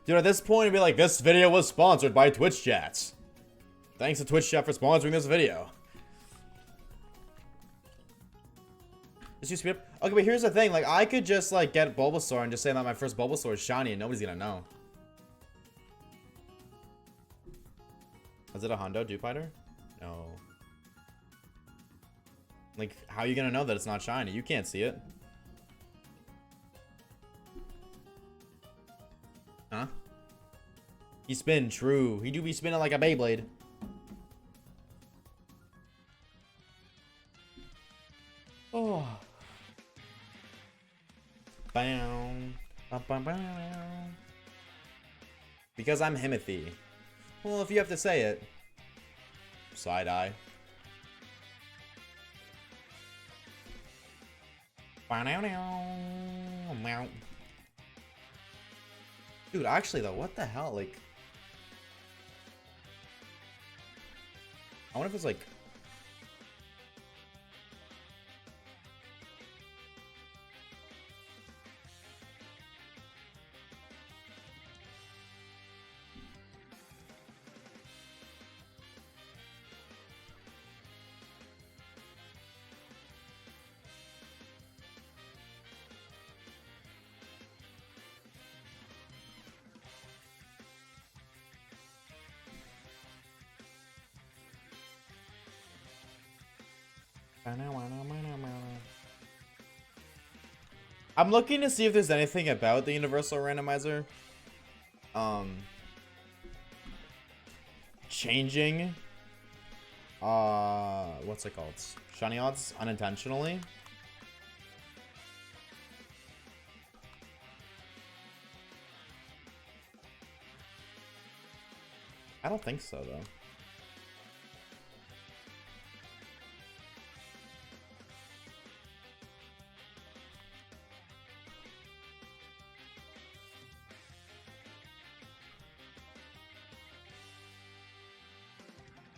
A: Dude, at this point, it'd be like, this video was sponsored by Twitch Chats. Thanks to Twitch Chat for sponsoring this video. Just use speed up. Okay, but here's the thing. Like, I could just, like, get Bulbasaur and just say that my first Bulbasaur is shiny and nobody's gonna know. Is it a Hondo Dewpider? No. Like, how are you gonna know that it's not shiny? You can't see it. Huh? He spin, true. He do be spinning like a Beyblade. Oh. Bam. Because I'm Himothy. Well, if you have to say it. Side eye. Dude, actually though, what the hell? Like, I wonder if it's like, I'm looking to see if there's anything about the universal randomizer changing what's it called, shiny odds unintentionally. I don't think so though.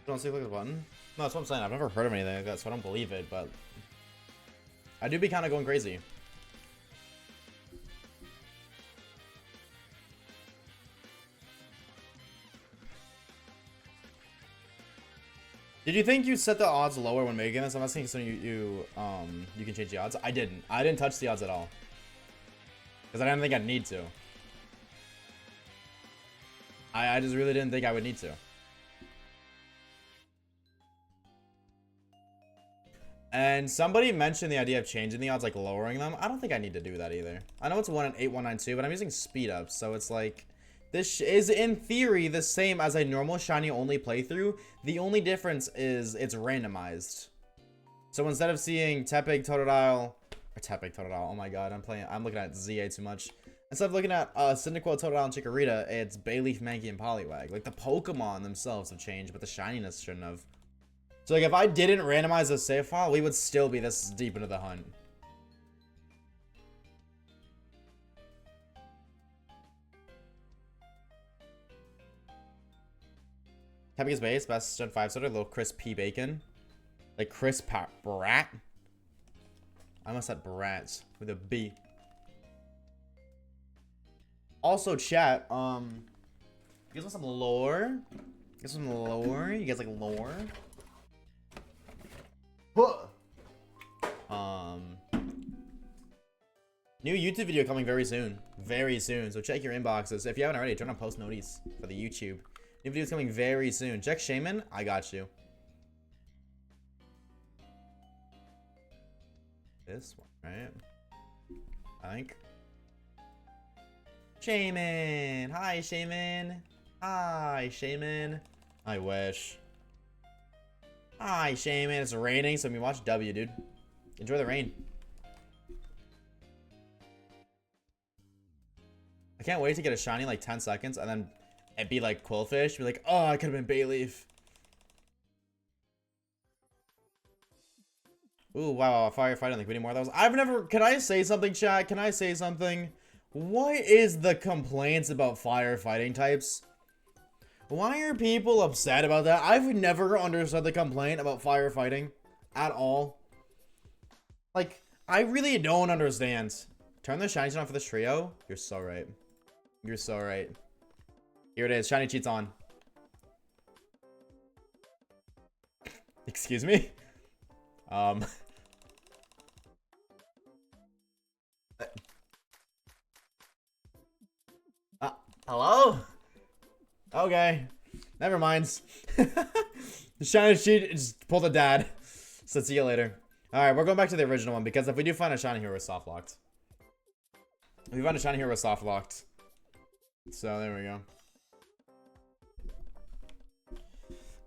A: Don't see click the button. No, that's what I'm saying. I've never heard of anything like that, so I don't believe it, but I do be kind of going crazy. Did you think you set the odds lower when making this? I'm asking so you can change the odds. I didn't. I didn't touch the odds at all. Because I didn't think I'd need to. I just really didn't think I would need to. And somebody mentioned the idea of changing the odds, like lowering them. I don't think I need to do that either. I know it's 1-in-8192, but I'm using speed up, so it's like this is in theory the same as a normal shiny only playthrough. The only difference is it's randomized. So instead of seeing Tepig, Totodile, oh my god, I'm looking at ZA too much. Instead of looking at Cyndaquil, Totodile, and Chikorita, it's Bayleaf, Mankey, and Poliwag. Like the Pokemon themselves have changed, but the shininess shouldn't have. So like if I didn't randomize the save file, we would still be this deep into the hunt. Typing is base, best Gen 5 starter, little Chris P. Bacon. Like Chris Brat. I almost said Brats with a B. Also, chat, you guys want some lore? You guys want some lore? You guys like lore? New YouTube video coming very soon. Very soon. So check your inboxes. If you haven't already, turn on post notice for the YouTube. New video's coming very soon. Check Shaman. I got you. This one, right? I think. Shaman! Hi, Shaman! Hi, Shaman! I wish. Hi, Shaman. It's raining, so we watch W, dude. Enjoy the rain. I can't wait to get a shiny like 10 seconds and then it'd be like Quillfish. Be like, oh, I could have been Bayleaf. Ooh, wow, firefighting like we need more of those. I've never, can I say something, chat? Can I say something? What is the complaints about firefighting types? Why are people upset about that? I've never understood the complaint about firefighting at all. Like, I really don't understand. Turn the shiny on for this trio. You're so right. You're so right. Here it is. Shiny cheats on. Excuse me? Hello? Okay. Never mind. The shiny cheat just pulled a dad. So see you later. Alright, we're going back to the original one because if we do find a shiny here, we're soft locked. If we find a shiny here, we're soft locked. So there we go.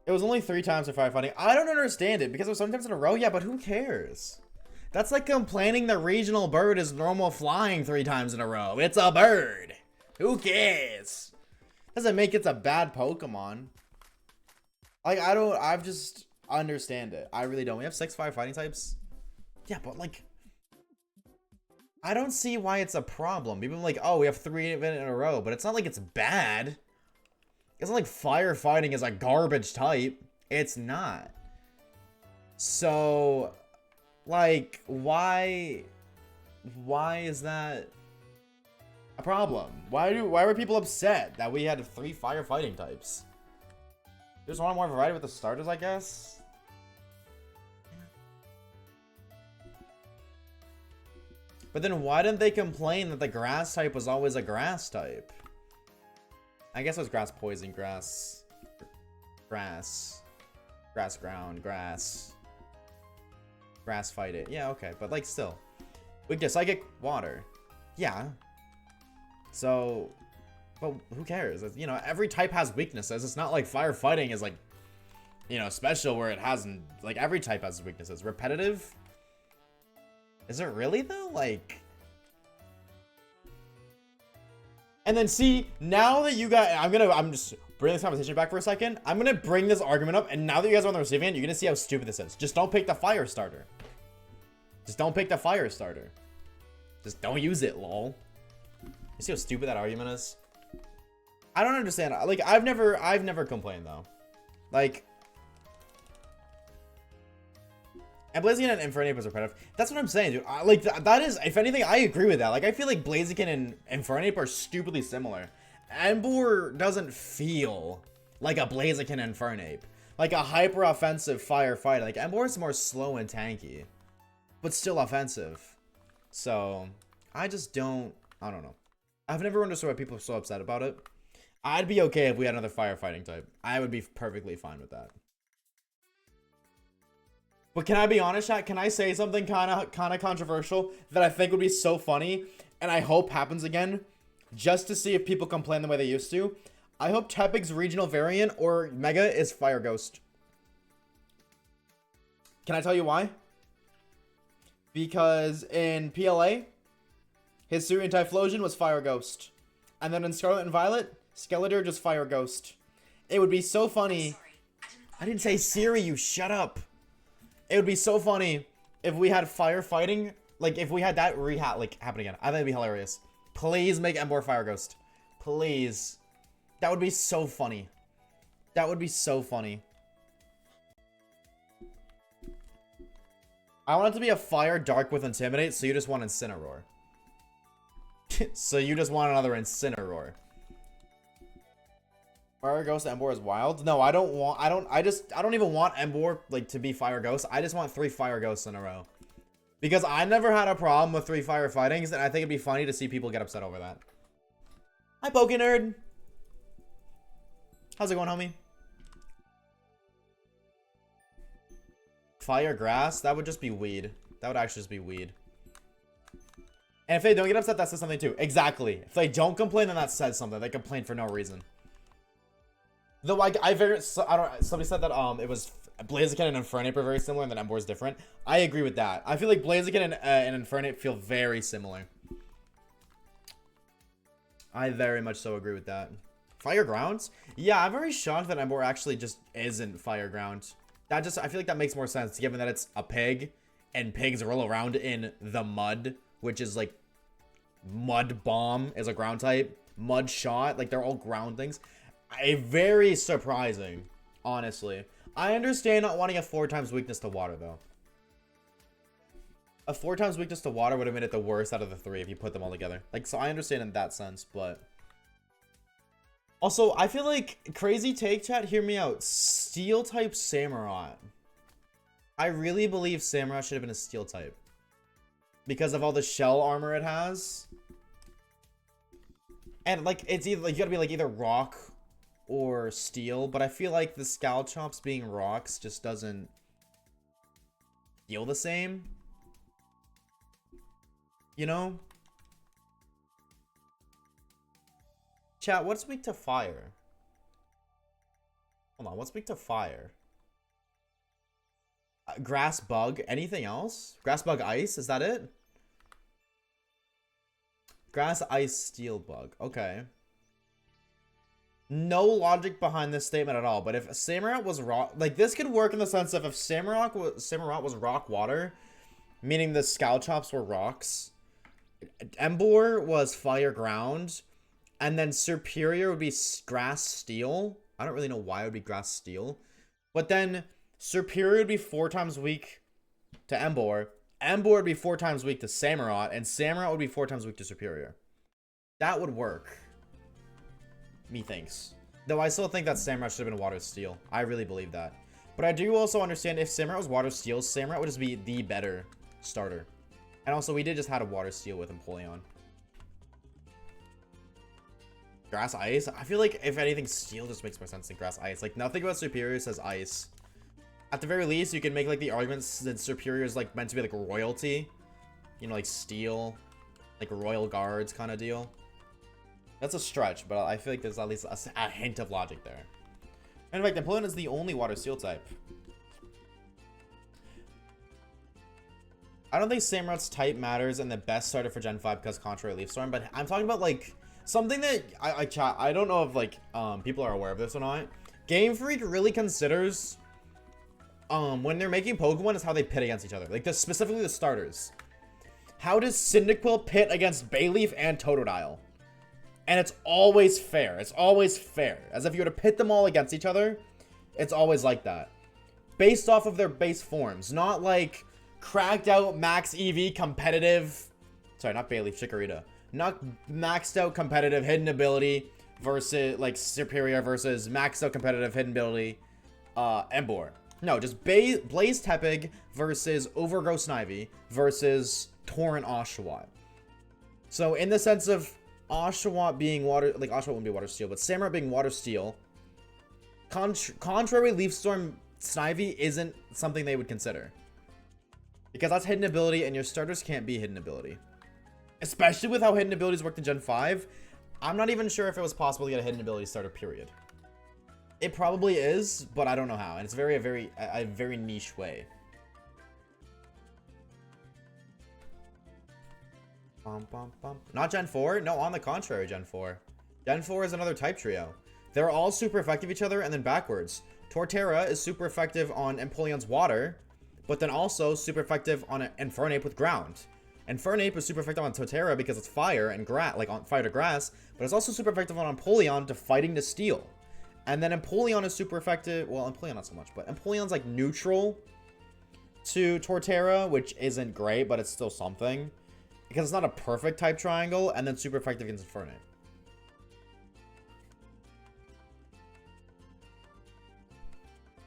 A: It was only 3 times for firefighting. I don't understand it because it was sometimes in a row. Yeah, but who cares? That's like complaining the regional bird is normal flying 3 times in a row. It's a bird. Who cares? Doesn't make it a bad Pokemon. Like, I just understand it. I really don't. We have 6 firefighting types. Yeah, but like, I don't see why it's a problem. People are like, oh, we have 3 in a row, but it's not like it's bad. It's not like firefighting is a garbage type. It's not. So, like, why is that a problem? Why were people upset that we had 3 firefighting types? There's one more variety with the starters, I guess. But then why didn't they complain that the grass type was always a grass type? I guess it was grass poison, grass ground, grass fight it. Yeah, okay, but like still. Weakness, psychic, water. Yeah. So, but who cares? You know, every type has weaknesses. It's not like firefighting is like, you know, special where it hasn't, like every type has weaknesses. Repetitive? Is it really though? Like, and then see, now that you guys, I'm just bringing this conversation back for a second. I'm gonna bring this argument up, and now that you guys are on the receiving end, you're gonna see how stupid this is. Just don't pick the fire starter. Just don't pick the fire starter. Just don't use it, lol. You see how stupid that argument is? I don't understand. Like, I've never complained though. Like, and Blaziken and Infernape is repetitive. That's what I'm saying, dude. Like, that is, if anything, I agree with that. Like, I feel like Blaziken and Infernape are stupidly similar. Emboar doesn't feel like a Blaziken and Infernape. Like a hyper-offensive firefighter. Like, Emboar is more slow and tanky, but still offensive. So, I don't know. I've never understood why people are so upset about it. I'd be okay if we had another firefighting type. I would be perfectly fine with that. But can I be honest, chat? Can I say something kind of controversial that I think would be so funny, and I hope happens again, just to see if people complain the way they used to? I hope Tepig's regional variant or Mega is Fire Ghost. Can I tell you why? Because in PLA, his Sirian Typhlosion was Fire Ghost. And then in Scarlet and Violet, Skeletor just Fire Ghost. It would be so funny. I didn't say Siri, you shut up. It would be so funny if we had firefighting, like if we had that happen again. I think it'd be hilarious. Please make Emboar Fire Ghost. Please. That would be so funny. That would be so funny. I want it to be a fire dark with intimidate, so you just want Incineroar. So you just want another Incineroar. Fire Ghost Emboar is wild. No, I don't even want Emboar like to be Fire Ghost. I just want 3 Fire Ghosts in a row. Because I never had a problem with 3 fire fightings, and I think it'd be funny to see people get upset over that. Hi, Pokenerd. How's it going, homie? Fire Grass? That would just be weed. That would actually just be weed. And if they don't get upset, that says something too. Exactly. If they don't complain, then that says something. They complain for no reason. Though somebody said that it was Blaziken and Infernape are very similar, and then Emboar is different. I agree with that. I feel like Blaziken and Infernape feel very similar. I very much so agree with that. Fire Grounds? Yeah, I'm very shocked that Emboar actually just isn't Fire Ground. I feel like that makes more sense, given that it's a pig, and pigs roll around in the mud, which is like Mud Bomb is a ground type. Mud Shot, like they're all ground things. Very surprising, honestly. I understand not wanting a 4 times weakness to water, though. A 4 times weakness to water would have made it the worst out of the 3 if you put them all together. Like, so I understand in that sense, but... Also, I feel like, crazy take, chat, hear me out. Steel type Samurott. I really believe Samurott should have been a steel type. Because of all the shell armor it has. And, like, it's either, like, you gotta be, like, either rock or steel, but I feel like the Scalchops being rocks just doesn't feel the same. You know? Chat, what's weak to fire? Hold on, what's weak to fire? Grass bug, anything else? Grass bug ice, is that it? Grass ice steel bug, okay. No logic behind this statement at all, but if Samurott was rock, like this could work in the sense of if Samurott was rock water, meaning the Scalchops were rocks, Emboar was fire ground, and then Superior would be grass steel. I don't really know why it would be grass steel, but then Superior would be 4 times weak to Emboar. Emboar would be 4 times weak to Samurott, and Samurott would be 4 times weak to Superior. That would work. Methinks. Though I still think that Samurott should have been water steel. I really believe that. But I do also understand if Samurott was water steel, Samurott would just be the better starter. And also we did just had a water steel with Empoleon. Grass ice? I feel like if anything, steel just makes more sense than grass ice. Like nothing about Superior says ice. At the very least, you can make like the arguments that Superior is like meant to be like royalty. You know, like steel. Like royal guards kind of deal. That's a stretch, but I feel like there's at least a hint of logic there. And in fact, Empoleon is the only water steel type. I don't think Samurott's type matters and the best starter for Gen 5 because contrary Leaf Storm, but I'm talking about like something that I don't know if like people are aware of this or not. Game Freak really considers when they're making Pokemon is how they pit against each other. Like specifically the starters. How does Cyndaquil pit against Bayleaf and Totodile? And it's always fair. It's always fair. As if you were to pit them all against each other, it's always like that. Based off of their base forms. Not like cracked out max EV competitive. Sorry, not Bayleaf, Chikorita. Not maxed out competitive hidden ability versus like Superior versus maxed out competitive hidden ability Emboar. No, just Blaze Tepig versus Overgrowth Snivy versus Torrent Oshawott. So in the sense of Oshawott being water, like Oshawott wouldn't be water steel, but Samurott being water steel, contrary Leaf Storm Snivy isn't something they would consider. Because that's hidden ability and your starters can't be hidden ability. Especially with how hidden abilities worked in Gen 5, I'm not even sure if it was possible to get a hidden ability starter, period. It probably is, but I don't know how, and it's a very niche way. Not Gen 4? No, on the contrary, Gen 4. Gen 4 is another type trio. They're all super effective each other, and then backwards. Torterra is super effective on Empoleon's water, but then also super effective on Infernape with ground. Infernape is super effective on Torterra because it's fire and grass, like on fire to grass, but it's also super effective on Empoleon to fighting to steel. And then Empoleon is super effective. Well, Empoleon not so much, but Empoleon's like neutral to Torterra, which isn't great, but it's still something. Because it's not a perfect type triangle, and then super effective against Infernape.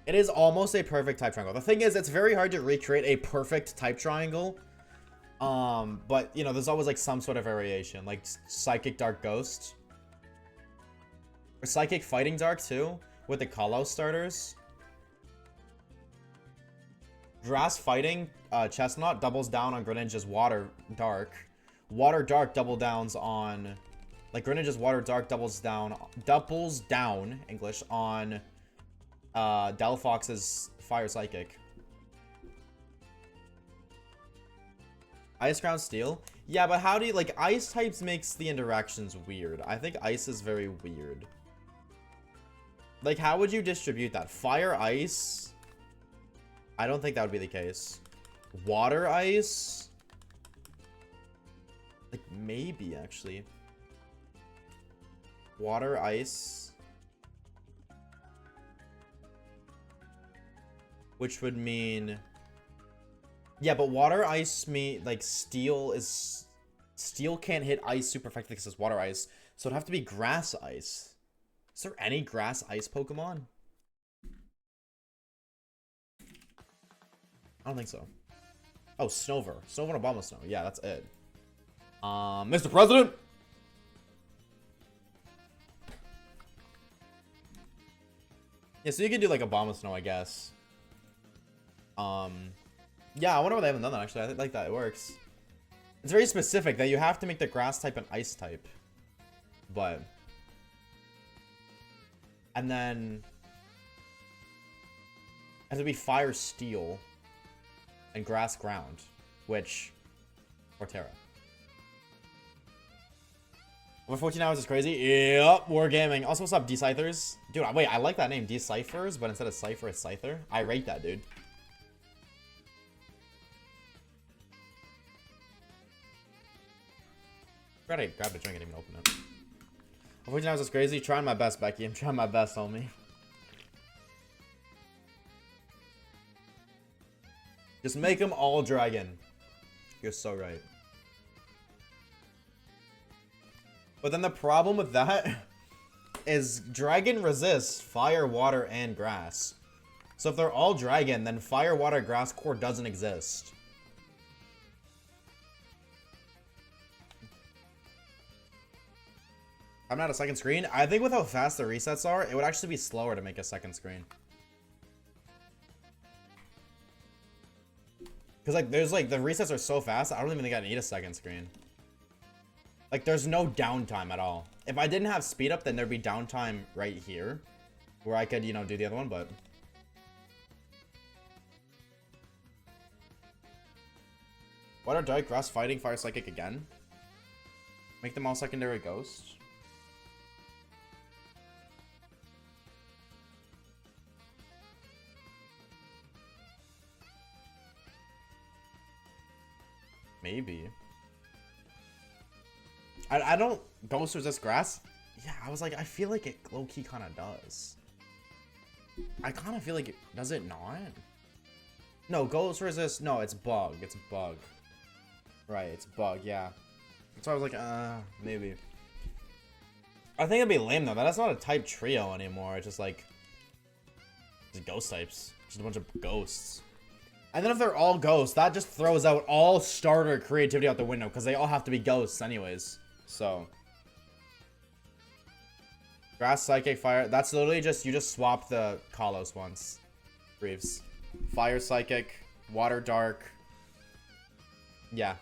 A: It is almost a perfect type triangle. The thing is, it's very hard to recreate a perfect type triangle. But, you know, there's always, like, some sort of variation. Like, Psychic Dark Ghost. Or Psychic Fighting Dark, too. With the Kalos starters. Grass Fighting Chestnut doubles down on Greninja's Water Dark. Water Dark double downs on... Like, Greninja's Water Dark doubles down, English, on... Delphox's Fire Psychic. Ice Ground Steel? Yeah, but how do you... Like, Ice types makes the interactions weird. I think Ice is very weird. Like, how would you distribute that? Fire Ice? I don't think that would be the case. Water Ice? Like, maybe, actually. Water Ice... Which would mean... Yeah, but water ice like steel is... Steel can't hit ice super effectively because it's water ice. So it'd have to be grass ice. Is there any grass ice Pokemon? I don't think so. Oh, Snover. Snover and Obama Snow. Yeah, that's it. Mr. President! Yeah, so you can do like Obama Snow, I guess. Yeah, I wonder why they haven't done that, actually. I think like that. It works. It's very specific that you have to make the grass type and ice type. But... And then... It has to be fire steel. And grass ground. Which... Torterra. Over 14 hours is crazy. Yep, wargaming. Also, what's up, Decyphers? Dude, wait, I like that name. Decyphers, but instead of Cypher, it's Scyther. I rate that, dude. I grabbed a drink and didn't even open it. 14 hours is crazy. Trying my best, Becky. I'm trying my best, homie. Just make them all dragon. You're so right. But then the problem with that is dragon resists fire, water, and grass. So if they're all dragon, then fire, water, grass core doesn't exist. I'm not a second screen. I think with how fast the resets are, it would actually be slower to make a second screen. Because, like, there's, like, the resets are so fast, I don't even think I need a second screen. Like, there's no downtime at all. If I didn't have speed up, then there'd be downtime right here. Where I could, you know, do the other one, but... Water Dark, Grass Fighting, Fire Psychic again? Make them all secondary ghosts? Maybe. I don't ghost resist grass. Yeah, I was like, I feel like it low-key kind of does. I kind of feel like it does it not? No, ghost resist. No, it's bug. It's bug. Right, it's bug. Yeah. So I was like, maybe. I think it'd be lame though. That's not a type trio anymore. It's just like, just ghost types. Just a bunch of ghosts. And then if they're all ghosts, that just throws out all starter creativity out the window because they all have to be ghosts anyways. So. Grass, Psychic, Fire. That's literally just, you just swap the Kalos ones. Reeves. Fire, Psychic, Water, Dark. Yeah.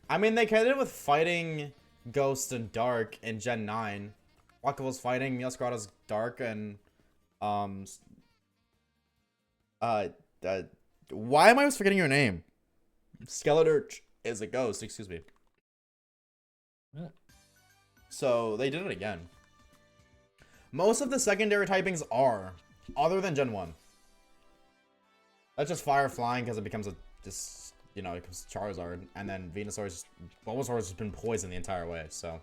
A: I mean, they kind of did with Fighting, Ghost, and Dark in Gen 9. Wakable's Fighting, Meowscarada's Dark, and, why am I always forgetting your name? Skeletor is a ghost, excuse me. Yeah. So, they did it again. Most of the secondary typings are, other than Gen 1. That's just Fire Flying because it becomes a, just, you know, it becomes Charizard. And then Venusaur's, Bulbasaur's has been poisoned the entire way, so.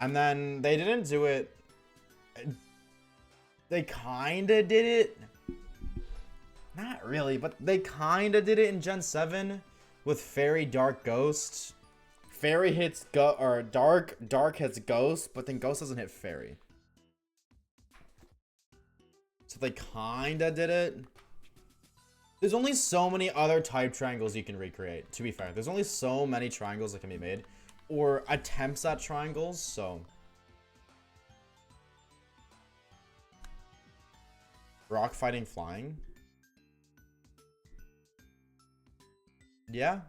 A: And then they didn't do it. They kinda did it. Not really, but they kinda did it in Gen 7 with Fairy, Dark, Ghost. Fairy hits Dark hits Ghost, but then Ghost doesn't hit Fairy. So they kinda did it. There's only so many other type triangles you can recreate, to be fair. There's only so many triangles that can be made. Or attempts at triangles, so. Rock fighting flying. Yeah.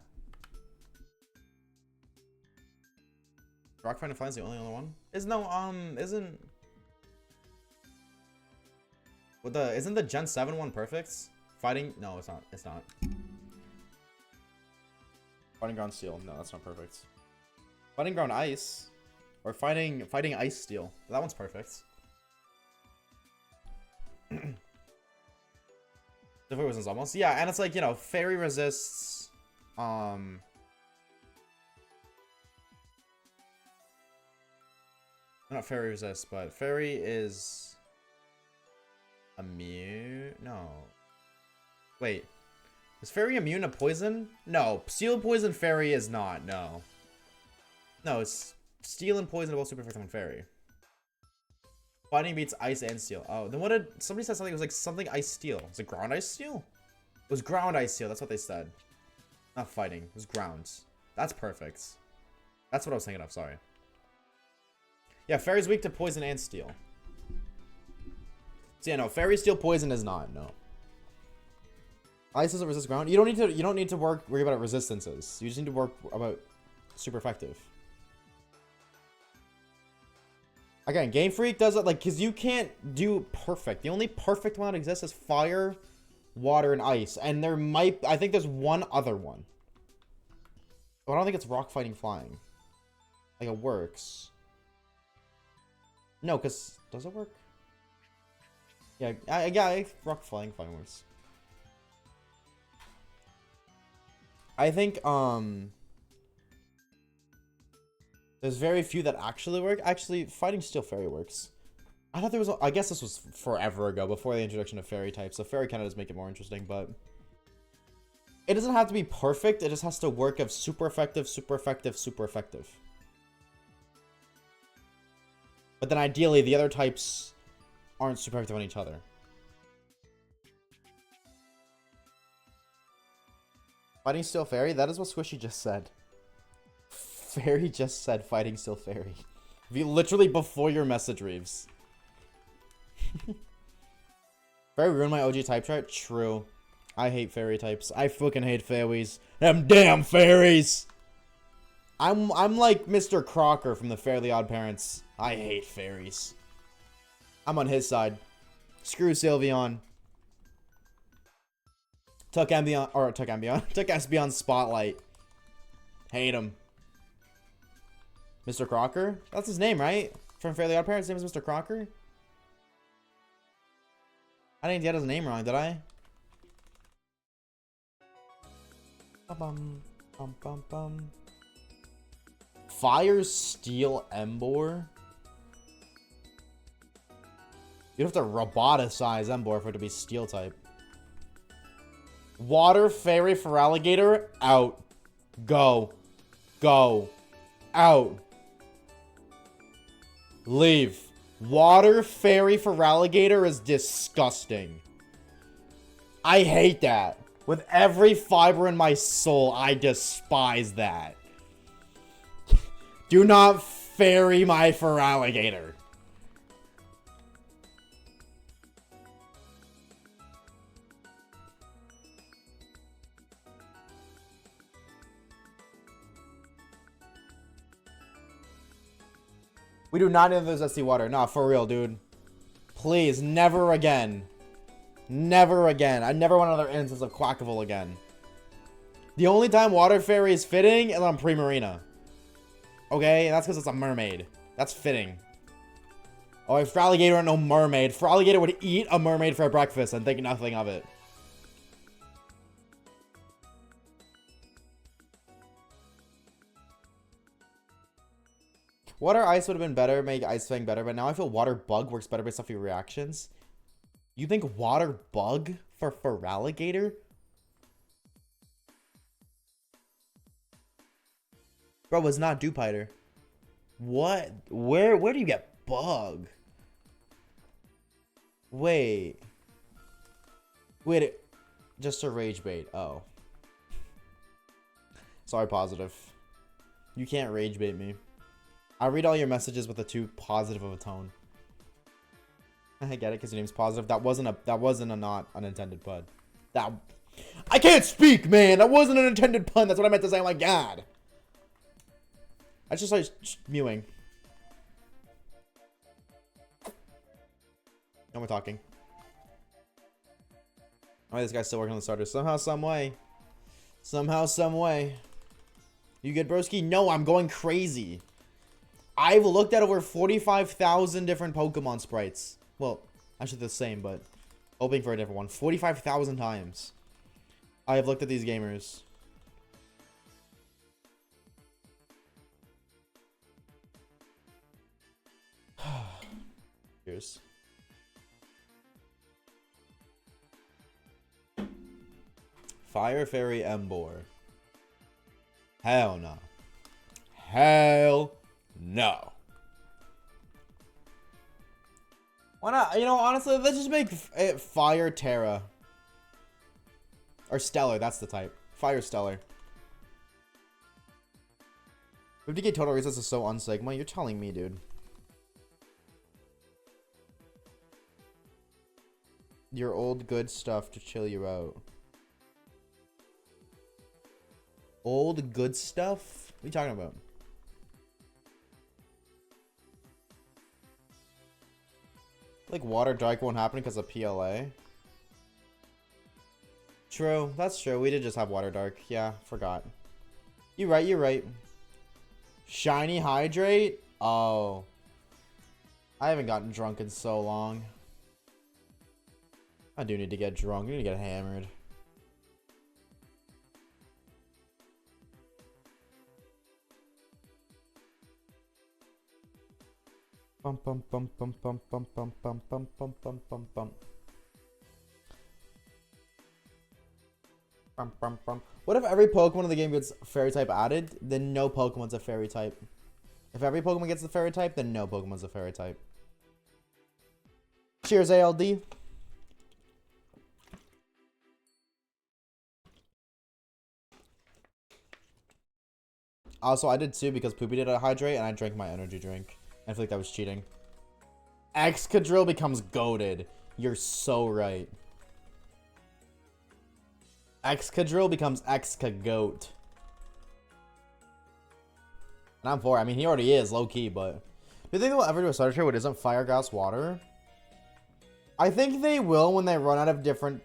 A: Rock fighting flying is the only other one. Isn't the Gen 7 one perfect? Fighting? No, it's not. It's not. Fighting ground steel. No, that's not perfect. Fighting ground ice, or fighting ice steel. That one's perfect. Different was almost, yeah, and it's like, you know, Fairy resists. Not Fairy resist, but Fairy is immune. No. Wait, is Fairy immune to poison? No, Steel Poison Fairy is not. No. No, it's Steel and Poison are both super effective on Fairy. Fighting beats Ice and Steel. Oh, then what did somebody said? Something it was like something Ice Steel. Was it Ground Ice Steel? It was Ground Ice Steel. That's what they said. Not fighting. It was ground. That's perfect. That's what I was thinking of. Sorry. Yeah, Fairy's weak to poison and steel. So yeah, no, Fairy, Steel, Poison is not. No. Ice doesn't resist ground. You don't need to worry about resistances. You just need to work about super effective. Again, Game Freak does it like, because you can't do perfect. The only perfect one that exists is fire, water, and ice. And there might, I think there's one other one. But I don't think it's rock fighting flying. Like, it works. No, because, does it work? Yeah, rock flying works. I think, there's very few that actually work. Actually, Fighting Steel Fairy works. I thought there was, I guess this was forever ago, before the introduction of Fairy types. So Fairy kind of does make it more interesting, but it doesn't have to be perfect. It just has to work of super effective, super effective, super effective. But then ideally, the other types aren't super effective on each other. Fighting Steel Fairy? That is what Squishy just said. Fairy just said Fighting Steel Fairy. Literally before your message, Reeves. Fairy ruined my OG type chart? True. I hate fairy types. I fucking hate fairies. Them damn fairies! I'm like Mr. Crocker from the Fairly Odd Parents. I hate fairies. I'm on his side. Screw Sylveon. Took Espeon Spotlight. Hate him. Mr. Crocker? That's his name, right? From Fairly Odd Parents, his name is Mr. Crocker? I didn't get his name wrong, did I? Fire Steel Emboar? You'd have to roboticize Emboar for it to be Steel type. Water Fairy for Alligator? Out. Go. Go. Out. Leave. Water Fairy for Alligator is disgusting. I hate that. With every fiber in my soul, I despise that. Do not fairy my Feraligatr. We do not need those SD water. Nah, for real, dude. Please, never again. Never again. I never want another instance of Quackable again. The only time Water Fairy is fitting is on Primarina. Okay? And that's because it's a mermaid. That's fitting. Oh, if Feraligatr ain't no mermaid, Feraligatr would eat a mermaid for breakfast and think nothing of it. Water Ice would have been better, make Ice Fang better, but now I feel Water Bug works better based off your reactions. You think Water Bug for Feraligatr? Bro, it's not Dewpider. What? Where do you get Bug? Wait. Just a Rage Bait. Oh. Sorry, Positive. You can't Rage Bait me. I read all your messages with a too positive of a tone. I get it because your name's Positive. That wasn't a not unintended pun. I can't speak, man. That wasn't an intended pun. That's what I meant to say. Oh my god. I just started mewing. No more talking. Oh, this guy's still working on the starters. Somehow, some way. Somehow, some way. You good, broski? No, I'm going crazy. I've looked at over 45,000 different Pokemon sprites. Well, actually the same, but hoping for a different one. 45,000 times. I have looked at these gamers. Cheers. Fire Fairy Emboar. Hell no. Hell no. Why not? You know, honestly, let's just make it Fire Terra. Or Stellar, that's the type. Fire Stellar. 50k total resets is so unsigma. You're telling me, dude. Your old good stuff to chill you out. Old good stuff? What are you talking about? Like Water Drake won't happen because of PLA. True, that's true. We did just have Water Dark. Yeah, forgot. You're right, you're right. Shiny Hydrate? Oh. I haven't gotten drunk in so long. I do need to get drunk. I need to get hammered. Bum bum bum bum bum bum bum bum bum bum bum bum bum. Bum bum bum. What if every Pokemon in the game gets Fairy type added? Then no Pokemon's a Fairy type. If every Pokemon gets the Fairy type, then no Pokemon's a Fairy type. Cheers, ALD. Also, I did too because Poopy did a hydrate and I drank my energy drink. I feel like that was cheating. Excadrill becomes goated. You're so right. Excadrill becomes Excagoat. And I'm for it. I mean, he already is, low-key, but... Do you think they'll ever do a starter trade where it isn't Fire, Grass, Water? I think they will when they run out of different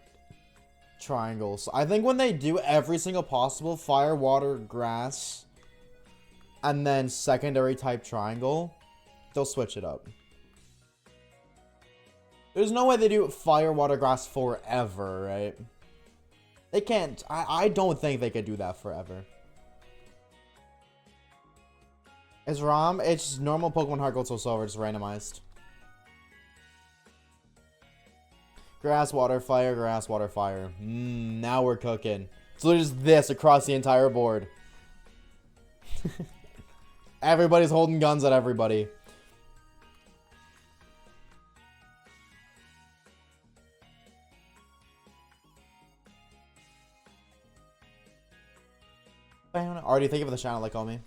A: triangles. I think when they do every single possible Fire, Water, Grass, and then secondary type triangle, they'll switch it up. There's no way they do Fire, Water, Grass forever, right? They can't. I don't think they could do that forever. It's ROM. It's just normal Pokemon Heart Gold Soul Silver. It's randomized. Grass, Water, Fire, Grass, Water, Fire. Now we're cooking. It's literally just this across the entire board. Everybody's holding guns at everybody. Already think of the channel like on me.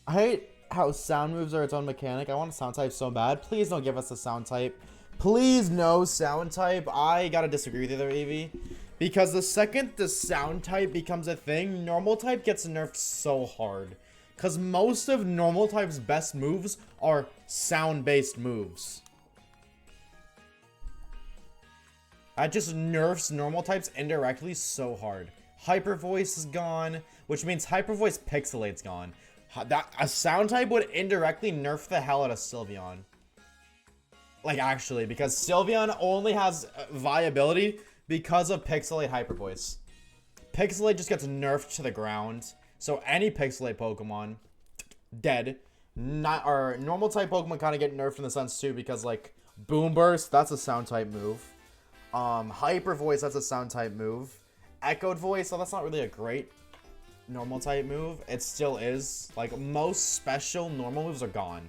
A: I hate how sound moves are its own mechanic. I want a sound type so bad. Please don't give us a sound type. Please no sound type. I gotta disagree with you there, Evie. Because the second the sound type becomes a thing, normal type gets nerfed so hard. Because most of normal type's best moves are sound-based moves. That just nerfs normal types indirectly so hard. Hyper Voice is gone, which means Hyper Voice Pixelate's gone. A sound type would indirectly nerf the hell out of Sylveon. Like, actually, because Sylveon only has viability because of Pixelate Hyper Voice. Pixelate just gets nerfed to the ground. So any Pixelate Pokemon, dead. Or normal type Pokemon kind of get nerfed in the sense too, because like Boom Burst, that's a sound type move. Hyper Voice, that's a sound type move. Echoed Voice, so that's not really a great normal type move. It still is. Like, most special normal moves are gone.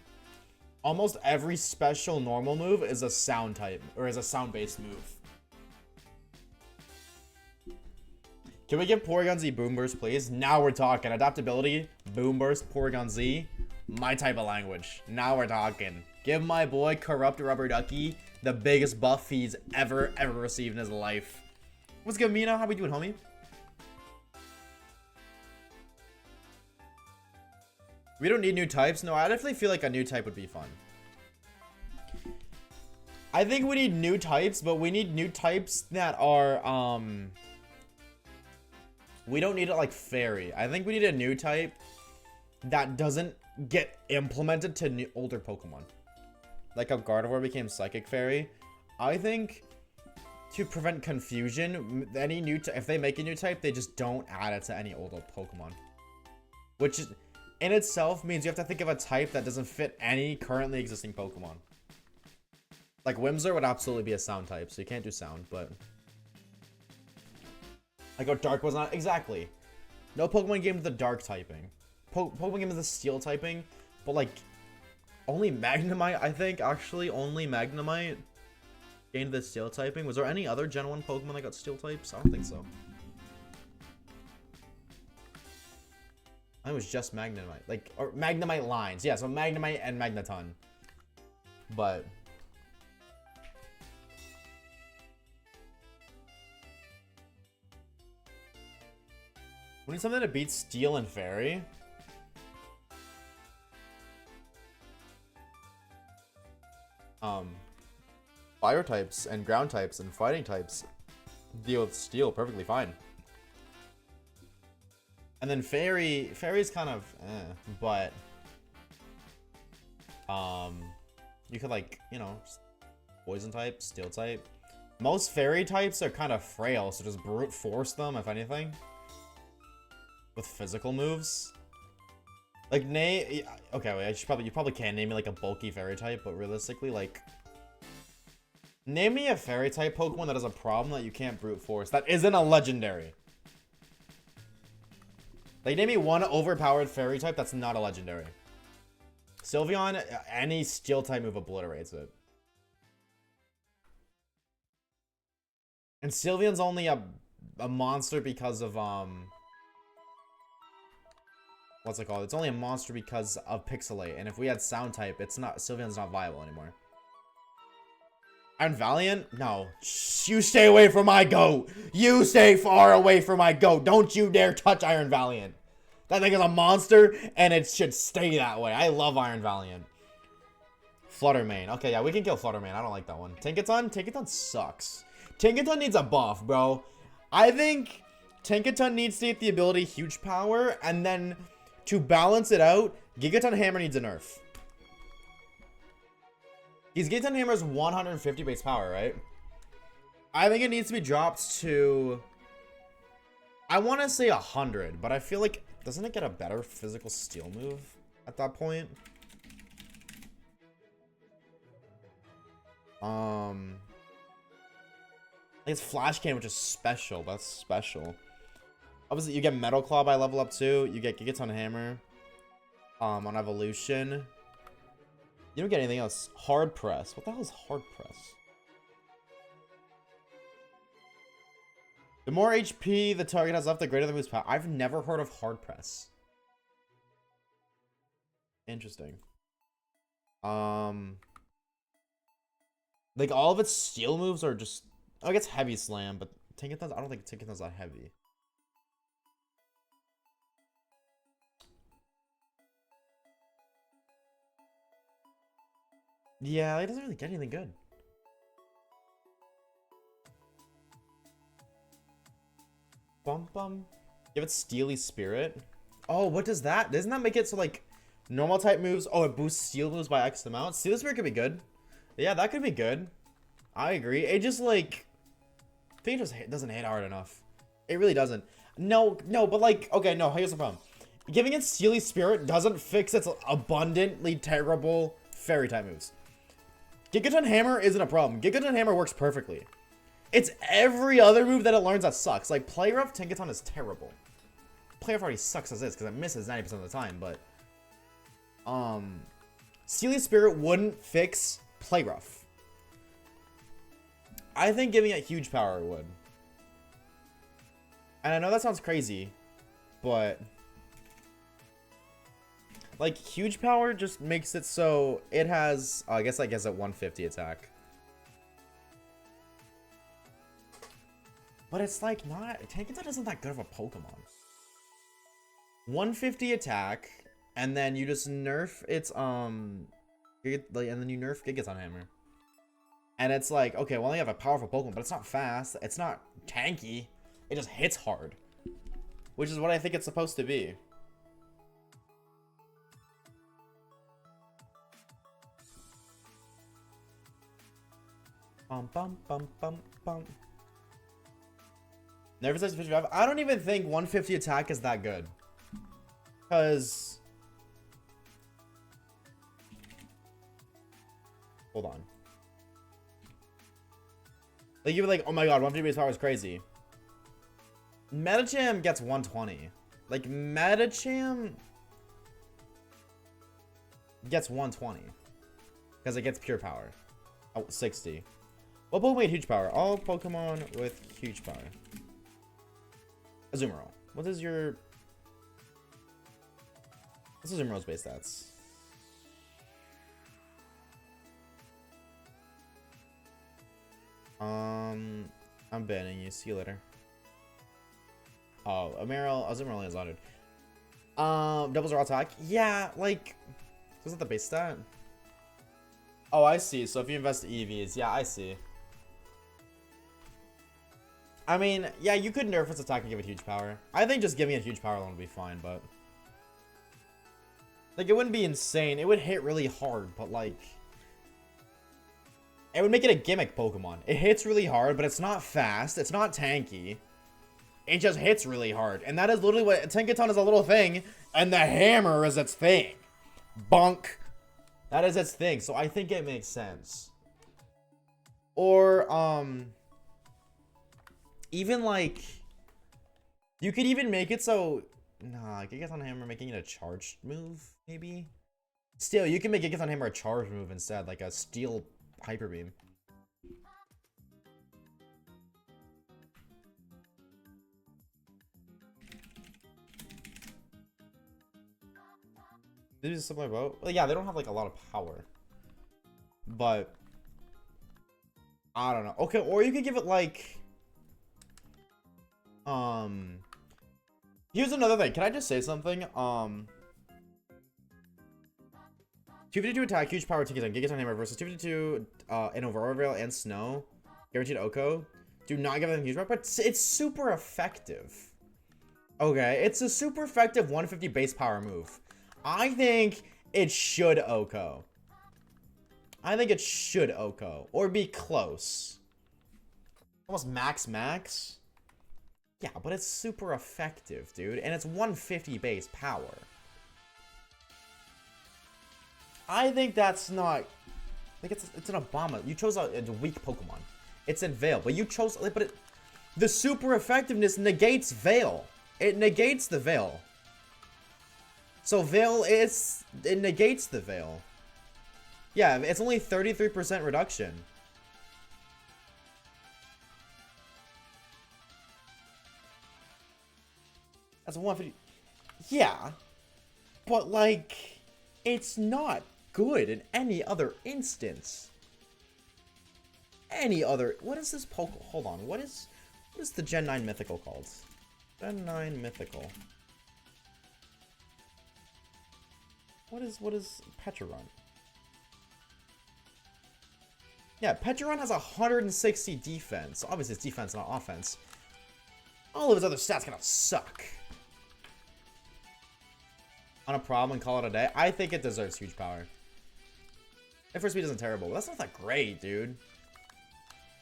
A: Almost every special normal move is a sound type, or is a sound-based move. Can we give Porygon Z Boom Burst, please? Now we're talking. Adaptability, Boom Burst, Porygon Z, my type of language. Now we're talking. Give my boy Corrupt Rubber Ducky the biggest buff he's ever received in his life. What's good, Mina? How we doing, homie? We don't need new types. No, I definitely feel like a new type would be fun. I think we need new types, but we need new types that are, we don't need it like Fairy. I think we need a new type that doesn't get implemented to older Pokemon. Like how Gardevoir became Psychic Fairy. I think to prevent confusion, any new if they make a new type, they just don't add it to any older Pokemon. Which in itself means you have to think of a type that doesn't fit any currently existing Pokemon. Like Whimsir would absolutely be a sound type, so you can't do sound, but like how Dark was not exactly. No Pokemon game with the Dark typing. Pokemon game with the Steel typing, but like only Magnemite, I think, actually only Magnemite gained the Steel typing. Was there any other Gen 1 Pokemon that got Steel types? I don't think so. I was just Magnemite, like, or Magnemite lines. Yeah, so Magnemite and Magneton. But we need something to beat Steel and Fairy. Fire types and ground types and fighting types deal with Steel perfectly fine. And then Fairy's kind of but you could, like, you know, Poison type, Steel type. Most Fairy types are kind of frail, so just brute force them if anything. With physical moves. Like okay, wait, you probably can name me like a bulky Fairy type, but realistically, like, name me a Fairy type Pokemon that has a problem that you can't brute force that isn't a legendary. Like, name me one overpowered Fairy type that's not a legendary. Sylveon, any Steel type move obliterates it. And Sylveon's only a monster because of what's it called? It's only a monster because of Pixelate, and if we had sound type, it's not, Sylveon's not viable anymore. Iron Valiant? No. Shh, you stay away from my goat. You stay far away from my goat. Don't you dare touch Iron Valiant. That thing is a monster, and it should stay that way. I love Iron Valiant. Fluttermane. Okay, yeah, we can kill Fluttermane. I don't like that one. Tinkaton? Tinkaton sucks. Tinkaton needs a buff, bro. I think Tinkaton needs to get the ability Huge Power, and then to balance it out, Gigaton Hammer needs a nerf. Gigaton Hammer's 150 base power, right? I think it needs to be dropped to, I want to say 100, but I feel like, doesn't it get a better physical steel move at that point? It's Flash Cannon, which is special. That's special. Obviously, you get Metal Claw by level up 2. You get Gigaton Hammer on evolution. You don't get anything else. Hard Press. What the hell is Hard Press? The more HP the target has left, the greater the move's power. I've never heard of Hard Press. Interesting. Like, all of its steel moves are just, I guess Heavy Slam, but Tinkaton's, I don't think Tinkaton's that heavy. Yeah, it doesn't really get anything good. Bum bum. Give it Steely Spirit. Oh, what does that? Doesn't that make it so like normal type moves? Oh, it boosts steel moves by X amount. Steely Spirit could be good. Yeah, that could be good. I agree. It just like I think it just doesn't hit hard enough. It really doesn't. No, but like, okay, no, here's the problem. Giving it Steely Spirit doesn't fix its abundantly terrible fairy type moves. Gigaton Hammer isn't a problem. Gigaton Hammer works perfectly. It's every other move that it learns that sucks. Like, Play Rough Tinkaton is terrible. Play Rough already sucks as is because it misses 90% of the time, but Steely Spirit wouldn't fix Play Rough. I think giving it huge power would. And I know that sounds crazy, but like huge power just makes it so it has I guess at 150 attack. But it's like not Tankaton isn't that good of a Pokemon. 150 attack, and then you just nerf its and then you nerf Gigaton Hammer. And it's like, okay, well, you have a powerful Pokemon, but it's not fast. It's not tanky. It just hits hard. Which is what I think it's supposed to be. Bum bum bum bum bum. Never says 55. I don't even think 150 attack is that good. Because hold on. Like you were like, oh my god, 150 base power is crazy. Metacham gets 120. Like Metacham gets 120. Because it gets pure power. Oh, 60. What Pokemon get huge power? All Pokemon with huge power. Azumarill. What is your... What's Azumarill's base stats? I'm banning you. See you later. Oh, Azumarill is honored. Doubles raw attack. Yeah, like... Was that the base stat? Oh, I see. So if you invest EVs, yeah, I see. I mean, yeah, you could nerf its attack and give it huge power. I think just giving it huge power alone would be fine, but... Like, it wouldn't be insane. It would hit really hard, but like... It would make it a gimmick Pokemon. It hits really hard, but it's not fast. It's not tanky. It just hits really hard. And that is literally what... Tinkaton is a little thing, and the hammer is its thing. Bunk. That is its thing, so I think it makes sense. Or, even like... You could even make it so... Nah, Gigaton Hammer making it a charged move, maybe? Still, you can make Gigaton Hammer a charged move instead, like a Steel Hyper Beam. This is similar boat. Well, yeah, they don't have like a lot of power. But I don't know. Okay, or you could give it like here's another thing. Can I just say something? 252 attack, huge power Tinkaton, Gigaton Hammer versus 252 in Aurora Veil and Snow. Guaranteed Oko. Do not give them huge power, but it's super effective. Okay, it's a super effective 150 base power move. I think it should Oko. I think it should Oko. Or be close. Almost max. Yeah, but it's super effective, dude. And it's 150 base power. I think that's not... Like, it's an Obama. You chose a weak Pokemon. It's in Veil. But you chose... But the super effectiveness negates Veil. It negates the Veil. So Veil is... It negates the Veil. Yeah, it's only 33% reduction. That's 150. Yeah. But, like... It's not good in any other instance. Any other... What is this Poke... Hold on. What is the Gen 9 Mythical called? Gen 9 Mythical. What is Pecharunt? Yeah, Petron has 160 defense. Obviously, it's defense, not offense. All of his other stats gonna suck. On a problem and call it a day. I think it deserves huge power. If first speed isn't terrible, but that's not that great, dude.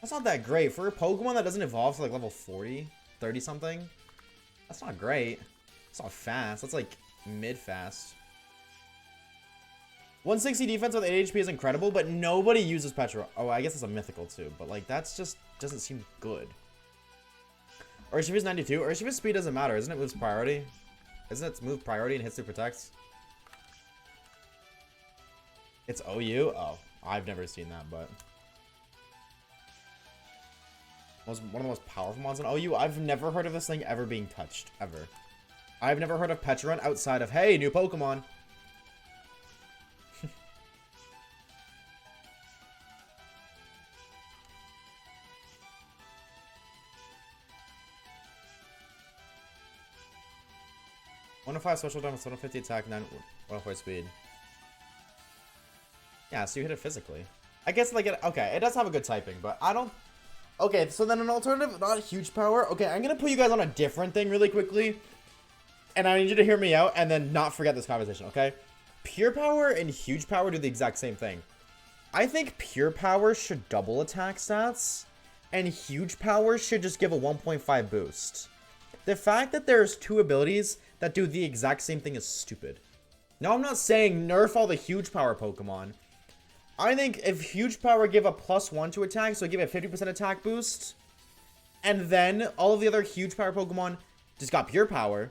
A: That's not that great. For a Pokemon that doesn't evolve to like level 40, 30 something, that's not great. It's not fast. That's like mid-fast. 160 defense with 8 HP is incredible, but nobody uses Petra. Oh, I guess it's a mythical too, but like that's just doesn't seem good. Urshifu's 92. Urshifu's speed doesn't matter. Isn't it moves priority? Isn't it move priority and hits through protects? It's OU? Oh, I've never seen that, but one of the most powerful ones in OU. I've never heard of this thing ever being touched, ever. I've never heard of Petron outside of, hey, new Pokemon. One of 5 special damage, 150 attack, 104 speed. Yeah, so you hit it physically. I guess, like, okay, it does have a good typing, but I don't... Okay, so then an alternative, not huge power. Okay, I'm gonna put you guys on a different thing really quickly. And I need you to hear me out and then not forget this conversation, okay? Pure power and huge power do the exact same thing. I think pure power should double attack stats, and huge power should just give a 1.5 boost. The fact that there's two abilities that do the exact same thing is stupid. Now, I'm not saying nerf all the huge power Pokemon. I think if huge power give a +1 to attack, so give it a 50% attack boost, and then all of the other huge power Pokemon just got pure power,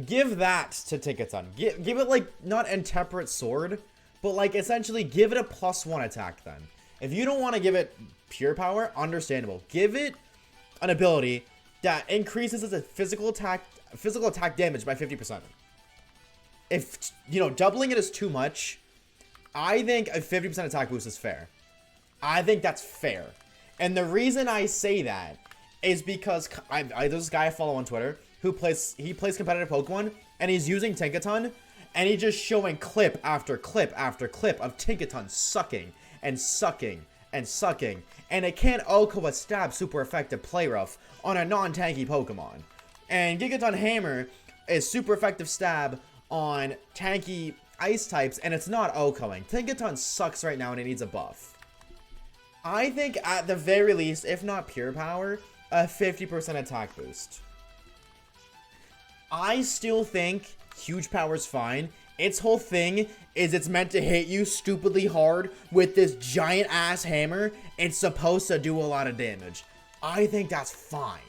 A: give that to Tinkaton. Give it, like, not Intemperate Sword, but, like, essentially give it a +1 attack then. If you don't want to give it pure power, understandable. Give it an ability that increases its physical attack damage by 50%. If, you know, doubling it is too much, I think a 50% attack boost is fair. I think that's fair. And the reason I say that is because there's this guy I follow on Twitter who plays competitive Pokemon, and he's using Tinkaton, and he's just showing clip after clip after clip of Tinkaton sucking and sucking and sucking, and it can't OHKO a stab super effective play rough on a non-tanky Pokemon. And Gigaton Hammer is super effective stab on tanky ice types, and it's not OHKOing. Tinkaton sucks right now and it needs a buff. I think at the very least, if not pure power, a 50% attack boost. I still think huge power's fine. Its whole thing is it's meant to hit you stupidly hard with this giant ass hammer. It's supposed to do a lot of damage. I think that's fine.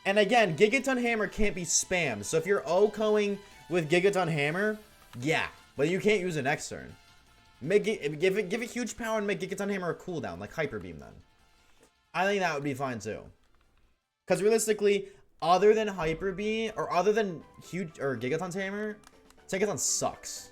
A: And again, Gigaton Hammer can't be spammed. So if you're OHKOing with Gigaton Hammer, yeah, but you can't use it next turn. Give it huge power and make Gigaton Hammer a cooldown, like Hyper Beam then. I think that would be fine too. Because realistically, other than Hyper Beam, or other than Gigaton's Hammer, Tinkaton sucks.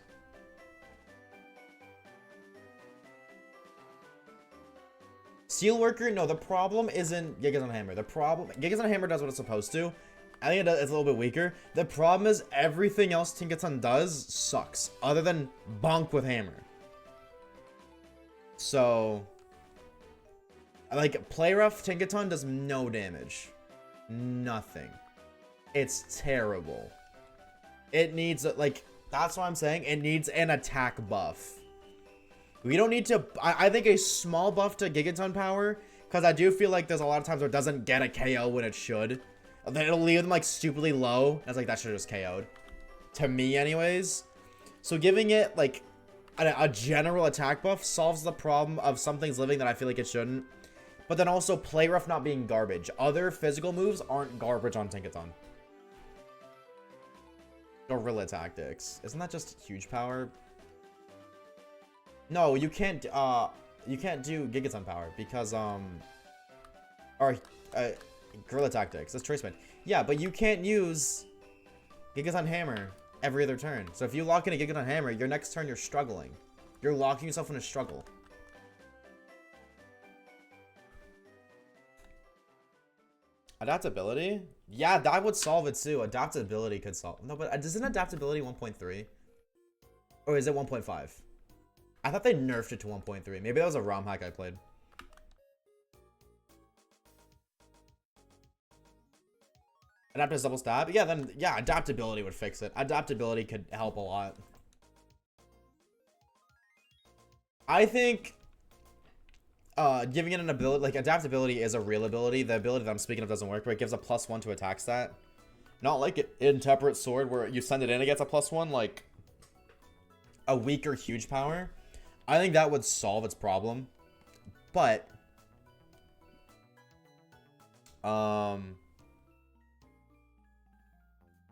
A: Steelworker, no, the problem isn't Gigaton Hammer. Gigaton Hammer does what it's supposed to. I think it's a little bit weaker. The problem is everything else Tinkaton does sucks, other than bonk with Hammer. So, like, Play Rough Tinkaton does no damage. Nothing. It's terrible. It needs, like, that's what I'm saying. It needs an attack buff. We don't need to, I think a small buff to Gigaton power, because I do feel like there's a lot of times where it doesn't get a KO when it should. Then it'll leave them, like, stupidly low. It's like, that should have just KO'd. To me, anyways. So giving it, like, a general attack buff solves the problem of some things living that I feel like it shouldn't. But then also Play Rough not being garbage. Other physical moves aren't garbage on Tinkaton. Gorilla Tactics. Isn't that just huge power? No, you can't do Gigaton power because, Gorilla Tactics. That's Choice Band. Yeah, but you can't use Gigaton Hammer every other turn. So if you lock in a Gigaton Hammer, your next turn you're struggling. You're locking yourself in a struggle. Adaptability? Yeah, that would solve it too. Adaptability could solve. No, but isn't adaptability 1.3? Or is it 1.5? I thought they nerfed it to 1.3. Maybe that was a ROM hack I played. Adapt as double stab? Yeah, then, yeah, adaptability would fix it. Adaptability could help a lot. I think giving it an ability, like, adaptability is a real ability. The ability that I'm speaking of doesn't work, but it gives a +1 to attack stat. Not like it in Temperate Sword, where you send it in, it gets a +1, like a weaker huge power. I think that would solve its problem. But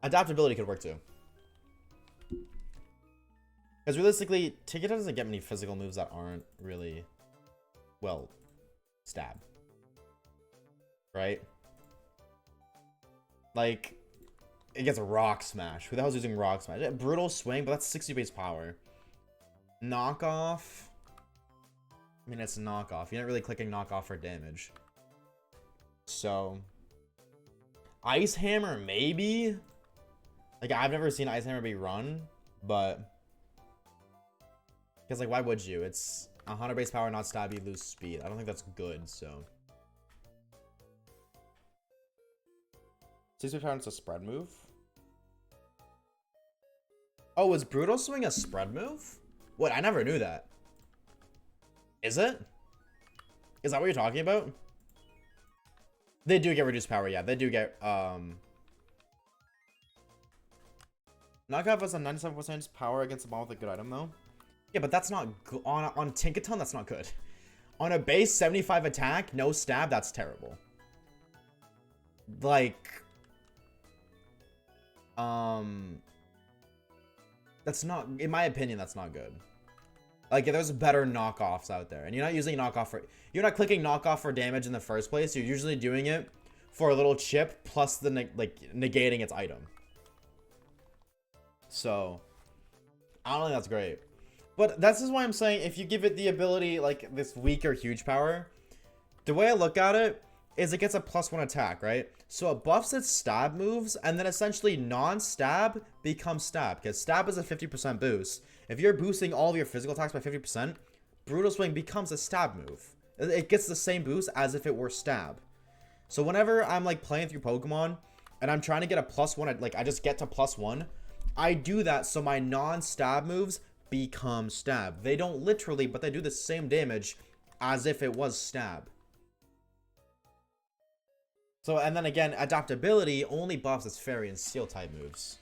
A: adaptability could work too. Because realistically, Ticket doesn't get many physical moves that aren't really, well, stab. Right? Like, it gets a Rock Smash. Who the hell's using Rock Smash? Brutal Swing, but that's 60 base power. Knockoff. I mean, it's a knockoff. You're not really clicking knockoff for damage. So, Ice Hammer, maybe? Like, I've never seen Ice Hammer be run, but... Because, like, why would you? It's 100 base power, not stab, you lose speed. I don't think that's good, so... 60 power, it's a spread move? Oh, was Brutal Swing a spread move? What? I never knew that. Is it? Is that what you're talking about? They do get reduced power, yeah. They do get, Knockoff has a 97% power against a bomb with a good item, though. Yeah, but that's not good. On Tinkaton, that's not good. On a base 75 attack, no stab, that's terrible. Like... That's not... In my opinion, that's not good. Like, there's better knockoffs out there. And you're not using knockoff for... You're not clicking knockoff for damage in the first place. You're usually doing it for a little chip plus the, negating its item. So, I don't think that's great. But this is why I'm saying if you give it the ability, like, this weaker huge power, the way I look at it is it gets a +1 attack, right? So it buffs its stab moves, and then essentially non-stab becomes stab, because stab is a 50% boost. If you're boosting all of your physical attacks by 50%, Brutal Swing becomes a stab move. It gets the same boost as if it were stab. So whenever I'm, like, playing through Pokemon, and I'm trying to get a +1, like, I just get to +1, I do that so my non-stab moves become stab. They don't literally, but they do the same damage as if it was stab. So, and then again, adaptability only buffs its fairy and steel type moves.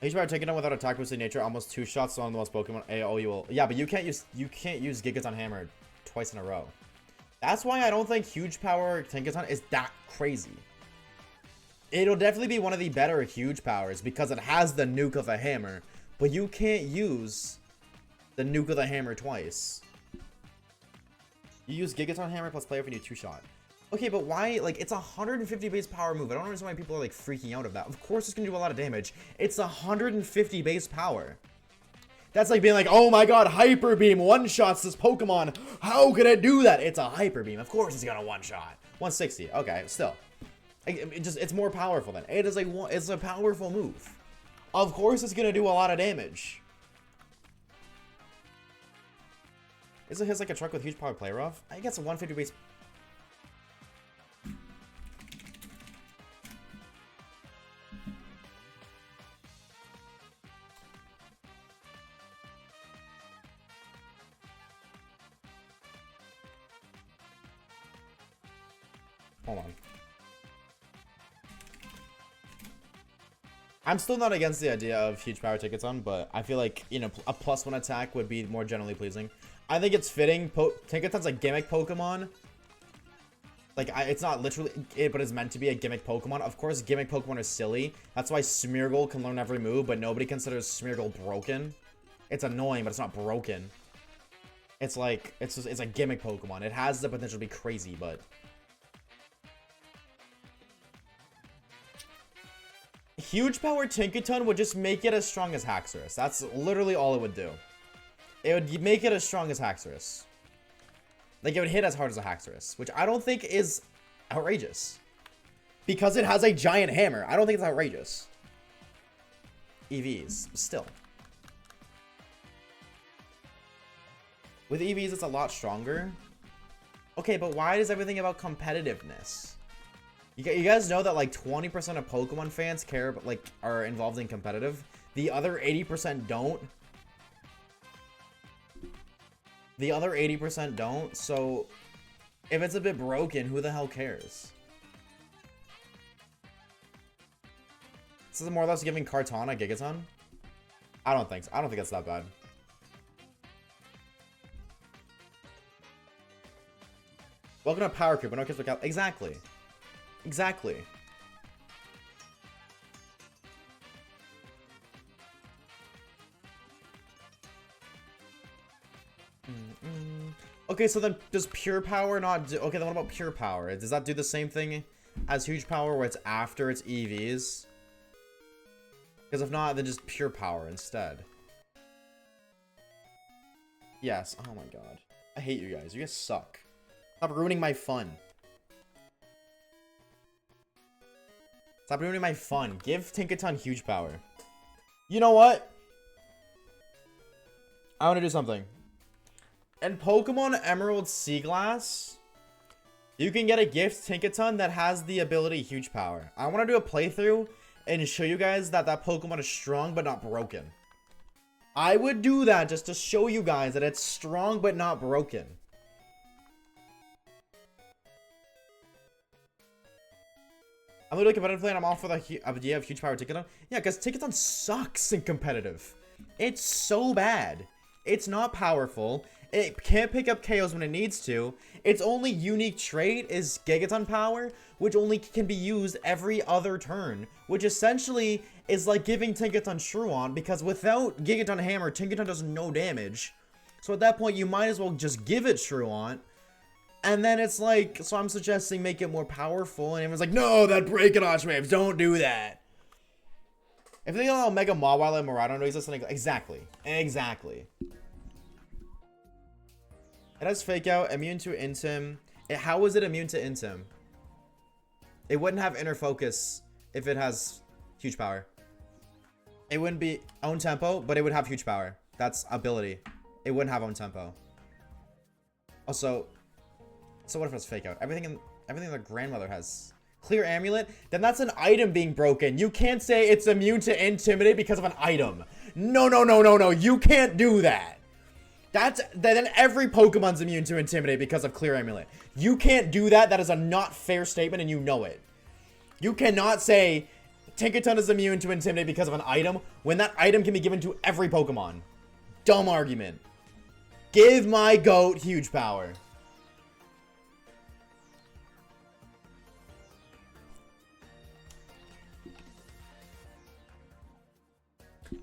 A: Each power taken on without attack boosting nature, almost 2 shots on the most Pokemon. Oh, you will. Yeah, but you can't use Gigaton Hammer twice in a row. That's why I don't think huge power Tinkaton is that crazy. It'll definitely be one of the better huge powers because it has the nuke of the hammer, but you can't use the nuke of the hammer twice. You use Gigaton Hammer plus player if you do 2-shot. Okay, but why? Like, it's a 150 base power move. I don't understand why people are, like, freaking out of that. Of course it's gonna do a lot of damage. It's 150 base power. That's like being like, oh my god, Hyper Beam one-shots this Pokemon. How could it do that? It's a Hyper Beam. Of course it's gonna one-shot. 160. Okay, still. It's more powerful than. It is like, it's a powerful move. Of course it's gonna do a lot of damage. Is it his like a truck with huge power play rough? I guess a 150 base. Hold on. I'm still not against the idea of huge power tickets on, but I feel like, you know, a +1 attack would be more generally pleasing. I think it's fitting. Tinkaton's a gimmick Pokemon. Like, it's not literally it, but it's meant to be a gimmick Pokemon. Of course, gimmick Pokemon are silly. That's why Smeargle can learn every move, but nobody considers Smeargle broken. It's annoying, but it's not broken. It's like, it's a gimmick Pokemon. It has the potential to be crazy, but... Huge power Tinkaton would just make it as strong as Haxorus. That's literally all it would do. It would make it as strong as Haxorus. Like, it would hit as hard as a Haxorus, which I don't think is outrageous. Because it has a giant hammer. I don't think it's outrageous. EVs, still. With EVs, it's a lot stronger. Okay, but why is everything about competitiveness? You guys know that like 20% of Pokemon fans care, but like are involved in competitive. The other 80% don't. The other 80% don't. So if it's a bit broken, who the hell cares? This is more or less giving Kartana Gigaton. I don't think so. I don't think that's that bad. Welcome to Power Creep. No kids look out. Exactly. Exactly. Okay, so then does Pure Power not do... Okay, then what about Pure Power? Does that do the same thing as Huge Power where it's after its EVs? Because if not, then just Pure Power instead. Yes. Oh my god. I hate you guys. You guys suck. Stop ruining my fun. Stop ruining my fun. Give Tinkaton Huge Power. You know what? I want to do something. In Pokemon Emerald Sea Glass, you can get a gift Tinkaton that has the ability Huge Power. I want to do a playthrough and show you guys that that Pokemon is strong but not broken. I would do that just to show you guys that it's strong but not broken. I'm literally competitive play and I'm all for the idea of Huge Power Tinkaton. Yeah, because Tinkaton sucks in competitive. It's so bad. It's not powerful. It can't pick up KOs when it needs to. Its only unique trait is Gigaton Power, which only can be used every other turn, which essentially is like giving Tinkaton Shruon, because without Gigaton Hammer, Tinkaton does no damage. So at that point, you might as well just give it Shruon. And then it's like, so I'm suggesting make it more powerful, and everyone's like, no, that break it Oshawaves, don't do that. If they go Mega Mawile and Miraidon exist, then exactly. Exactly. It has Fake Out, immune to Intim. How is it immune to Intim? It wouldn't have Inner Focus if it has Huge Power. It wouldn't be Own Tempo, but it would have Huge Power. That's ability. It wouldn't have Own Tempo. Also, so what if it's Fake Out? Everything the grandmother has. Clear Amulet? Then that's an item being broken. You can't say it's immune to Intimidate because of an item. No, no, no, no, no. You can't do that. Then every Pokemon's immune to Intimidate because of Clear Amulet. You can't do that. That is a not fair statement, and you know it. You cannot say Tinkaton is immune to Intimidate because of an item when that item can be given to every Pokemon. Dumb argument. Give my goat Huge Power.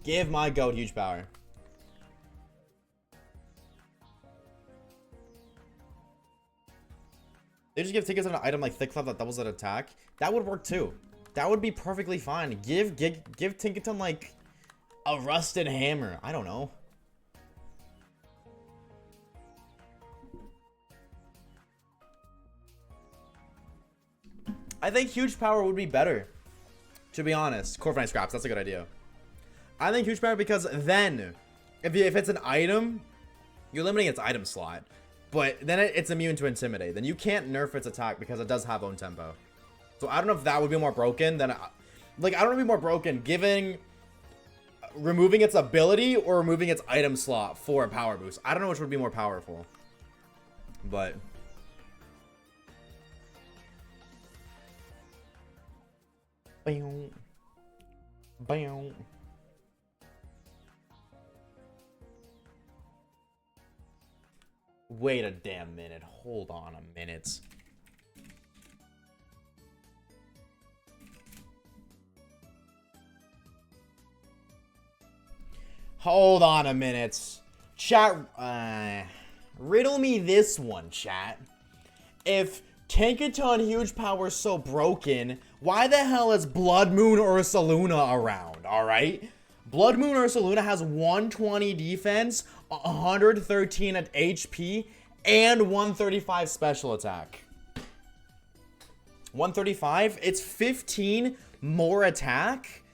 A: Give my goat Huge Power. They just give Tinkaton an item like Thick Clef that doubles that attack. That would work too. That would be perfectly fine. Give Tinkaton like a Rusted Hammer. I don't know. I think Huge Power would be better. To be honest. Corviknight Scraps, that's a good idea. I think Huge Power because then, if it's an item, you're limiting its item slot. But then it's immune to Intimidate. Then you can't nerf its attack because it does have Own Tempo. So I don't know if that would be more broken than... Like, I don't know if it would be more broken removing its ability or removing its item slot for a power boost. I don't know which would be more powerful. But... Bam. Bam. Wait a damn minute. Hold on a minute. Hold on a minute. Chat, riddle me this one, chat. If Tinkaton Huge Power is so broken, why the hell is Blood Moon Ursaluna around, alright? Blood Moon Ursaluna has 120 defense, 113 at HP, and 135 special attack. 135? It's 15 more attack,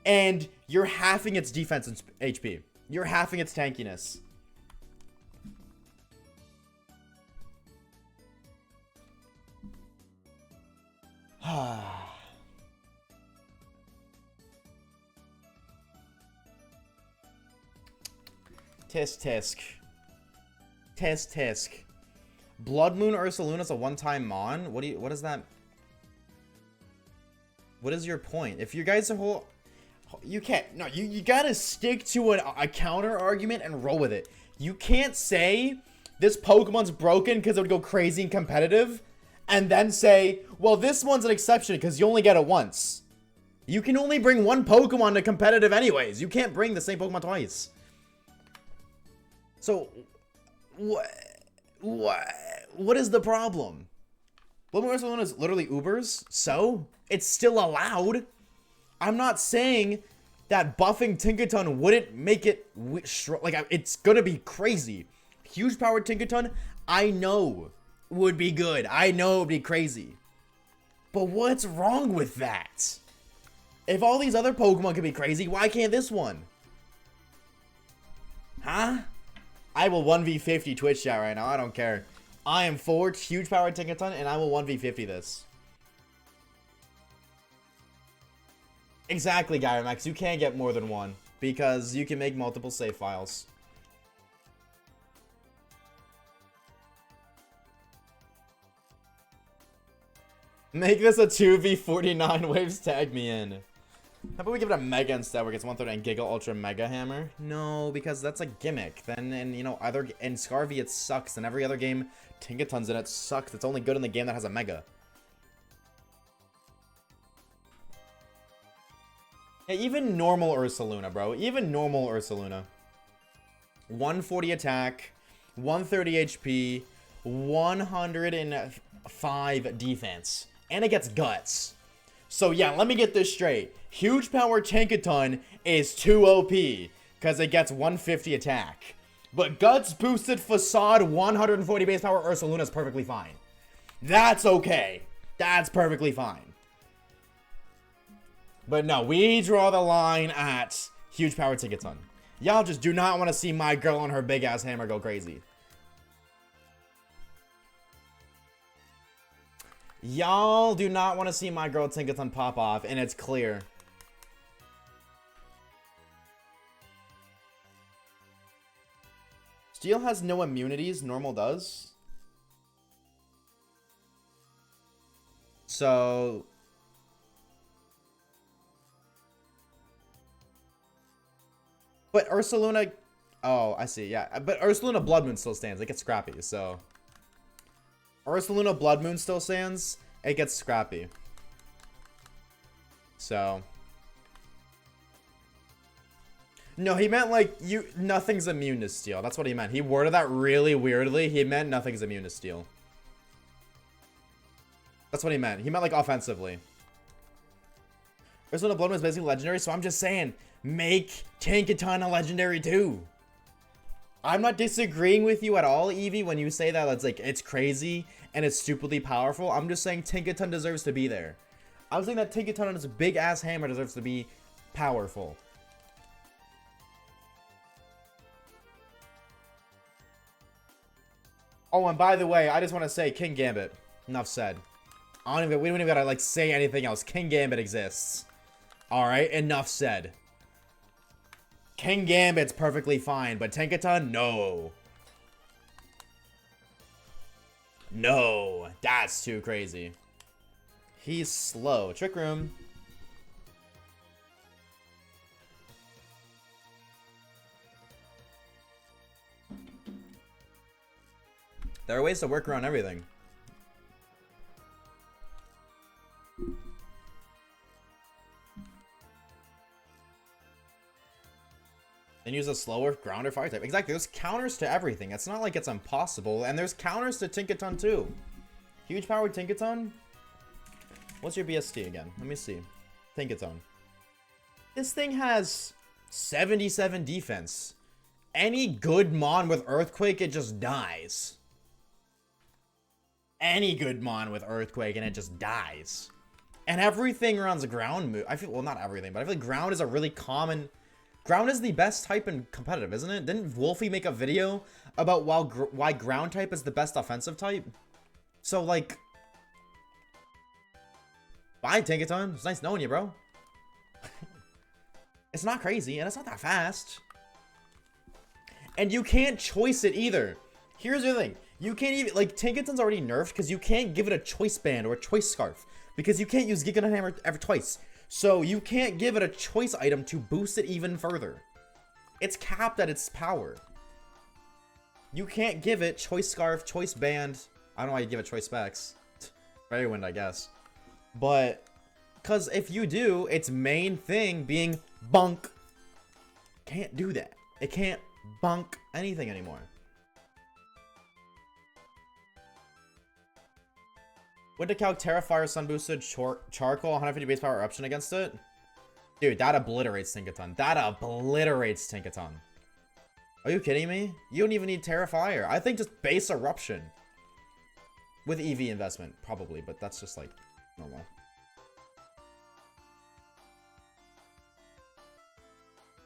A: and you're halving its defense and HP. You're halving its tankiness. Tisk tisk. Tisk tisk. Blood Moon Ursaluna's a one-time mon? What is that? What is your point? If you guys are whole... You can't... No, you gotta stick to a counter argument and roll with it. You can't say this Pokemon's broken because it would go crazy and competitive, and then say, well, this one's an exception because you only get it once. You can only bring one Pokemon to competitive anyways. You can't bring the same Pokemon twice. So, what is the problem? Blood Moon Ursaluna is literally Ubers, so it's still allowed. I'm not saying that buffing Tinkaton wouldn't make it like it's gonna be crazy. Huge powered Tinkaton, I know would be good. I know it'd be crazy. But what's wrong with that? If all these other Pokemon can be crazy, why can't this one? Huh? I will 1v50 Twitch chat right now. I don't care. I am for huge powered Tinkaton, and I will 1v50 this. Exactly, Gyromax. You can't get more than one because you can make multiple save files. Make this a 2v49 waves. Tag me in. How about we give it a Mega instead where it gets 130 and Giga Ultra Mega Hammer? No, because that's a gimmick. Then, and you know, in Scarvy it sucks. And every other game Tinkaton's in it sucks. It's only good in the game that has a Mega. Yeah, even normal Ursaluna, bro. Even normal Ursaluna. 140 attack, 130 HP, 105 defense. And it gets guts. So yeah, let me get this straight. Huge power Tinkaton is 2 OP because it gets 150 attack. But guts boosted facade 140 base power Ursaluna is perfectly fine. That's okay. That's perfectly fine. But no, we draw the line at huge power Tinkaton. Y'all just do not want to see my girl and her big ass hammer go crazy. Y'all do not want to see my girl Tinkaton pop off, and it's clear. Steel has no immunities, normal does. So... But Ursaluna... Oh, I see, yeah. But Ursaluna Blood Moon still stands. It gets scrappy, so... Ursaluna Blood Moon still stands. It gets scrappy. So... No, he meant like, nothing's immune to steel. That's what he meant. He worded that really weirdly. He meant nothing's immune to steel. That's what he meant. He meant like offensively. Ursaluna Blood Moon is basically legendary, so I'm just saying... Make Tinkaton a legendary too. I'm not disagreeing with you at all, Eevee, when you say that it's crazy and it's stupidly powerful. I'm just saying Tinkaton deserves to be there. I'm saying that Tinkaton on his big ass hammer deserves to be powerful. Oh, and by the way, I just want to say King Gambit. Enough said. We don't even gotta like say anything else. King Gambit exists. Alright, enough said. King Gambit's perfectly fine, but Tinkaton, no. No, that's too crazy. He's slow. Trick Room. There are ways to work around everything. And use a slower ground or fire type. Exactly, there's counters to everything. It's not like it's impossible. And there's counters to Tinkaton too. Huge powered Tinkaton. What's your BST again? Let me see. Tinkaton. This thing has 77 defense. Any good mon with Earthquake, it just dies. Any good mon with Earthquake and it just dies. And everything runs ground move. I feel, well, not everything, but I feel like ground is a really common... Ground is the best type in competitive, isn't it? Didn't Wolfie make a video about why ground type is the best offensive type? So, like... Bye, Tinkaton. It's nice knowing you, bro. It's not crazy, and it's not that fast. And you can't choice it either. Here's the thing. You can't even, like, Tinkaton's already nerfed because you can't give it a choice band or a choice scarf. Because you can't use Giga Hammer ever twice. So you can't give it a choice item to boost it even further. It's capped at its power. You can't give it choice scarf, choice band. I don't know why you give it choice specs. Fairy wind, I guess. But, because if you do, its main thing being bunk. Can't do that. It can't bunk anything anymore. Would the calc Terrafire Sun Boosted Charcoal 150 base power eruption against it? Dude, that obliterates Tinkaton. That obliterates Tinkaton. Are you kidding me? You don't even need Terrafire. I think just base eruption. With EV investment, probably, but that's just like normal.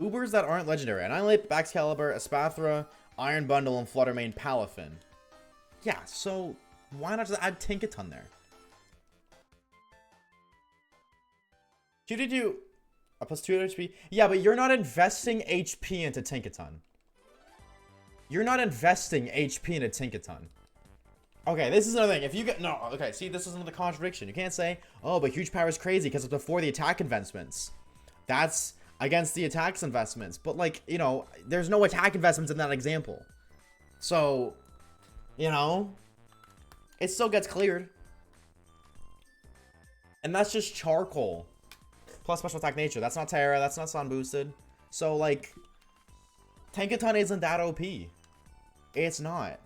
A: Ubers that aren't legendary. Annihilate, Baxcalibur, Espathra, Iron Bundle, and Fluttermane Palafin. Yeah, so why not just add Tinkaton there? 2d2 plus 2 HP. Yeah, but you're not investing HP into Tinkaton. You're not investing HP into Tinkaton. Okay, this is another thing. If you get... No, okay, see, this is another contradiction. You can't say, oh, but huge power is crazy because it's before the attack investments. That's against the attacks investments. But, like, you know, there's no attack investments in that example. So, you know, it still gets cleared. And that's just charcoal. Plus special attack nature. That's not Terra. That's not Sun Boosted. So, like, Tinkaton isn't that OP. It's not.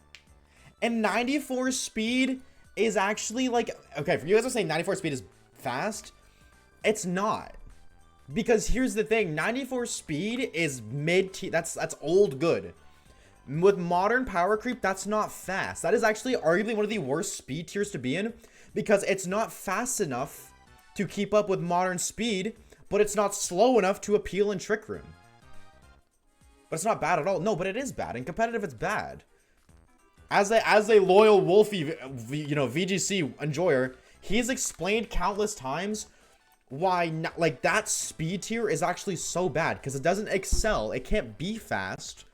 A: And 94 speed is actually, like... Okay, for you guys are saying 94 speed is fast. It's not. Because here's the thing. 94 speed is mid-tier. That's old good. With modern power creep, that's not fast. That is actually arguably one of the worst speed tiers to be in. Because it's not fast enough to keep up with modern speed. But it's not slow enough to appeal in Trick Room. But it's not bad at all. No, but it is bad. In competitive, it's bad. As a loyal Wolfie, you know, VGC enjoyer, he's explained countless times why not, like, that speed tier is actually so bad because it doesn't excel. It can't be fast.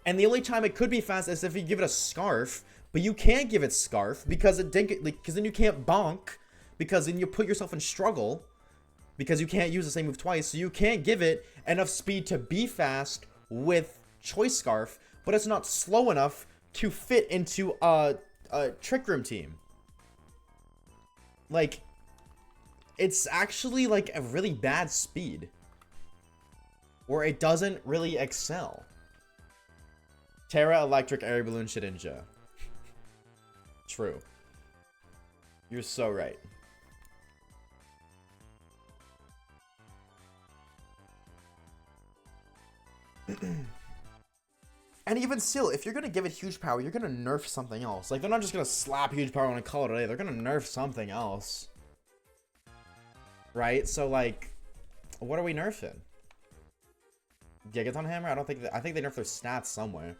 A: And the only time it could be fast is if you give it a scarf, but you can't give it scarf because it didn't, like, because then you can't bonk, because then you put yourself in struggle because you can't use the same move twice. So you can't give it enough speed to be fast with choice scarf, but it's not slow enough to fit into a Trick Room team. Like, it's actually like a really bad speed where it doesn't really excel. Terra, Electric, Air Balloon, Shedinja. True. You're so right. And even still, if you're going to give it huge power, you're going to nerf something else. Like, they're not just going to slap huge power on and call it a day. They're going to nerf something else. Right? So, like, what are we nerfing? Gigaton Hammer? I think they nerfed their stats somewhere.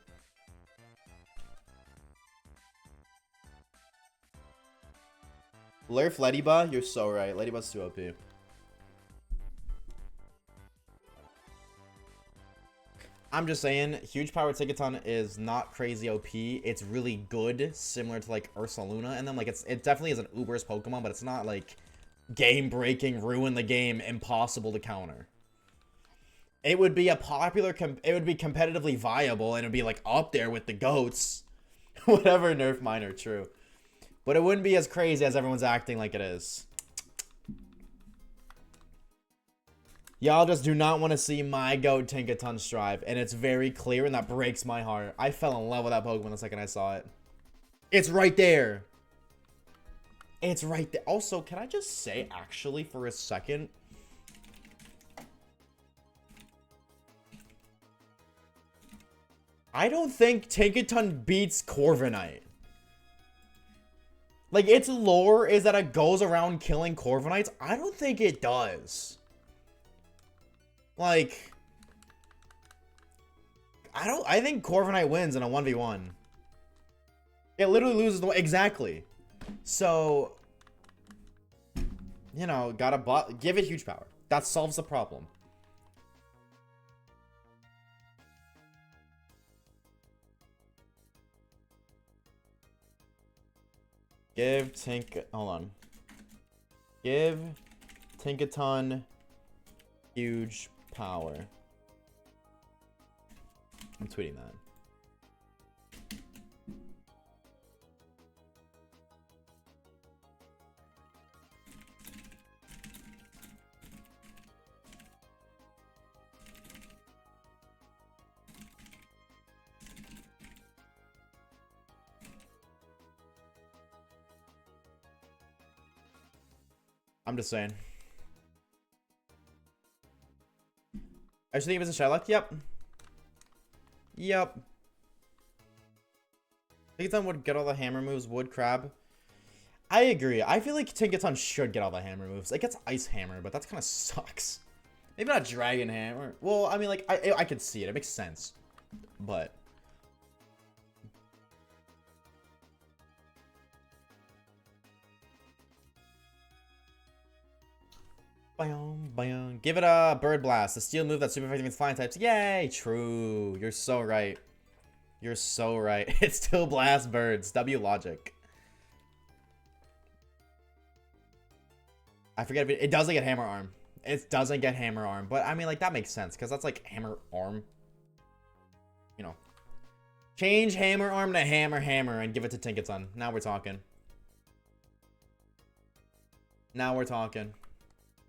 A: Lerf Ledyba? You're so right. Ledyba's too OP. I'm just saying, huge power Tinkaton is not crazy OP. It's really good, similar to like Ursaluna, and then like it definitely is an Uber's Pokemon, but it's not like game-breaking, ruin the game, impossible to counter. It would be a popular, it would be competitively viable, and it would be like up there with the GOATs, whatever nerf minor, true. But it wouldn't be as crazy as everyone's acting like it is. Y'all just do not want to see my GOAT Tinkaton strive, and it's very clear, and that breaks my heart. I fell in love with that Pokemon the second I saw it. It's right there. It's right there. Also, can I just say, actually, for a second? I don't think Tinkaton beats Corviknight. Like, its lore is that it goes around killing Corviknights. I don't think it does. Like, I think Corviknight wins in a 1v1. It literally loses the... Exactly. So, You know, gotta give it huge power. That solves the problem. Give hold on. Give Tinkaton huge power. I'm tweeting that. I'm just saying. I should think it was a Shylock. Yep. Yep. Tinkaton would get all the hammer moves. Wood Crab. I agree. I feel like Tinkaton should get all the hammer moves. It gets Ice Hammer, but that kind of sucks. Maybe not Dragon Hammer. Well, I mean, like, I could see it. It makes sense. But... Give it a Bird Blast, a steel move that's super effective against flying types. Yay! True. You're so right. You're so right. It still blasts birds. W logic. I forget if it doesn't get Hammer Arm. It doesn't get Hammer Arm, but I mean, like, that makes sense because that's like Hammer Arm. You know. Change Hammer Arm to Hammer Hammer and give it to Tinkaton. Now we're talking. Now we're talking.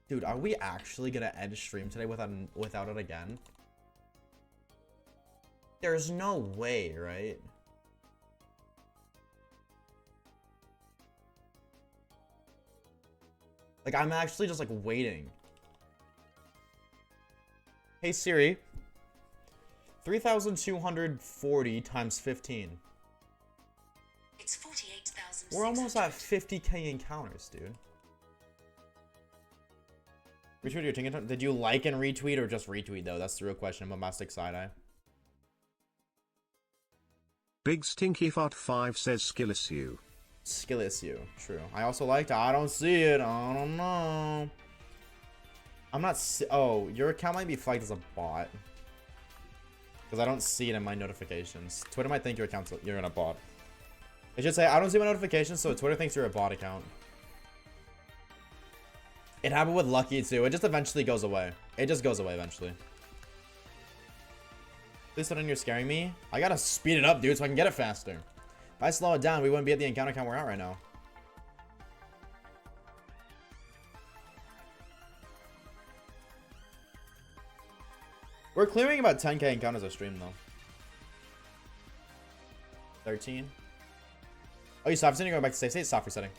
A: Dude, are we actually gonna end stream today without it again? There's no way, right? Like, I'm actually just, like, waiting. Hey, Siri. 3,240 times 15.
C: It's 48,000.
A: We're almost at 50k encounters, dude. Retweet your Tinkaton. Did you like and retweet or just retweet, though? That's the real question. Bombastic side-eye.
B: Big Stinky Fart 5 says skill issue.
A: Skill issue. True. I also liked it. I don't see it. I don't know. I'm not... Oh, your account might be flagged as a bot. Because I don't see it in my notifications. Twitter might think you're in a bot. It should say, I don't see my notifications, so Twitter thinks you're a bot account. It happened with Lucky, too. It just eventually goes away. It just goes away eventually. Please suddenly you're scaring me. I gotta speed it up, dude, so I can get it faster. If I slow it down, we wouldn't be at the encounter count we're at right now. We're clearing about 10k encounters a stream, though. 13. Oh, you soft resetting? Going back to safe state? Soft resetting.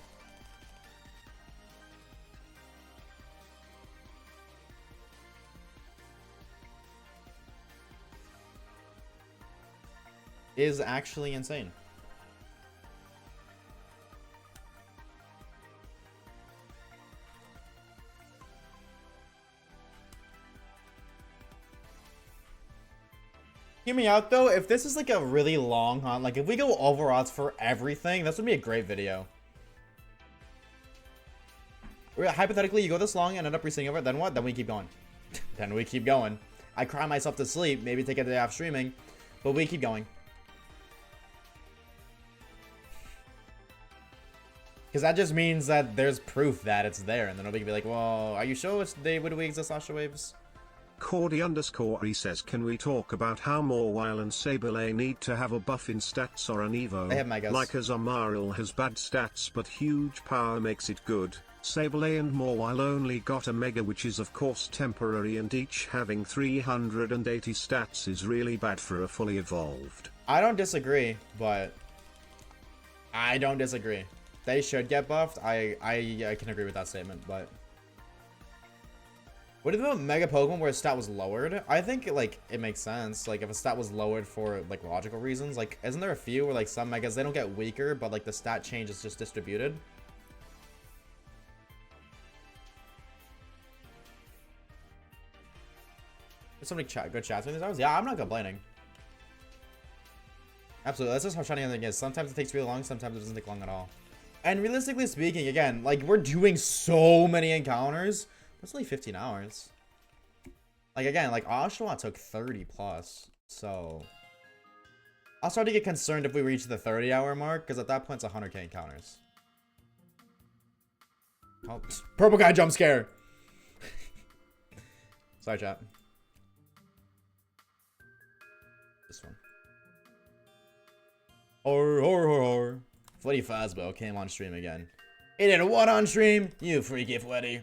A: Is actually insane. Hear me out though, if this is like a really long hunt, like if we go overodds for everything, this would be a great video. Hypothetically, you go this long and end up resetting over, then what? Then we keep going. Then we keep going. I cry myself to sleep, maybe take a day off streaming, but we keep going. Because that just means that there's proof that it's there, and then nobody can be like, well, are you sure would we exist, Oshawaves?
B: Cordy_e says, can we talk about how Mawile and Sableye need to have a buff in stats or an evo?
A: They have megas.
B: Like as Amaril has bad stats but huge power makes it good. Sableye and Mawile only got a mega, which is of course temporary, and each having 380 stats is really bad for a fully evolved.
A: I don't disagree, but... I don't disagree. They should get buffed. I can agree with that statement, but... What about Mega Pokemon where a stat was lowered? I think, like, it makes sense. Like, if a stat was lowered for, like, logical reasons. Like, isn't there a few where, like, some Megas, they don't get weaker, but, like, the stat change is just distributed? There's so many good chats in these hours. Yeah, I'm not complaining. Absolutely. That's just how shiny everything is. Sometimes it takes really long, sometimes it doesn't take long at all. And realistically speaking, again, like, we're doing so many encounters. That's only 15 hours. Like, again, like, Oshawa took 30 plus. So, I'll start to get concerned if we reach the 30-hour mark, because at that point, it's 100k encounters. Oh, purple guy jump scare. Sorry, chat. This one. Or. Freddy Fazbear came on stream again. He did what on stream? You freaky Freddy.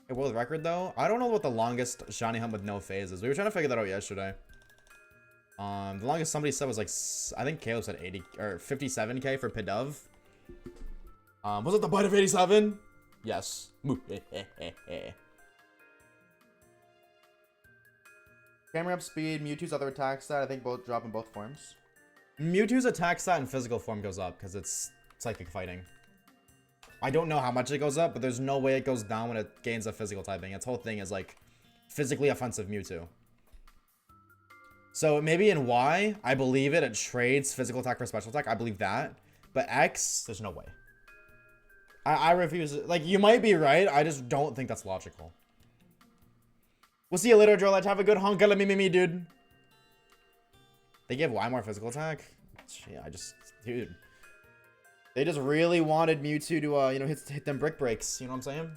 A: Hey, world record though? I don't know what the longest shiny hunt with no phase is. We were trying to figure that out yesterday. The longest somebody said was like, I think Caleb said 80 or 57k for Pidove. Was it the bite of 87? Yes. Camera up speed, Mewtwo's other attack stat, I think both drop in both forms. Mewtwo's attack stat in physical form goes up because it's psychic fighting. I don't know how much it goes up, but there's no way it goes down when it gains a physical typing. Its whole thing is like physically offensive Mewtwo. So maybe in Y, I believe it trades physical attack for special attack. I believe that. But X, there's no way. I refuse. Like, you might be right. I just don't think that's logical. We'll see you later, Joel. Let's have a good honka let me, dude. They give Y more physical attack? Yeah, dude. They just really wanted Mewtwo to, you know, hit them brick breaks. You know what I'm saying?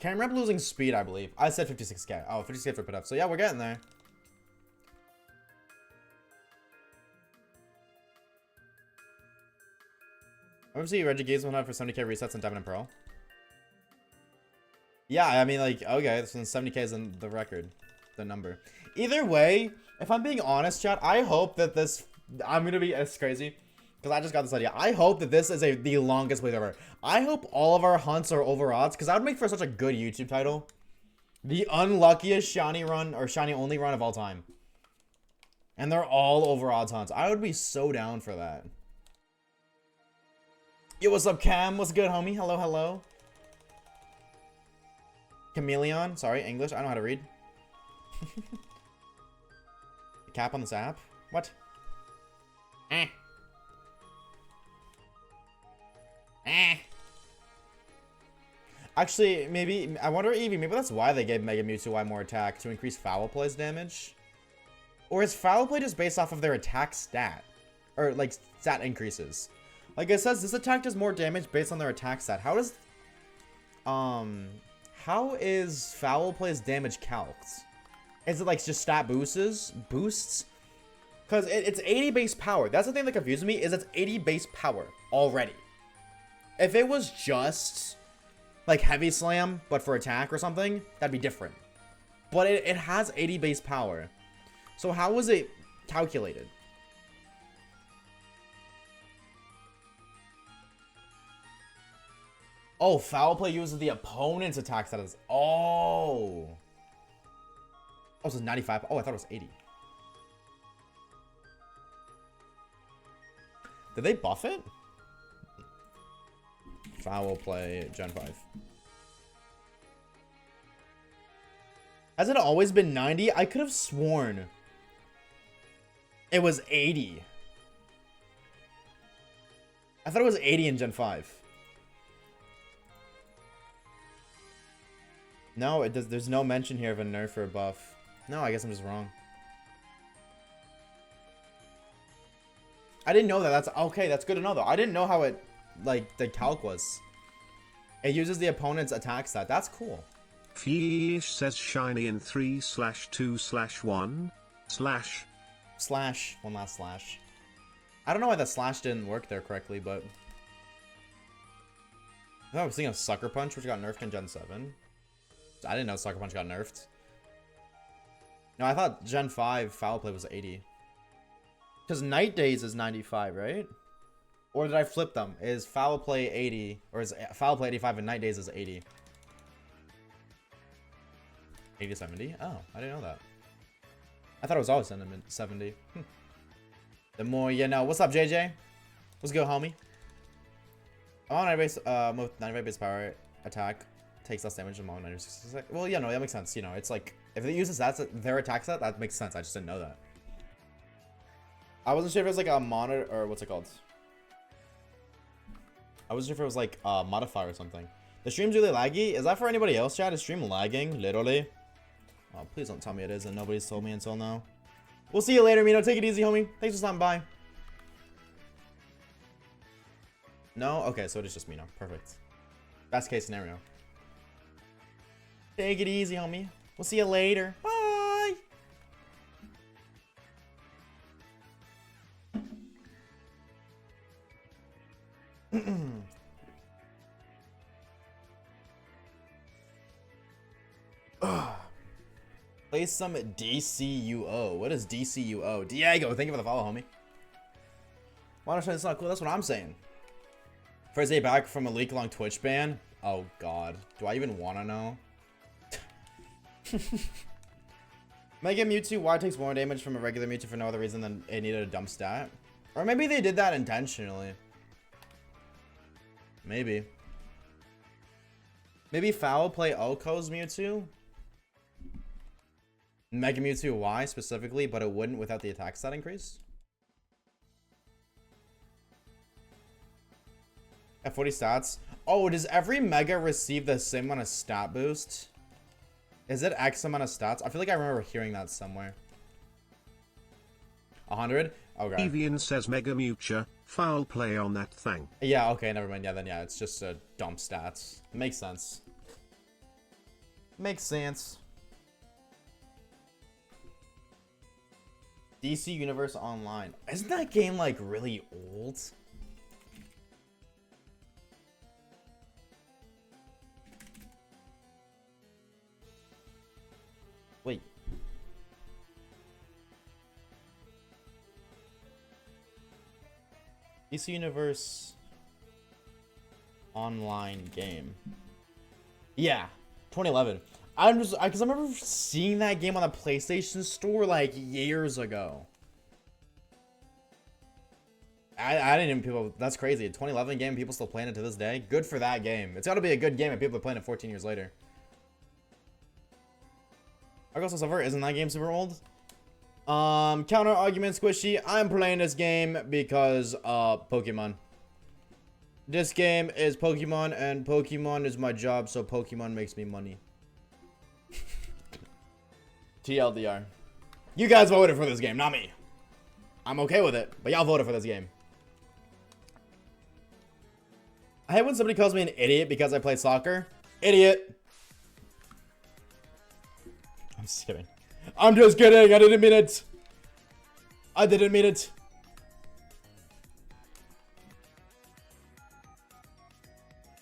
A: Camera losing speed, I believe. I said 56k. Oh, 56k for put up. So yeah, we're getting there. Obviously, Regigaze went out for 70k resets in Diamond and Pearl. Yeah, I mean, like, okay, so 70k is in the record, the number. Either way, if I'm being honest, chat, I hope that this, I'm gonna be as crazy, because I just got this idea. I hope that this is the longest wait ever. I hope all of our hunts are over odds, because that would make for such a good YouTube title. The unluckiest shiny run, or shiny only run of all time. And they're all over odds hunts. I would be so down for that. Yo, what's up, Cam? What's good, homie? Hello, hello. Chameleon. Sorry, English. I don't know how to read. Cap on this app? What? Actually, maybe, I wonder, Eevee, maybe that's why they gave Mega Mewtwo Y more attack, to increase Foul Play's damage? Or is Foul Play just based off of their attack stat? Or, like, stat increases? Like it says, this attack does more damage based on their attack stat. How is Foul Play's damage calced? Is it like just stat boosts? Because it's 80 base power. That's the thing that confuses me, is it's 80 base power already. If it was just like Heavy Slam, but for attack or something, that'd be different. But it has 80 base power. So how was it calculated? Oh, Foul Play uses the opponent's attack status. Oh. Oh, so it's 95. Oh, I thought it was 80. Did they buff it? Foul Play Gen 5. Has it always been 90? I could have sworn it was 80. I thought it was 80 in Gen 5. No, it does. There's no mention here of a nerf or a buff. No, I guess I'm just wrong. I didn't know that. That's okay. That's good to know, though. I didn't know how it, like, the calc was. It uses the opponent's attack stat. That's cool.
B: Fish says shiny in 3/2/1 slash.
A: One last slash. I don't know why the slash didn't work there correctly, but I thought I was thinking of Sucker Punch, which got nerfed in Gen 7. I didn't know Sucker Punch got nerfed. No, I thought Gen 5 Foul Play was 80. Because Night Days is 95, right? Or did I flip them? Is Foul Play 80, or is Foul Play 85 and Night Days is 80? 80 to 70? Oh, I didn't know that. I thought it was always 70. The more you know. What's up, JJ? What's good, homie? Oh, 95 base power attack takes less damage than 96. Well, yeah, no, that makes sense. You know, it's like, if it uses their attack set, that makes sense. I just didn't know that. I wasn't sure if it was like a monitor or what's it called. I wasn't sure if it was like a modifier or something. The stream's really laggy. Is that for anybody else, chat? Is stream lagging? Literally? Oh, please don't tell me it is and nobody's told me until now. We'll see you later, Mino. Take it easy, homie. Thanks for stopping by. No? Okay, so it is just Mino. Perfect. Best case scenario. Take it easy, homie. We'll see you later. Bye! Play some DCUO. What is DCUO? Diego, thank you for the follow, homie. Why don't I say it's not cool? That's what I'm saying. First day back from a leak long Twitch ban. Oh god. Do I even want to know? Mega Mewtwo, why takes more damage from a regular Mewtwo for no other reason than it needed a dump stat? Or maybe they did that intentionally. Maybe. Maybe Foul play Oko's Mewtwo? Mega Mewtwo Y specifically, but it wouldn't without the attack stat increase? At 40 stats. Oh, does every Mega receive the same amount of stat boost? Is it X amount of stats? I feel like I remember hearing that somewhere. 100? Okay.
B: Evian says Mega Mucha, foul play on that thing.
A: Yeah, okay, never mind. Yeah, then yeah, it's just dump stats. Makes sense. Makes sense. DC Universe Online. Isn't that game like really old? Wait. DC Universe Online game. Yeah, 2011. Because I remember seeing that game on the PlayStation Store like years ago. I didn't even people. That's crazy. A 2011 game, people still playing it to this day. Good for that game. It's got to be a good game if people are playing it 14 years later. Argos Silver, isn't that game super old? Counter argument, Squishy. I'm playing this game because Pokemon. This game is Pokemon, and Pokemon is my job, so Pokemon makes me money. TLDR. You guys voted for this game, not me. I'm okay with it, but y'all voted for this game. I hate when somebody calls me an idiot because I play soccer. Idiot. I'm just kidding. I'm just kidding. I didn't mean it. I didn't mean it.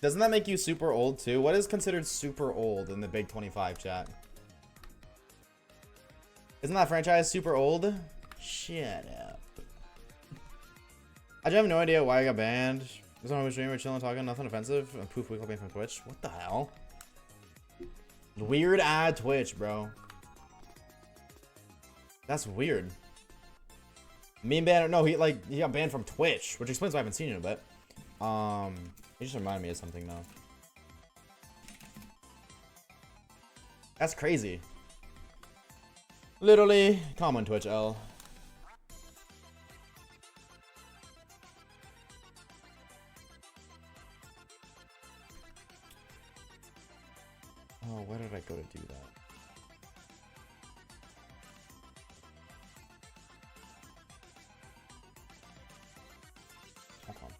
A: Doesn't that make you super old too? What is considered super old in the Big 25 chat? Isn't that franchise super old? Shut up. I just have no idea why I got banned. Just on my stream, we're chilling, talking, nothing offensive. And poof, we got banned from Twitch. What the hell? Weird ad Twitch, bro. That's weird. Meme ban? No, he got banned from Twitch, which explains why I haven't seen it in a bit. He just reminded me of something though. That's crazy. Literally, common Twitch L. Oh, where did I go to do that? Hold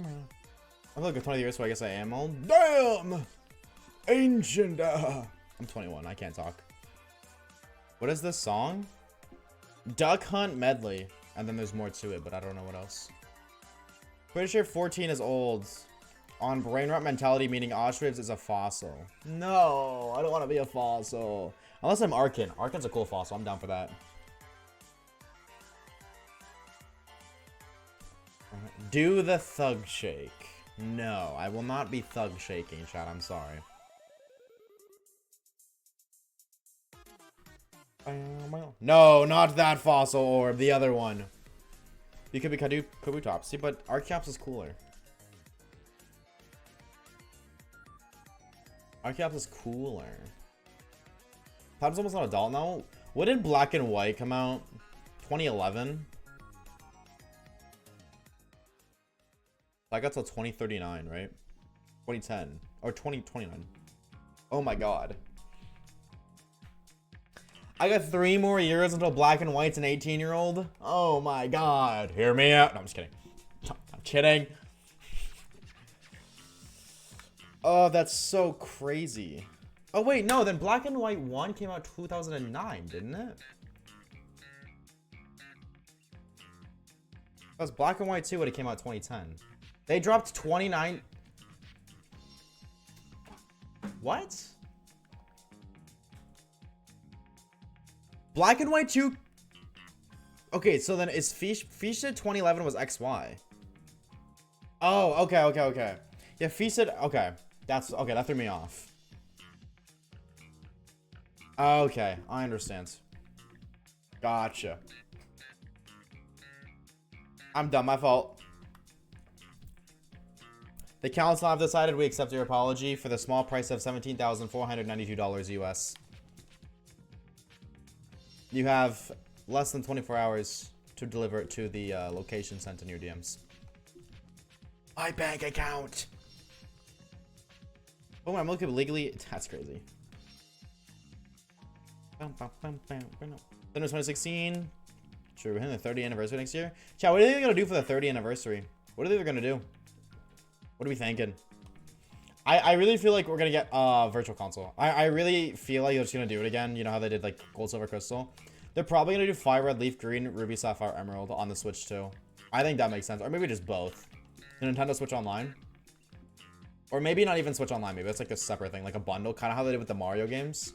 A: on. I'm like 20 years, so I guess I am old. Damn! Ancient! I'm 21, I can't talk. What is this song? Duck Hunt Medley. And then there's more to it, but I don't know what else. Pretty sure 14 is old. On brain rot mentality, meaning Oshawaves is a fossil. No, I don't want to be a fossil. Unless I'm Arkin. Arkin's a cool fossil. I'm down for that. Do the thug shake. No, I will not be thug shaking, chat. I'm sorry. No, not that fossil orb. The other one. You could be Kabutopsy, but Archeops is cooler. Archeops is cooler. Platinum's almost not adult now. When did Black and White come out? 2011? I got till 2039, right? 2010. Or 2029. Oh my god. I got 3 more years until Black and White's an 18-year-old. Oh my god. Hear me out. No, I'm just kidding. I'm kidding. Oh, that's so crazy. Oh, wait, no. Then Black and White 1 came out 2009, didn't it? Because Black and White 2 would have came out 2010. They dropped 29. What? Black and White 2. Okay, so then is Feasted 2011 was XY. Oh, okay. Yeah, Feasted. Okay, that's okay. That threw me off. Okay, I understand. Gotcha. I'm done. My fault. The council have decided we accept your apology for the small price of $17,492 US. You have less than 24 hours to deliver it to the location sent in your DMs. My bank account. Oh, I'm looking legally. That's crazy. Then it was 2016. Sure, we're hitting the 30th anniversary next year. Chat, what are they gonna do for the 30th anniversary? What are they gonna do? What are we thinking? I really feel like we're gonna get virtual console. I really feel like they're just gonna do it again. You know how they did like gold, silver, crystal. They're probably gonna do fire, red, leaf, green, ruby, sapphire, emerald on the Switch too. I think that makes sense, or maybe just both. The Nintendo Switch Online, or maybe not even Switch Online. Maybe it's like a separate thing, like a bundle, kind of how they did with the Mario games.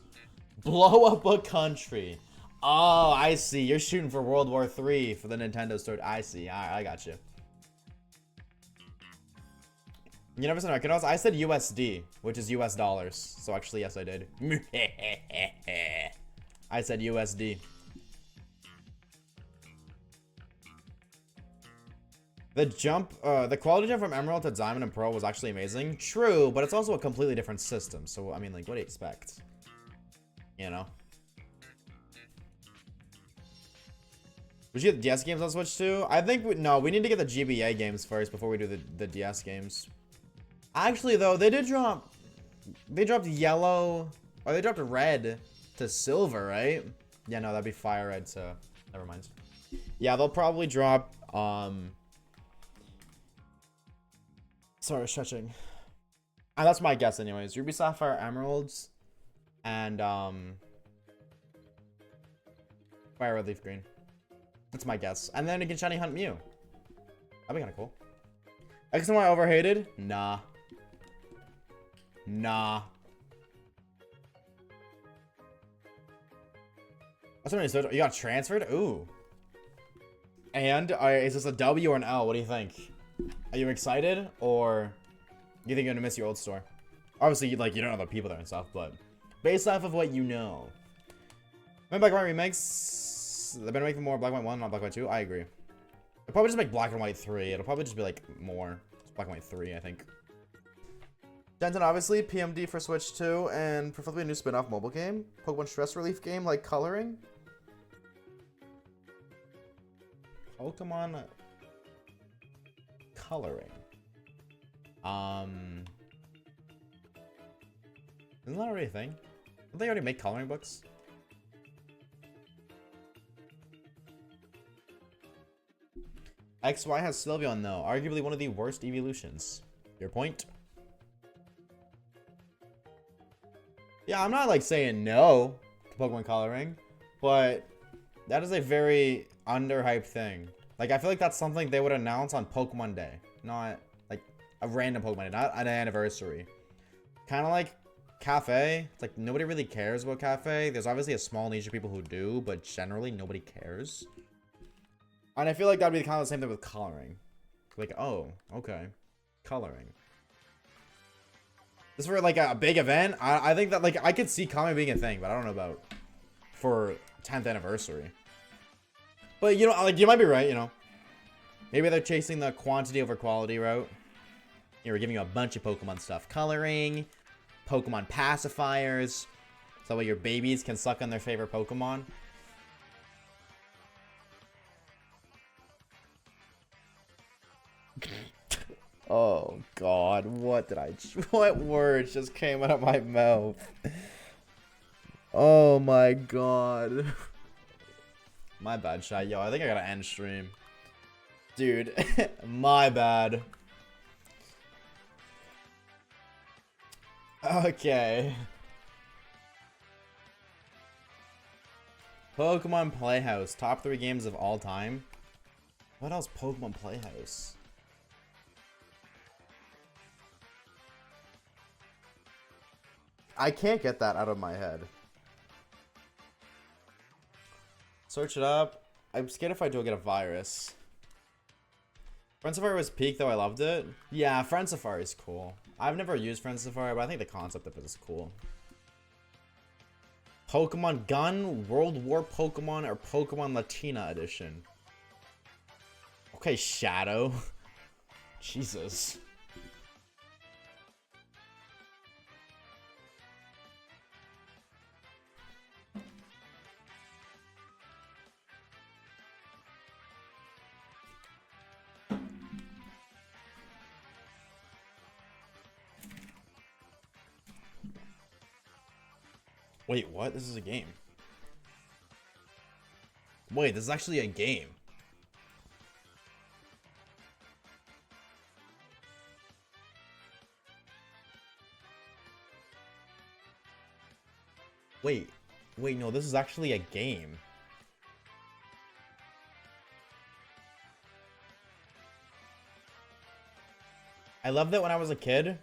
A: Blow up a country. Oh, I see. You're shooting for World War III for the Nintendo Store. I see. All right, I got you. You never said American dollars? I said USD, which is US dollars. So actually, yes, I did. I said USD. The jump, the quality jump from Emerald to Diamond and Pearl was actually amazing. True, but it's also a completely different system. So, I mean, like, what do you expect? You know? Would you get the DS games on Switch too? I think, no, we need to get the GBA games first before we do the DS games. Actually, though, they dropped yellow, or they dropped red to silver, right? Yeah, no, that'd be fire red to, never mind. Yeah, they'll probably drop, sorry, stretching. And that's my guess anyways. Ruby, Sapphire, Emeralds, and, fire red, leaf green. That's my guess. And then you can shiny hunt Mew. That'd be kind of cool. X and Y overhated? Nah. Nah. What's something you got transferred? Ooh. And is this a W or an L? What do you think? Are you excited, or you think you're gonna miss your old store? Obviously, like, you don't know the people there and stuff, but based off of what you know. Remember Black and White remakes? They've been making more Black and White 1, not Black and White 2. I agree. They'll probably just make Black and White 3. It'll probably just be like more. It's Black and White 3, I think. Denton, obviously, PMD for Switch 2, and preferably a new spin-off mobile game. Pokemon stress relief game, like coloring. Pokemon coloring. Isn't that already a thing? Don't they already make coloring books? XY has Sylveon though, arguably one of the worst evolutions. Your point? Yeah, I'm not like saying no to Pokemon coloring, but that is a very underhyped thing. Like, I feel like that's something they would announce on Pokemon Day, not like a random Pokemon Day, not an anniversary. Kind of like Cafe. It's like nobody really cares about Cafe. There's obviously a small niche of people who do, but generally nobody cares. And I feel like that'd be kind of the same thing with coloring. Like, oh, okay, coloring. This for like a big event. I think that like I could see coloring being a thing, but I don't know about for 10th anniversary. But you know, like you might be right. You know, maybe they're chasing the quantity over quality route. You know, we're giving you a bunch of Pokemon stuff, coloring, Pokemon pacifiers, so that way your babies can suck on their favorite Pokemon. Oh God, what words just came out of my mouth? Oh my God. My bad, Shy. Yo, I think I gotta end stream. Dude, my bad. Okay. Pokemon Playhouse. Top 3 games of all time. What else? Pokemon Playhouse. I can't get that out of my head. Search it up. I'm scared if I do, I'll get a virus. Friend Safari was peak, though I loved it. Yeah, Friend Safari is cool. I've never used Friend Safari, but I think the concept of it is cool. Pokemon Gun, World War Pokemon, or Pokemon Latina Edition. Okay, Shadow. Jesus. Wait, what? This is a game. Wait, this is actually a game. Wait, no, this is actually a game. I loved it when I was a kid.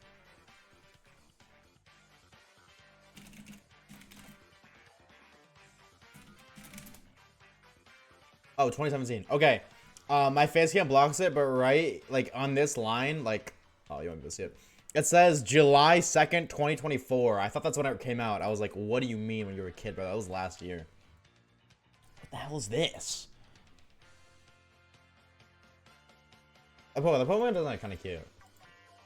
A: Oh, 2017. Okay. My face cam blocks it, but right, like, on this line, like... Oh, you won't be able to see it. It says July 2nd, 2024. I thought that's when it came out. I was like, what do you mean when you were a kid, bro? That was last year. What the hell is this? The Pokemon designs are kind of cute.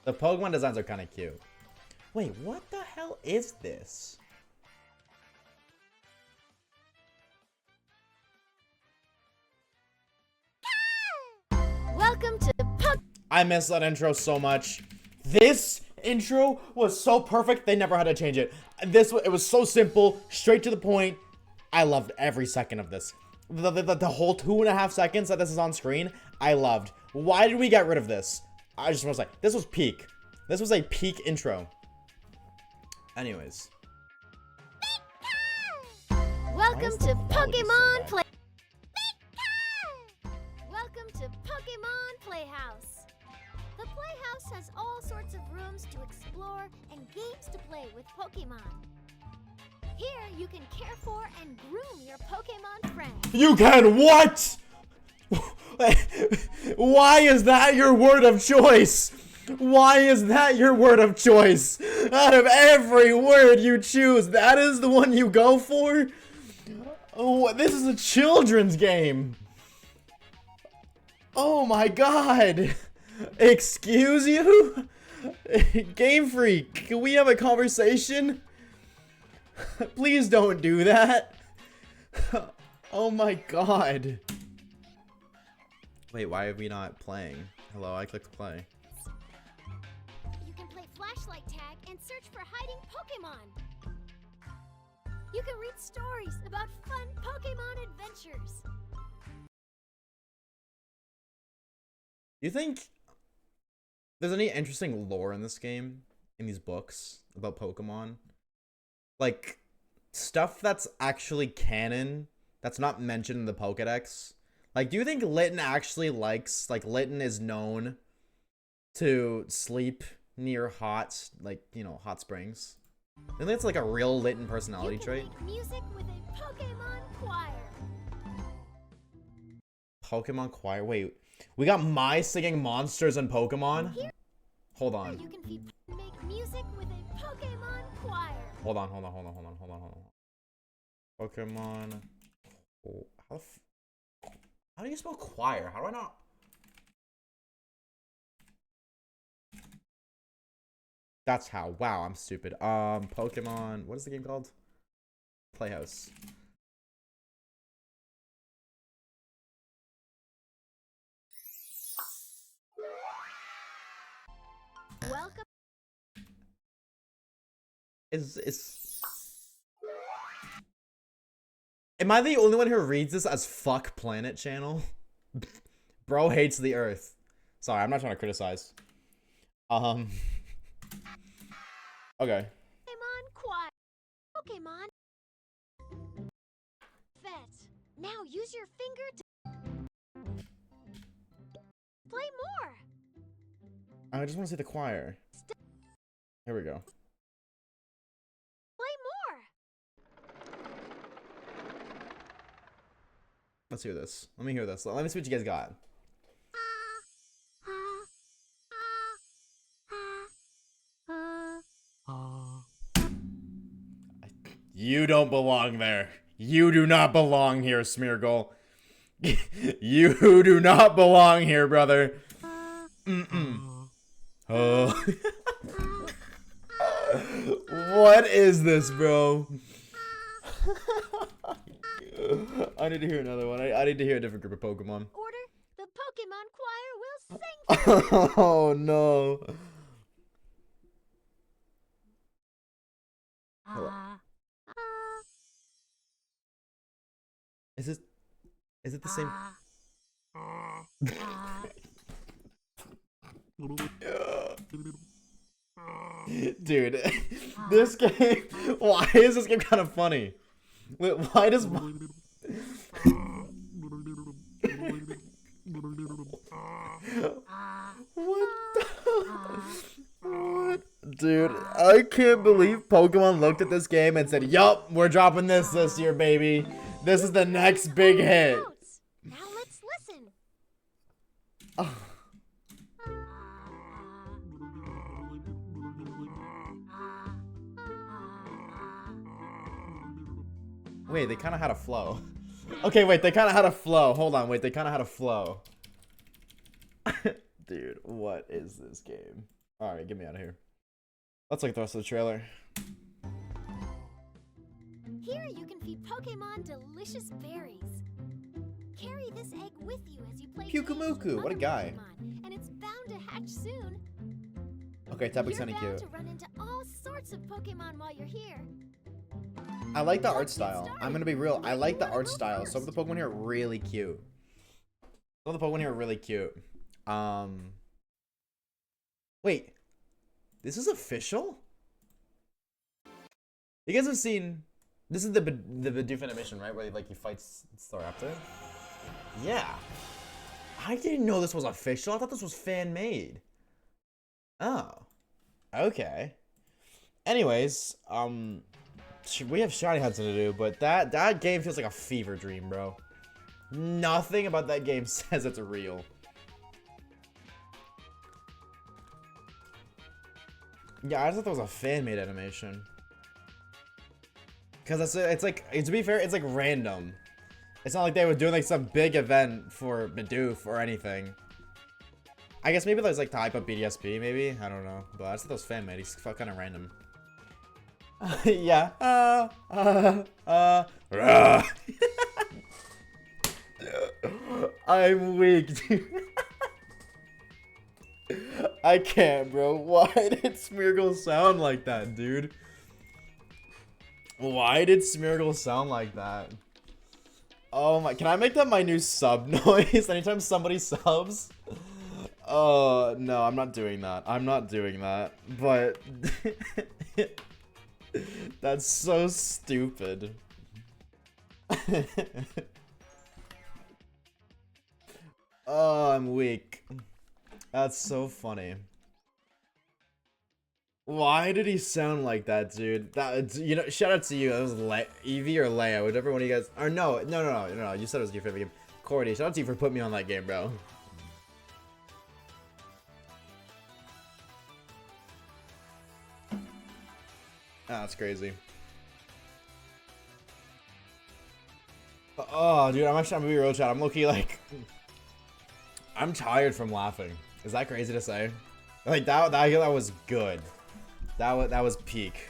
A: The Pokemon designs are kind of cute. Wait, what the hell is this?
D: Welcome to
A: I miss that intro so much. This intro was so perfect, they never had to change it. It was so simple, straight to the point. I loved every second of this. The whole 2.5 seconds that this is on screen, I loved. Why did we get rid of this? I just want to say, this was peak. This was a peak intro. Anyways.
D: Welcome to Pokemon Play. Welcome to Pokemon Playhouse. The Playhouse has all sorts of rooms to explore and games to play with Pokemon. Here you can care for and groom your Pokemon friends.
A: You can what? Why is that your word of choice? Why is that your word of choice? Out of every word you choose, that is the one you go for? Oh, this is a children's game. Oh my God. Excuse you? Game Freak, can we have a conversation? Please don't do that. Oh my God. Wait, why are we not playing? Hello, I clicked play.
D: You can play flashlight tag and search for hiding Pokemon. You can read stories about fun Pokemon adventures.
A: You think there's any interesting lore in this game, in these books about Pokemon? Like, stuff that's actually canon, that's not mentioned in the Pokedex? Like, do you think Litten actually likes, like, Litten is known to sleep near hot, like, you know, hot springs? I think that's like a real Litten personality trait.
D: Make music with a Pokemon choir.
A: Pokemon choir? Wait, we got my singing monsters and Pokemon? Hold
D: Here
A: on.
D: you can make music with a Pokemon choir.
A: Hold on. Pokemon. Oh, how do you spell choir? How do I not? That's how. Wow, I'm stupid. Pokemon. What is the game called? Playhouse.
D: Welcome.
A: Am I the only one who reads this as fuck planet channel? Bro hates the earth. Sorry, I'm not trying to criticize. Okay.
D: Pokemon Quiet. Pokemon. Vet. Now use your finger to play more.
A: I just want to see the choir. Here we go.
D: Play more.
A: Let's hear this. Let me hear this. Let me see what you guys got. You don't belong there. You do not belong here, Smeargle. You do not belong here, brother. Oh. What is this, bro? I need to hear another one. I need to hear a different group of Pokemon.
D: Order. The Pokemon choir will sing.
A: Oh no. Is it the same? Dude, this game. Why is this game kind of funny? Wait, why does? What? What? Dude, I can't believe Pokemon looked at this game and said, "Yup, we're dropping this year, baby. This is the next big hit."
D: Now let's listen.
A: Oh. Wait, they kind of had a flow. Okay, wait, they kind of had a flow. Hold on, wait, they kind of had a flow. Dude, what is this game? Alright, get me out of here. Let's look at the rest of the trailer.
D: Here you can feed Pokemon delicious berries. Carry this egg with you as you play
A: Pyukumuku,
D: games with
A: what a
D: other
A: guy.
D: Pokemon, and it's bound to hatch soon.
A: Okay, Tepic's
D: You're
A: kinda
D: bound
A: cute.
D: to run into all sorts of Pokemon while you're here.
A: I like the art
D: Let's get
A: style.
D: started.
A: I'm gonna be real. I like the
D: Who wanna
A: art
D: go
A: style. Some of the Pokemon here are really cute. Some of the Pokemon here are really cute. Wait. This is official? You guys have seen... This is the Bidoof animation, right? Where he fights Staraptor? Yeah. I didn't know this was official. I thought this was fan-made. Oh. Okay. Anyways, we have shiny hunting to do, but that game feels like a fever dream, bro. Nothing about that game says it's real. Yeah, I just thought that was a fan-made animation. Cause it's like, to be fair, it's like random. It's not like they were doing like some big event for Bidoof or anything. I guess maybe there's like to hype up BDSP, maybe? I don't know. But I just thought that was fan-made. He's kind of random. Yeah. I'm weak, dude. I can't, bro. Why did Smeargle sound like that, dude? Why did Smeargle sound like that? Oh my, can I make that my new sub noise anytime somebody subs? Oh, no, I'm not doing that. I'm not doing that. But that's so stupid. Oh, I'm weak. That's so funny. Why did he sound like that, dude? That, you know, shout out to you. That was Eevee or Leia, whichever one of you guys. Or no. You said it was your favorite game. Cordy, shout out to you for putting me on that game, bro. Ah, that's crazy. Oh, dude, I'm gonna be real, chat. I'm low-key like, I'm tired from laughing. Is that crazy to say? Like that was good. That was peak.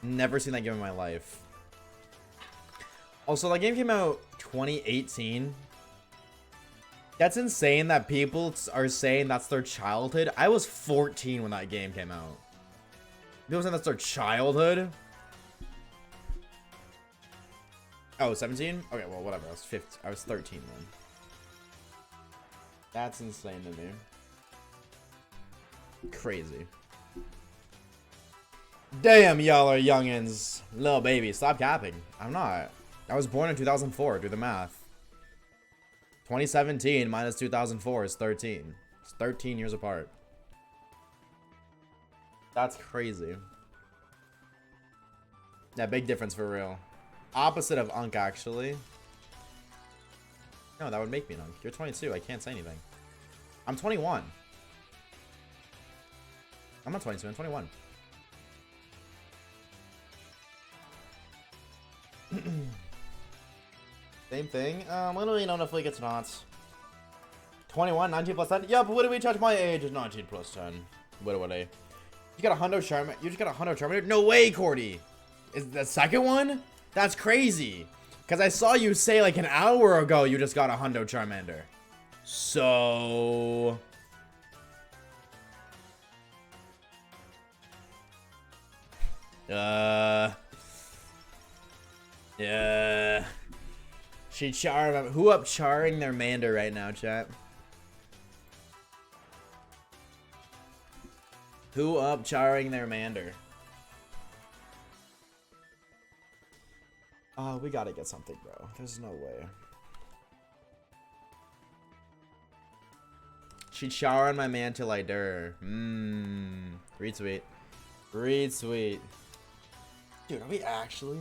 A: Never seen that game in my life. Also, that game came out 2018. That's insane that people are saying that's their childhood. I was 14 when that game came out. People saying that's their childhood? Oh, 17? Okay, well, whatever. I was 13 then. That's insane to me. Crazy. Damn, y'all are youngins. Little baby, stop capping. I'm not. I was born in 2004. Do the math. 2017 minus 2004 is 13. It's 13 years apart. That's crazy. Yeah, big difference for real. Opposite of Unk, actually. No, that would make me an Unk. You're 22. I can't say anything. I'm 21. I'm not 22. I'm 21. Same thing. When do we know if we get not? 21, 19 plus 10. Yeah, but what do we touch my age is 19 plus 10. What would I? You got a hundo charm. You just got a hundo charmander. No way, Cordy. Is the second one? That's crazy. Cause I saw you say like an hour ago you just got a hundo charmander. So. Yeah. She char. Who up charring their Mander right now, chat? Who up charring their Mander? We gotta get something, bro. There's no way. She char on my man till I dur. Retweet. Retweet. Dude, are we actually?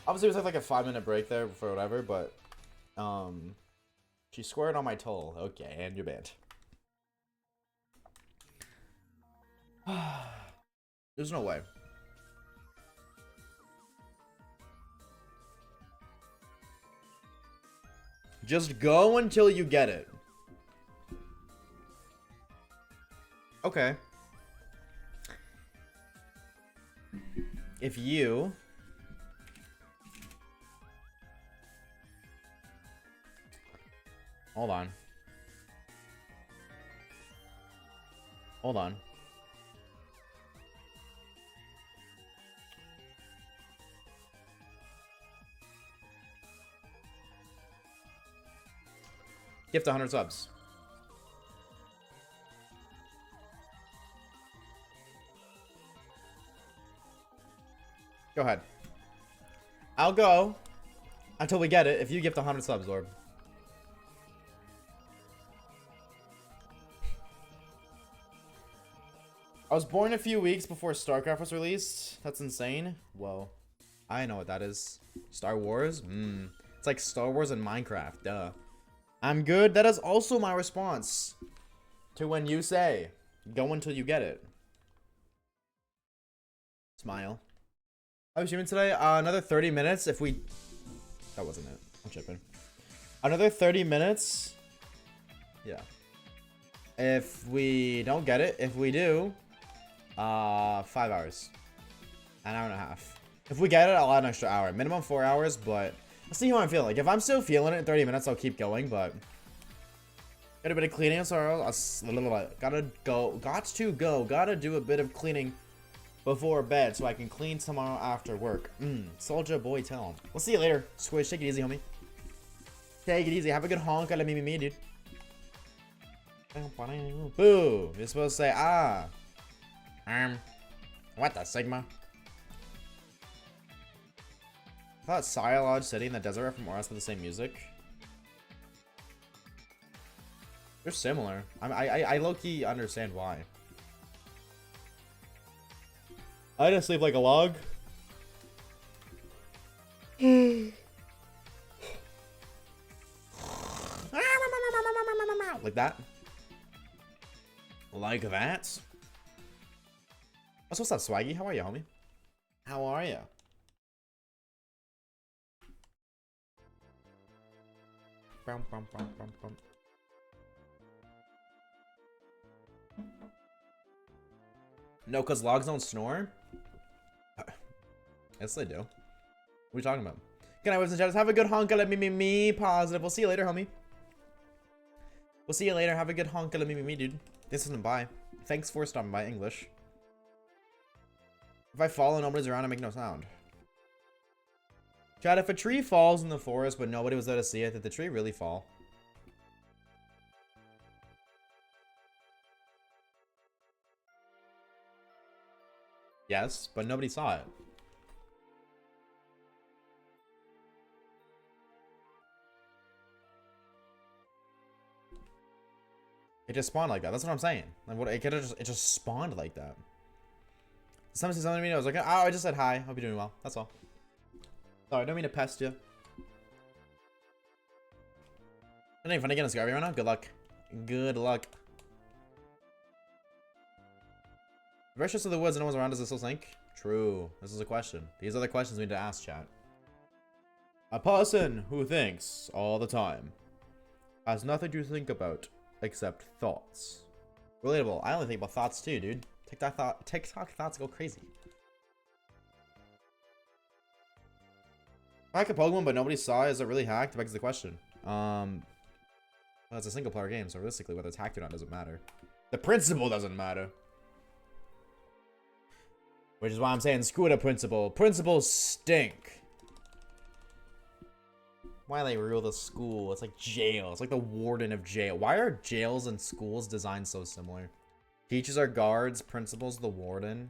A: Obviously, it was like a 5-minute break there for whatever, but she squared on my toll. Okay, and you're banned. There's no way. Just go until you get it. Okay. If you... Hold on. Hold on. Gift 100 subs. Go ahead. I'll go until we get it if you gift 100 subs, Orb. I was born a few weeks before StarCraft was released. That's insane. Whoa. I know what that is. Star Wars? It's like Star Wars and Minecraft. Duh. I'm good. That is also my response to when you say, go until you get it. Smile. I was streaming today. Another 30 minutes if we... That wasn't it. I'm chipping. Another 30 minutes. Yeah. If we don't get it. If we do... 5 hours. An hour and a half. If we get it, I'll add an extra hour. Minimum 4 hours, but... Let's see how I'm feeling. Like, if I'm still feeling it in 30 minutes, I'll keep going, but... Got a bit of cleaning, so gotta do a bit of cleaning before bed so I can clean tomorrow after work. Soldier boy, tell him. We'll see you later. Squish, take it easy, homie. Take it easy. Have a good honk at me, dude. Boo. You're supposed to say, what the Sigma? I thought Sialodge City and the Desert Rap from Oras with the same music. They're similar. I low-key understand why. I just sleep like a log. Like that. Like that. What's up, Swaggy? How are you, homie? How are you? No, because logs don't snore? Yes, they do. What are you talking about? Good night, Webs and Shadows. Have a good honka. Let me positive. We'll see you later, homie. We'll see you later. Have a good honka. Let me, dude. This isn't bye. Thanks for stopping by, English. If I fall and nobody's around, I make no sound. Chad, if a tree falls in the forest but nobody was there to see it, did the tree really fall? Yes, but nobody saw it. It just spawned like that. That's what I'm saying. Like, what? It could have just, it just spawned like that. Someone said something to me. I was like, oh, I just said hi. Hope you're doing well. That's all. Sorry, I don't mean to pest you. Ain't fun to get on Scarby right now. Good luck. Good luck. If I to the woods and no one's around, does it still sink? True. This is a question. These are the questions we need to ask, chat. A person who thinks all the time has nothing to think about except thoughts. Relatable. I only think about thoughts too, dude. TikTok thoughts go crazy. Hack a Pokemon, but nobody saw it. Is it really hacked? Begs the question. Well, it's a single player game, so realistically, whether it's hacked or not doesn't matter. The principle doesn't matter. Which is why I'm saying screw the principle. Principles stink. Why they rule the school? It's like jail. It's like the warden of jail. Why are jails and schools designed so similar? Teachers are guards, principals the warden.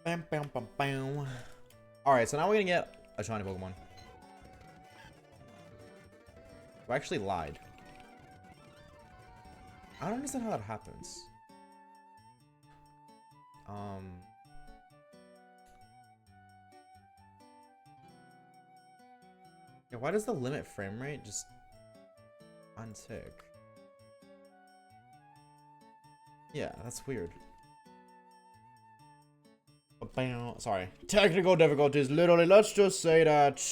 A: Bam, bam, bam, bam. Alright, so now we're gonna get a shiny Pokemon. I actually lied. I don't understand how that happens. Yeah, why does the limit frame rate just untick? Yeah, that's weird. Sorry. Technical difficulties. Literally, let's just say that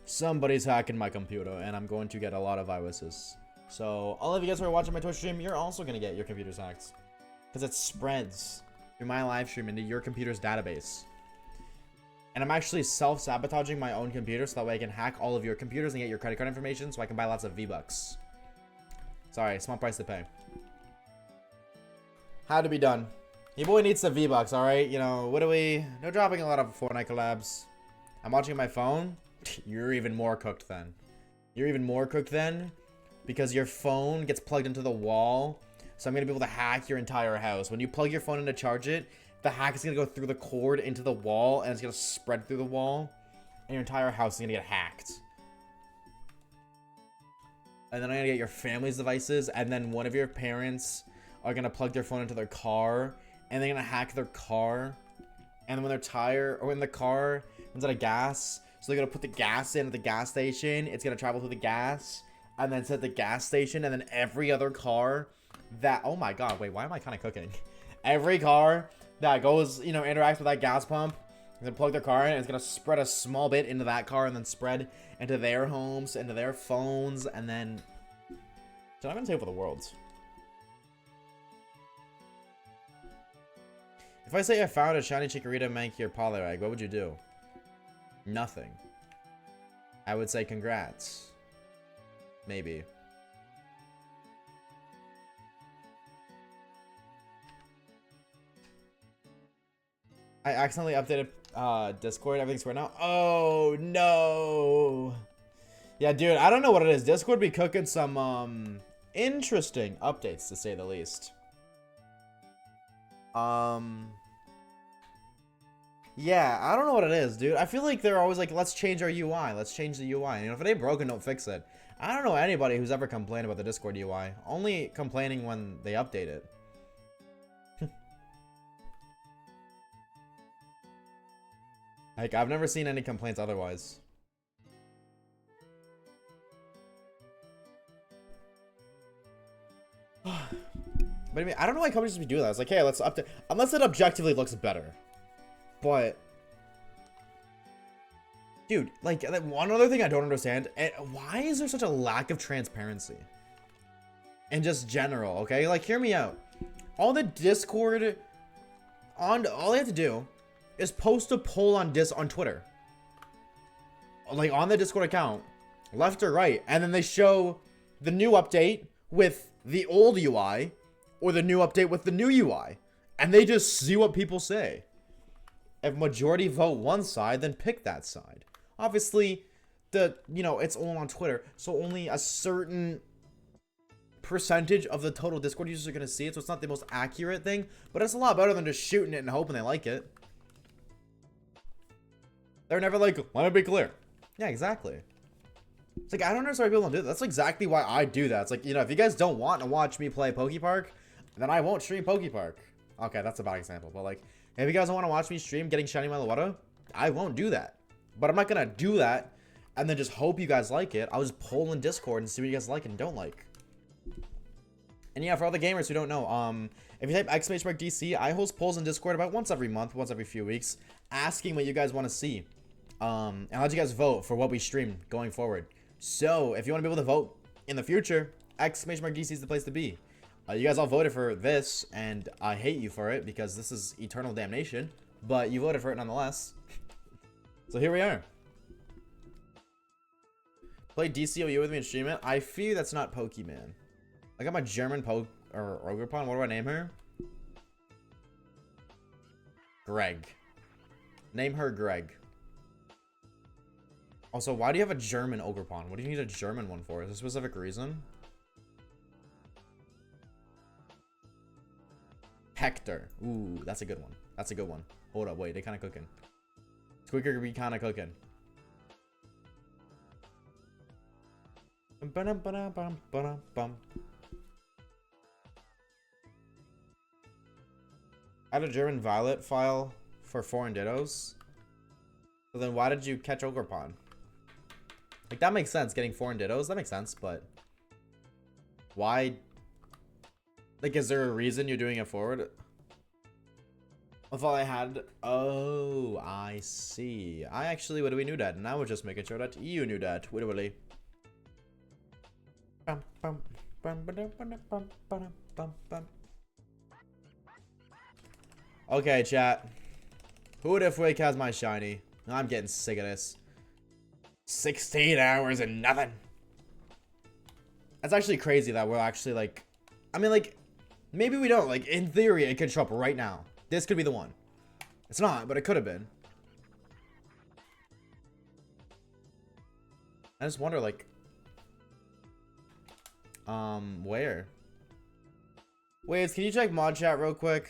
A: somebody's hacking my computer and I'm going to get a lot of viruses. So, all of you guys who are watching my Twitch stream, you're also going to get your computers hacked. Because it spreads through my live stream into your computer's database. And I'm actually self-sabotaging my own computer so that way I can hack all of your computers and get your credit card information so I can buy lots of V-Bucks. Sorry, small price to pay. Had to be done. Your boy needs some V-Bucks, alright? You know, what do we... No dropping a lot of Fortnite collabs. I'm watching my phone. You're even more cooked then. You're even more cooked then because your phone gets plugged into the wall. So I'm going to be able to hack your entire house. When you plug your phone in to charge it, the hack is going to go through the cord into the wall and it's going to spread through the wall. And your entire house is going to get hacked. And then I'm going to get your family's devices. And then one of your parents are going to plug their phone into their car. And they're going to hack their car. And when their tire, or when the car runs out of gas, so they're going to put the gas in at the gas station. It's going to travel through the gas. And then set the gas station. And then every other car that, oh my god, wait, why am I kind of cooking? Every car that goes, you know, interacts with that gas pump, is gonna plug their car in, and it's gonna spread a small bit into that car, and then spread into their homes, into their phones, and then... So I'm gonna say for the world. If I say I found a shiny Chikorita Mankey or Poliwag, what would you do? Nothing. I would say congrats. Maybe. I accidentally updated Discord. Everything's square now. Oh no. Yeah, dude, I don't know what it is. Discord be cooking some interesting updates to say the least. Yeah, I don't know what it is, dude. I feel like they're always like, let's change our UI. Let's change the UI. And if it ain't broken, don't fix it. I don't know anybody who's ever complained about the Discord UI. Only complaining when they update it. Like, I've never seen any complaints otherwise. But I mean, I don't know why companies just do that. It's like, hey, let's update. Unless it objectively looks better. But Dude, like, one other thing I don't understand, why is there such a lack of transparency? In just general, okay? Like, hear me out. All the Discord, all they have to do is post a poll on Twitter. Like, on the Discord account, left or right, and then they show the new update with the old UI, or the new update with the new UI. And they just see what people say. If majority vote one side, then pick that side. Obviously, it's all on Twitter, so only a certain percentage of the total Discord users are going to see it, so it's not the most accurate thing, but it's a lot better than just shooting it and hoping they like it. They're never like, let me be clear. Yeah, exactly. It's like, I don't understand why people don't do that. That's exactly why I do that. It's like, if you guys don't want to watch me play PokePark, then I won't stream PokePark. Okay, that's a bad example, but like, if you guys don't want to watch me stream getting shiny Meloetta, I won't do that. But I'm not going to do that and then just hope you guys like it. I'll just poll in Discord and see what you guys like and don't like. And yeah, for all the gamers who don't know, if you type !DC, I host polls in Discord about once every month, once every few weeks, asking what you guys want to see. And let you guys vote for what we stream going forward. So, if you want to be able to vote in the future, !DC is the place to be. You guys all voted for this, and I hate you for it, because this is eternal damnation. But you voted for it nonetheless. So here we are. Play DCOU with me and stream it. I fear that's not Pokemon. I got my German Ogerpon. What do I name her? Greg. Name her Greg. Also, why do you have a German Ogerpon? What do you need a German one for? Is there a specific reason? Hector. Ooh, that's a good one. That's a good one. Hold up, wait, they kind of cooking. Squeaker be kind of cooking. I had a German Violet file for foreign dittos. So then why did you catch Ogerpon? Like, that makes sense, getting foreign dittos. That makes sense, but why? Like, is there a reason you're doing it forward? I thought I had. Oh, I see. I actually would have knew that, and I was just making sure that you knew that. Literally. Okay, chat. Who the frick has my shiny? I'm getting sick of this. 16 hours and nothing. That's actually crazy that we're actually like, I mean, like, maybe we don't. Like, in theory, it could show up right now. This could be the one. It's not, but it could have been. I just wonder, like, where? Wait, can you check mod chat real quick?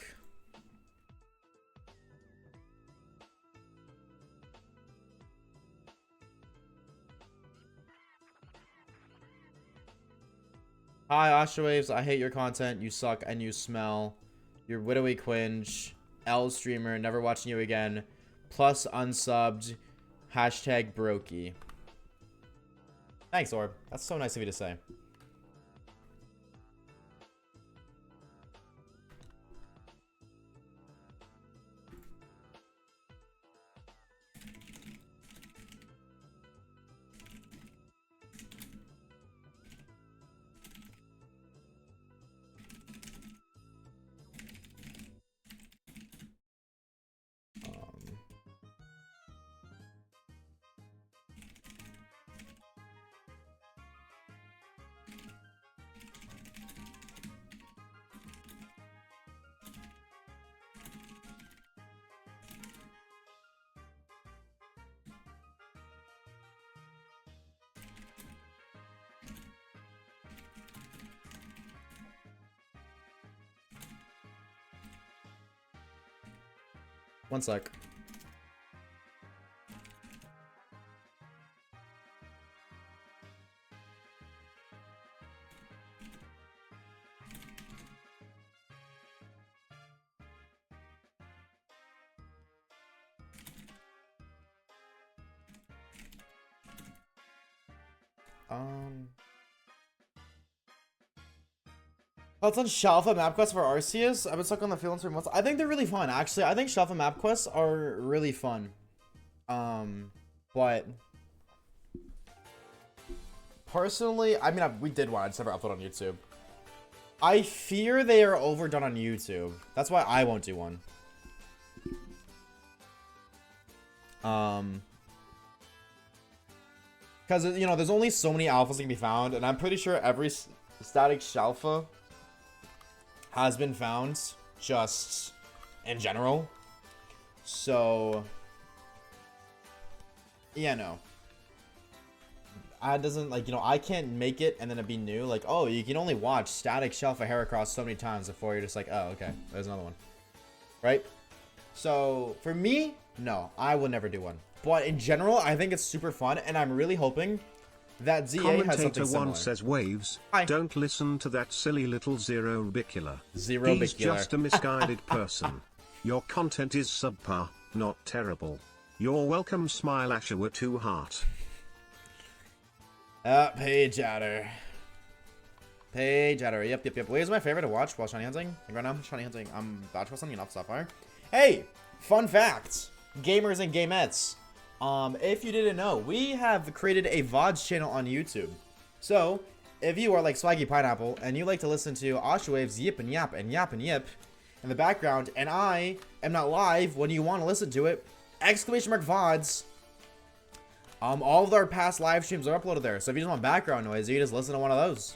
A: Hi, Oshawaves. I hate your content. You suck and you smell. You're widowy quinge. L streamer. Never watching you again. Plus unsubbed. Hashtag brokey. Thanks, Orb. That's so nice of you to say. One sec. Thoughts on Shalfa map quests for Arceus? I've been stuck on the feelings for months. I think they're really fun, actually. I think Shalfa map quests are really fun. But personally, I mean, we did one. I just never upload on YouTube. I fear they are overdone on YouTube. That's why I won't do one. Because, you know, there's only so many alphas that can be found, and I'm pretty sure every static shalfa has been found, just in general. So, yeah, no. I doesn't, like, you know, I can't make it and then it be new. Like, oh, you can only watch static shalfa Heracross so many times before you're just like, oh, okay, there's another one. Right? So, for me, no, I will never do one. But in general, I think it's super fun, and I'm really hoping that ZA has something
B: Commentator
A: similar.
B: one says, Waves,
A: Hi.
B: don't listen to that silly little Zero Bicular.
A: Zero
B: He's
A: Bicular.
B: just a misguided person. Your content is subpar, not terrible. You're welcome, smile Ashawa 2 heart.
A: Page adder. Page adder. Yep. Where's my favorite to watch while shiny hunting? Like right now, shiny hunting. I'm about to put something off Sapphire. Hey, fun fact, gamers and gamettes. If you didn't know, we have created a Vods channel on YouTube. So, if you are like Swaggy Pineapple and you like to listen to Oshawaves yip and yap and yap and yip in the background, and I am not live when you want to listen to it, exclamation mark Vods. All of our past live streams are uploaded there. So if you just want background noise, you can just listen to one of those.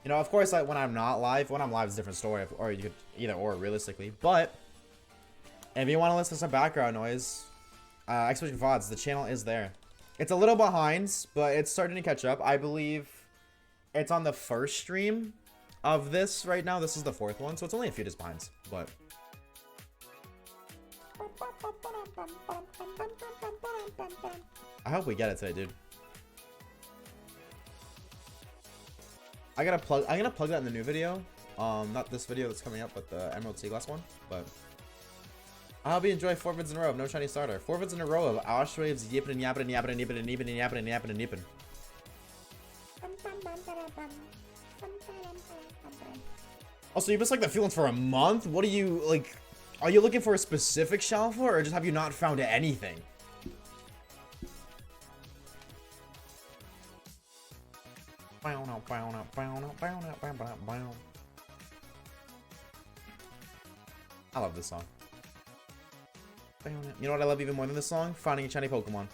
A: You know, of course, like when I'm not live, when I'm live is a different story, or you could either or realistically. But if you want to listen to some background noise, exclamation Vods, the channel is there. It's a little behind, but it's starting to catch up. I believe it's on the first stream of this right now. This is the 4th one, so it's only a few days behind. But I hope we get it today, dude. I'm gonna plug that in the new video. Not this video that's coming up, but the Emerald Sea Glass one. But I hope you enjoy 4 vids in a row of no shiny starter. 4 vids in a row of Oshawaves yipping and yapping and yapping and yipping and yipping and yapping and yapping and yipping. Also, you've been like the feelings for a month? What are you, like, are you looking for a specific shalfa, or just have you not found anything? I love this song. You know what I love even more than this song? Finding a shiny Pokemon.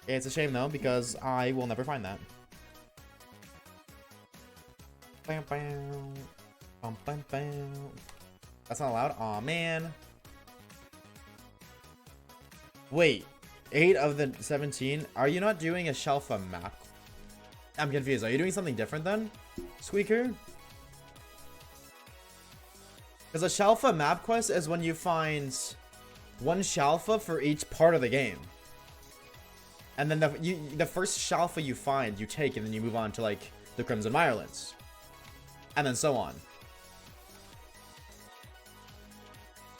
A: It's a shame though, because I will never find that. That's not allowed? Aw, man. Wait, 8 of the 17? Are you not doing a Shelfa map? I'm confused. Are you doing something different then, Squeaker? Because a Shelfa map quest is when you find one Shelfa for each part of the game. And then the first Shelfa you find, you take, and then you move on to, like, the Crimson Mirelands. And then so on.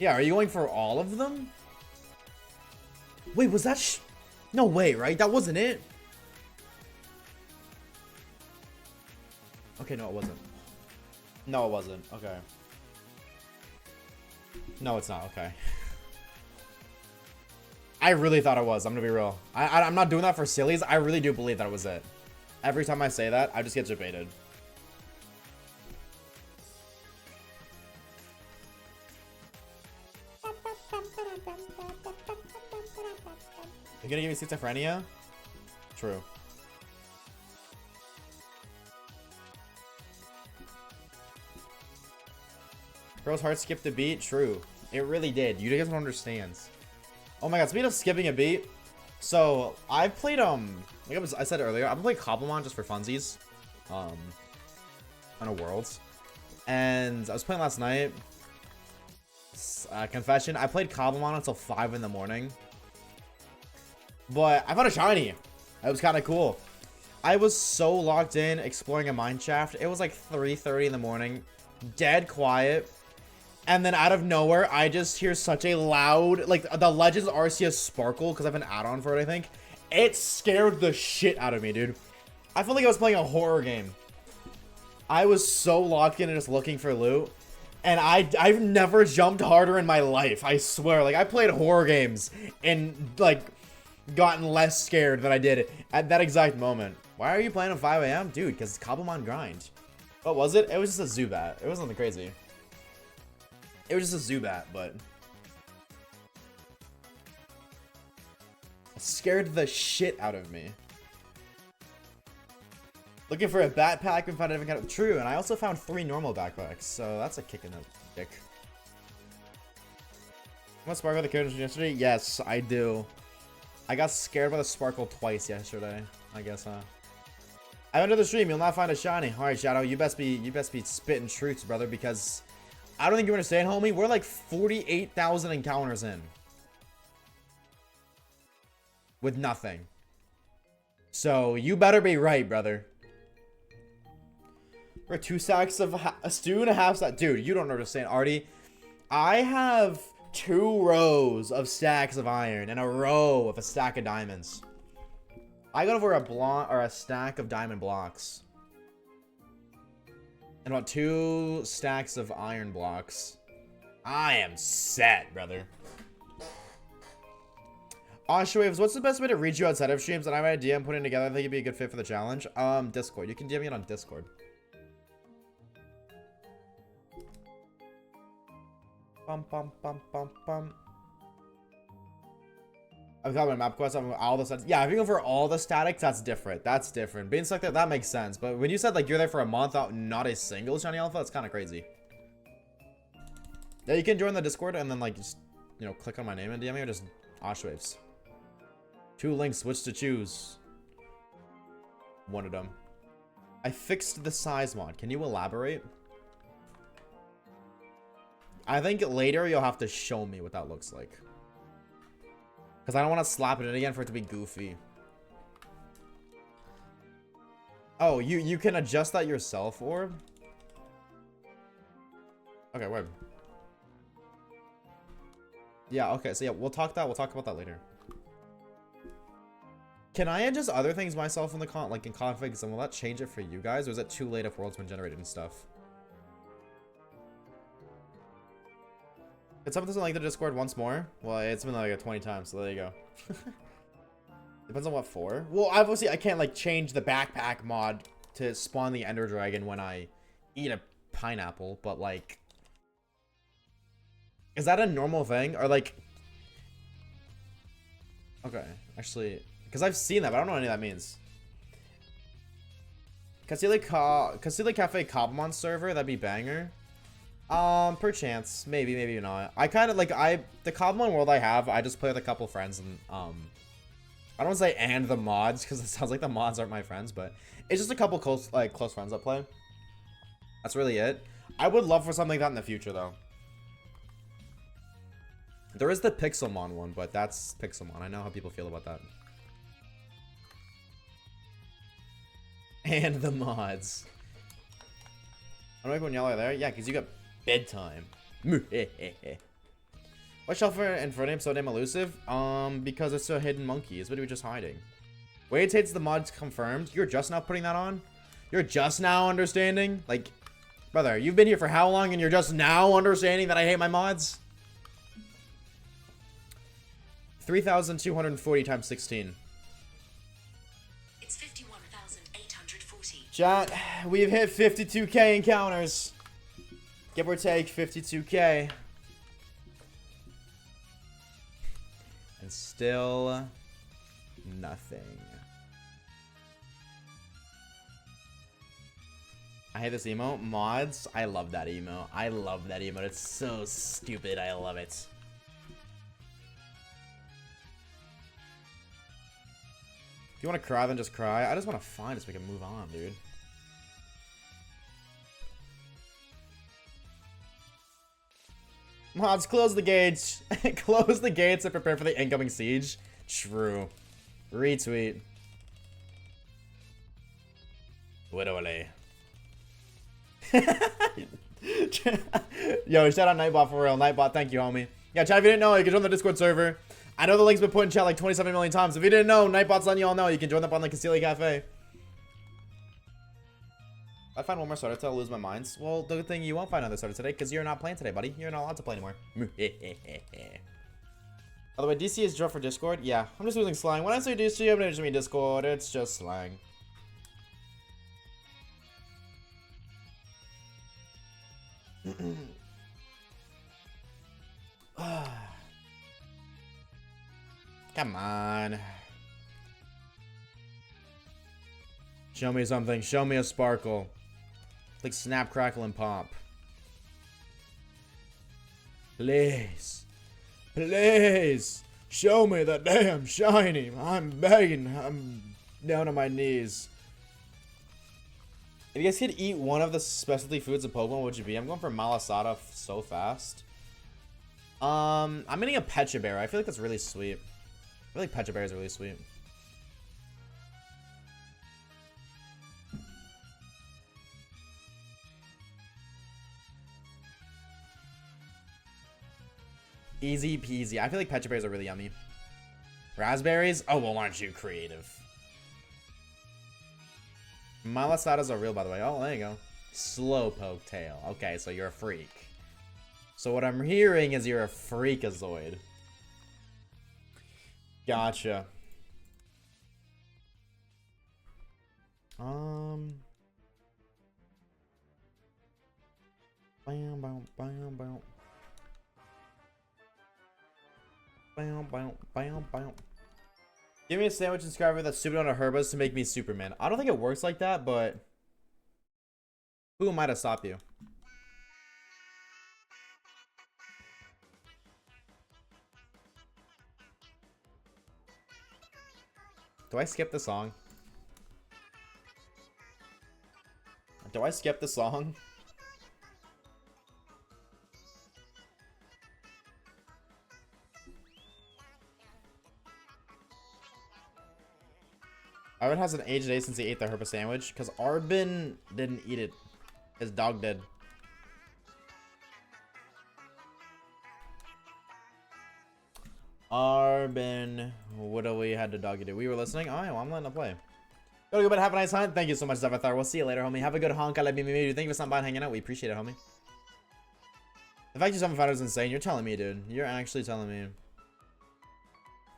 A: Yeah, are you going for all of them? Wait, was that no way, right? That wasn't it? Okay, no, it wasn't. No, it wasn't. Okay. No, it's not. Okay. I really thought it was. I'm gonna be real. I'm not doing that for sillies. I really do believe that it was it. Every time I say that, I just get debated. You're gonna give me schizophrenia? True. Girl's heart skipped a beat? True. It really did. You guys don't understand. Oh my god, speaking of skipping a beat. So, I've played, like I said earlier, I've played Cobblemon just for funsies. On a Worlds. And I was playing last night. Confession, I played Cobblemon until 5 in the morning. But I found a shiny. It was kind of cool. I was so locked in exploring a mine shaft. It was like 3:30 in the morning. Dead quiet. And then out of nowhere, I just hear such a loud, like the Legends Arceus Sparkle, because I have an add-on for it, I think. It scared the shit out of me, dude. I felt like I was playing a horror game. I was so locked in and just looking for loot. And I've never jumped harder in my life. I swear. Like, I played horror games and, like, gotten less scared than I did at that exact moment. Why are you playing at 5 a.m.? Dude, because Cobblemon grind. What was it? It was just a Zubat. It wasn't nothing crazy. It was just a Zubat, but... it scared the shit out of me. Looking for a backpack and found a different kind of... True, and I also found 3 normal backpacks, so that's a kick in the dick. You want Sparkle the characters yesterday? Yes, I do. I got scared by the Sparkle twice yesterday, I guess, huh? I went to the stream, you'll not find a shiny. Alright, Shadow, you best be spitting truths, brother, because I don't think you understand, homie. We're like 48,000 encounters in. With nothing. So, you better be right, brother. We're 2 stacks of a stew and a half stack. Dude, you don't understand, Artie. I have 2 rows of stacks of iron and a row of a stack of diamonds. I got over a stack of diamond blocks. And about 2 stacks of iron blocks. I am set, brother. Oshawaves, what's the best way to reach you outside of streams? And I have an idea I'm putting together. I think it'd be a good fit for the challenge. Discord. You can DM me it on Discord. Bum bum bum bum bum. I've got my map quest. I'm all the statics. Yeah, if you go for all the statics, that's different. That's different. Being stuck there, that makes sense. But when you said like you're there for a month out, not a single shiny alpha, it's kind of crazy. Yeah, you can join the Discord and then like just click on my name and DM me or just Oshawaves. 2 links, which to choose? One of them. I fixed the size mod. Can you elaborate? I think later you'll have to show me what that looks like. Because I don't want to slap it in again for it to be goofy. Oh, you can adjust that yourself, Orb? Okay, word. Yeah, okay, so yeah, we'll talk about that later. Can I adjust other things myself in the in configs, and will that change it for you guys? Or is it too late if world's been generated and stuff? Did someone doesn't like the Discord once more? Well, it's been like 20 times, so there you go. Depends on what for. Well, obviously I can't like change the backpack mod to spawn the Ender Dragon when I eat a pineapple, but like, is that a normal thing? Or like, okay, actually, because I've seen that, but I don't know what any of that means. Casile Cafe Cobblemon server, that'd be banger. Perchance. Maybe, maybe not. I kind of like, the Cobblemon world I just play with a couple friends and, I don't want to say and the mods, because it sounds like the mods aren't my friends, but it's just a couple close friends that play. That's really it. I would love for something like that in the future, though. There is the Pixelmon one, but that's Pixelmon. I know how people feel about that. And the mods. I don't know when y'all are there. Yeah, because you got bedtime. Why shelf and Frontier so damn elusive? Because it's a hidden monkey. It's literally just hiding. Wade hates the mods confirmed. You're just now putting that on? You're just now understanding? Like, brother, you've been here for how long and you're just now understanding that I hate my mods? 3,240 times 16.
C: It's 51,840.
A: Chat, we've hit 52k encounters. Give or take 52k. And still nothing. I hate this emote. Mods, I love that emote. I love that emote. It's so stupid. I love it. If you want to cry, then just cry. I just want to find us so we can move on, dude. Mods, close the gates. Close the gates and prepare for the incoming siege. True. Retweet. Literally. Yo, shout out Nightbot for real. Nightbot, thank you, homie. Yeah, chat, if you didn't know, you can join the Discord server. I know the link's been put in chat like 27 million times. If you didn't know, Nightbot's letting you all know. You can join up on the Casile Cafe. If I find one more starter till I lose my minds. Well, the good thing you won't find another starter today because you're not playing today, buddy. You're not allowed to play anymore. By the way, DC is draw for Discord. Yeah, I'm just using slang. When I say DC, I'm not just mean Discord. It's just slang. Come on. Show me something. Show me a sparkle. Like snap, crackle, and pop. Please. Please. Show me that damn shiny. I'm begging. I'm down on my knees. If you guys could eat one of the specialty foods of Pokemon, what would you be? I'm going for Malasada so fast. I'm getting a Pecha Berry. I feel like that's really sweet. I feel like Pecha Berry is really sweet. Easy peasy. I feel like Pecha Berries are really yummy. Raspberries? Oh, well, aren't you creative? Malasadas are real, by the way. Oh, there you go. Slowpoke tail. Okay, so you're a freak. So what I'm hearing is you're a freakazoid. Gotcha. Bam, bam, bam, bam. Bam, bam, bam, bam. Give me a sandwich inscriber that's stupid on a Herbos to make me Superman. I don't think it works like that, but who am I to stop you? Do I skip the song? Do I skip the song? Arvin hasn't aged a day since he ate the Herba sandwich, because Arbin didn't eat it. His dog did. Arbin, what do we had the doggy do? We were listening? Oh, well, I'm letting it play. Gotta go, but have a nice hunt. Thank you so much, Zavathar. We'll see you later, homie. Have a good honk. I love you, maybe. Thank you for stopping by and hanging out. We appreciate it, homie. The fact you're 7 is insane. You're telling me, dude. You're actually telling me.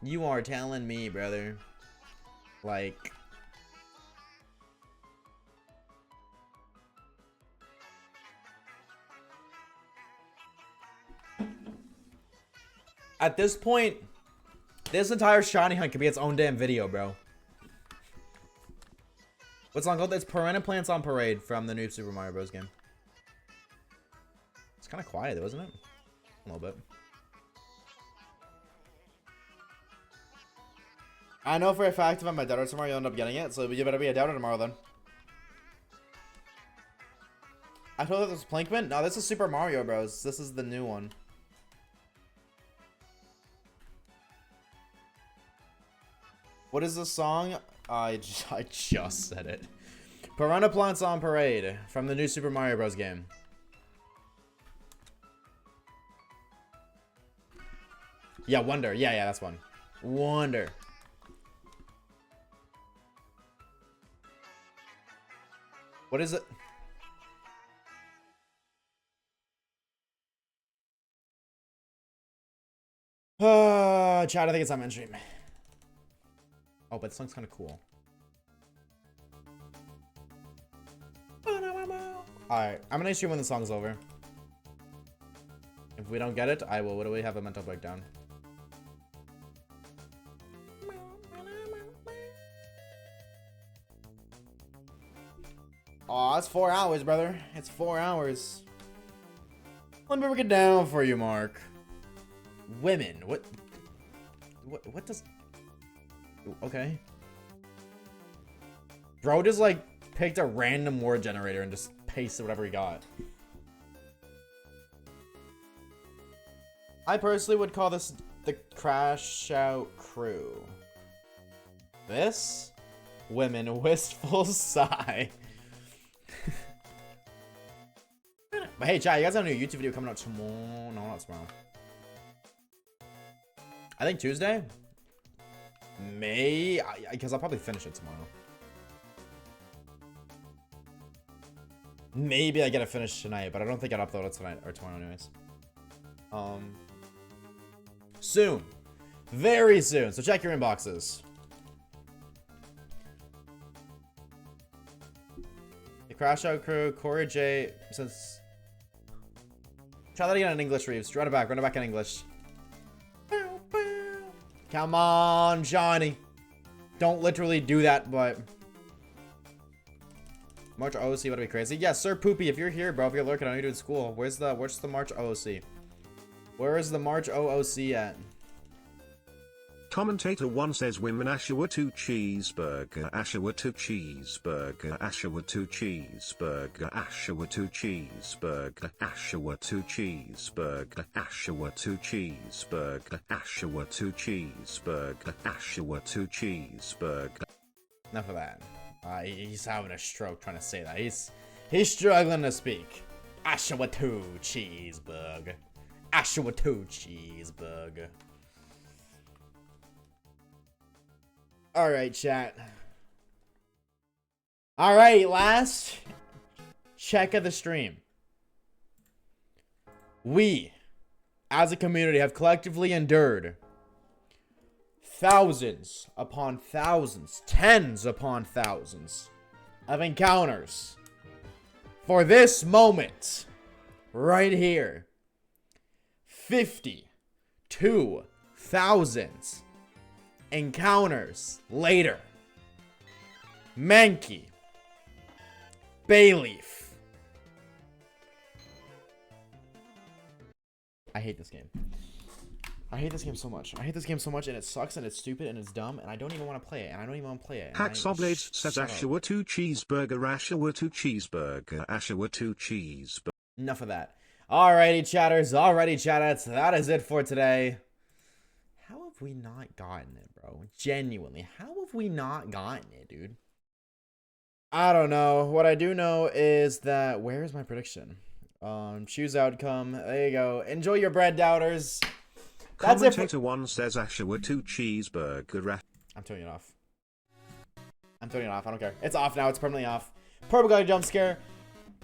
A: You are telling me, brother. Like... At this point, this entire shiny hunt could be its own damn video, bro. What's on called? It's Piranha Plants on Parade from the new Super Mario Bros. Game. It's kind of quiet though, isn't it? A little bit. I know for a fact if I'm a doubter tomorrow, you'll end up getting it, so you better be a doubter tomorrow then. I thought this was Plankman? No, this is Super Mario Bros. This is the new one. What is the song? I just said it. Piranha Plants on Parade from the new Super Mario Bros. Game. Yeah, Wonder. Yeah, that's one. Wonder. What is it? Chad, I think it's on mainstream. Oh, but the song's kind of cool. Alright, I'm gonna stream when the song's over. If we don't get it, I will literally have a mental breakdown. Aw, it's 4 hours, brother. It's 4 hours. Let me break it down for you, Mark. Women. What does... Okay. Bro just like picked a random word generator and just pasted whatever he got. I personally would call this the Crash Out Crew. This? Women wistful sigh. But hey, chat, you guys have a new YouTube video coming out tomorrow. No, not tomorrow. I think Tuesday? Because I'll probably finish it tomorrow. Maybe I get it finished tonight, but I don't think I'd upload it tonight or tomorrow anyways. Soon. Very soon. So check your inboxes. The Crash Out crew, Corey J. Since. Try that again in English, Reeves. Run it back in English. Come on, Johnny. Don't literally do that, but. March OOC about to be crazy. Yeah, Sir Poopy, if you're here, bro, if you're lurking, I know you're doing school. Where's the March OOC? Where is the March OOC at?
B: Commentator 1 says women Ashawa 2 cheeseburger, Ashawa 2 cheeseburger, Ashawa 2 cheeseburger, Ashawa 2 cheeseburger, Ashawa 2 cheeseburger, Ashawa 2 cheeseburger, Ashawa 2 cheeseburger, Ashawa 2 cheeseburger.
A: Enough of that. He's having a stroke trying to say that. He's struggling to speak. Ashawa 2 cheeseburger. Ashawa 2 cheeseburger. Alright, chat. Alright, last check of the stream. We, as a community, have collectively endured thousands upon thousands, tens upon thousands of encounters for this moment right here. 52,000 encounters later. Mankey. Bayleaf. I hate this game. I hate this game so much. I hate this game so much, and it sucks, and it's stupid, and it's dumb, and I don't even want to play it, and I don't even want to play it.
B: Hacksaw Blades says Ashawa 2 cheeseburger, Ashawa 2 cheeseburger, Ashawa 2 cheeseburger.
A: Enough of that. Alrighty, chatters. Alrighty, chatters. That is it for today. How have we not gotten it, bro? Genuinely, how have we not gotten it, dude? I don't know. What I do know is that... Where is my prediction? Choose outcome. There you go. Enjoy your bread, doubters. That's
B: Commentator 1 says Ashawa 2 cheeseburger.
A: I'm turning it off. I'm turning it off. I don't care. It's off now. It's permanently off. Purple guy jump scare.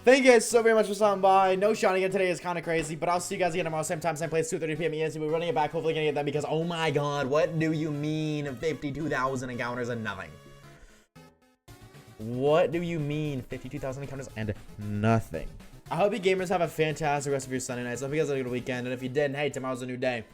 A: Thank you guys so very much for stopping by. No shot again today is kind of crazy, but I'll see you guys again tomorrow, same time, same place, 2:30 PM EST. We're running it back. Hopefully, gonna get that because oh my god, what do you mean 52,000 encounters and nothing? What do you mean 52,000 encounters and nothing? I hope you gamers have a fantastic rest of your Sunday nights. I hope you guys had a good weekend, and if you didn't, hey, tomorrow's a new day.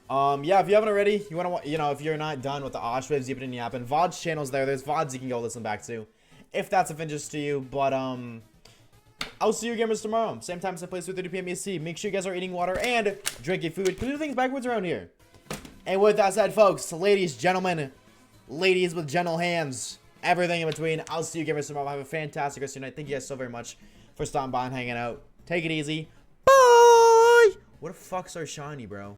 A: Yeah, if you haven't already, you want to, if you're not done with the Oshawaves, zip it in the app, and Vods channel's there. There's Vods you can go listen back to, if that's of interest to you. But I'll see you gamers tomorrow, same time, same place, 2:30 PM EST. Make sure you guys are eating water and drinking food. Because we do things backwards around here. And with that said, folks, ladies, gentlemen, ladies with gentle hands, everything in between, I'll see you gamers tomorrow. Have a fantastic rest of your night. Thank you guys so very much for stopping by and hanging out. Take it easy. Bye. What the fuck's our shiny, bro?